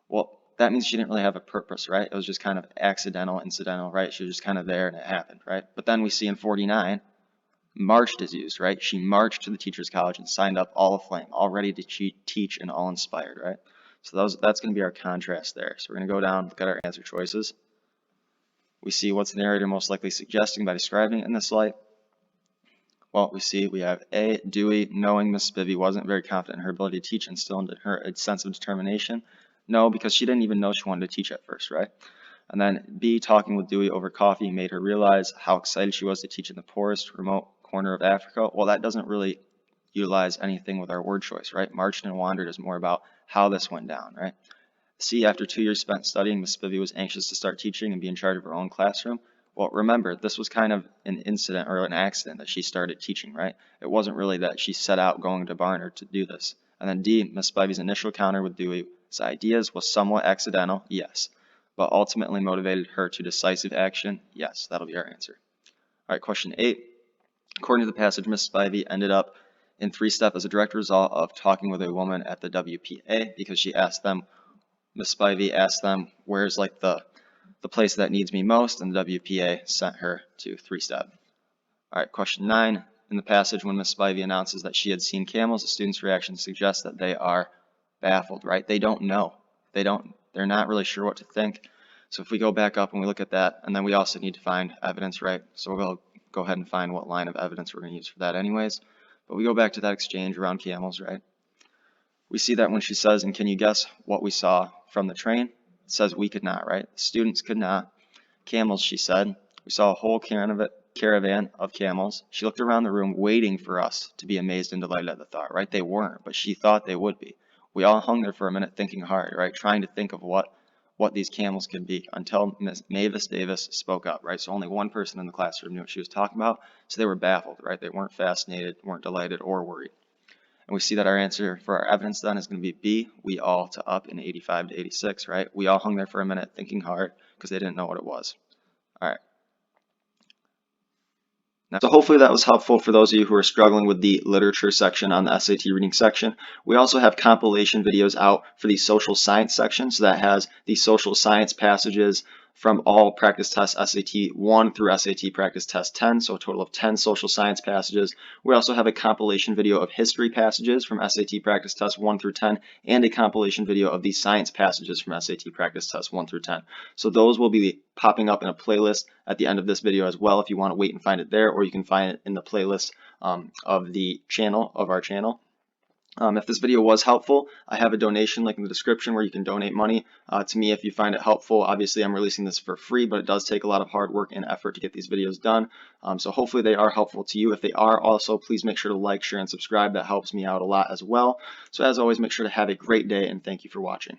Well, that means she didn't really have a purpose, right? It was just kind of accidental, incidental, right? She was just kind of there and it happened, right? But then we see in 49, marched is used, right? She marched to the teacher's college and signed up all aflame, all ready to teach and all inspired, right? So that's going to be our contrast there. So we're going to go down, look at our answer choices. We see what's the narrator most likely suggesting by describing it in this light. Well, we have A, Dewey, knowing Miss Spivey wasn't very confident in her ability to teach, instilled in her a sense of determination. No, because she didn't even know she wanted to teach at first, right? And then B, talking with Dewey over coffee made her realize how excited she was to teach in the poorest, remote corner of Africa. Well, that doesn't really utilize anything with our word choice, right? Marched and wandered is more about how this went down, right? C, after 2 years spent studying, Miss Spivey was anxious to start teaching and be in charge of her own classroom. Well, remember, this was kind of an incident or an accident that she started teaching, right? It wasn't really that she set out going to Barnard to do this. And then D, Miss Spivey's initial encounter with Dewey's ideas was somewhat accidental, yes, but ultimately motivated her to decisive action, yes. That'll be our answer. All right, question 8. According to the passage, Miss Spivey ended up in 3-step as a direct result of talking with a woman at the WPA because she asked them, Miss Spivey asked them, where's like the place that needs me most, and the WPA sent her to 3-step. All right, question 9. In the passage, when Miss Spivey announces that she had seen camels, the students' reaction suggests that they are baffled, right? They don't know. They're not really sure what to think. So if we go back up and we look at that, and then we also need to find evidence, right? So we'll go ahead and find what line of evidence we're going to use for that anyways. But we go back to that exchange around camels, right? We see that when she says, and can you guess what we saw from the train? It says we could not, right? Students could not. Camels, she said. We saw a whole caravan of camels. She looked around the room waiting for us to be amazed and delighted at the thought, right? They weren't, but she thought they would be. We all hung there for a minute thinking hard, right? Trying to think of what these camels could be until Miss Mavis Davis spoke up, right? So only one person in the classroom knew what she was talking about. So they were baffled, right? They weren't fascinated, weren't delighted, or worried. And we see that our answer for our evidence then is going to be B, we all to up in 85 to 86, right? We all hung there for a minute thinking hard because they didn't know what it was. All right. So hopefully that was helpful for those of you who are struggling with the literature section on the SAT reading section. We also have compilation videos out for the social science section, so that has the social science passages from all practice tests SAT 1 through SAT practice test 10, so a total of 10 social science passages. We also have a compilation video of history passages from SAT practice tests 1 through 10 and a compilation video of the science passages from SAT practice tests 1 through 10. So those will be popping up in a playlist at the end of this video as well if you want to wait and find it there, or you can find it in the playlist of the channel, of our channel. If this video was helpful, I have a donation link in the description where you can donate money to me if you find it helpful. Obviously, I'm releasing this for free, but it does take a lot of hard work and effort to get these videos done. So hopefully they are helpful to you. If they are, also, please make sure to like, share, and subscribe. That helps me out a lot as well. So as always, make sure to have a great day, and thank you for watching.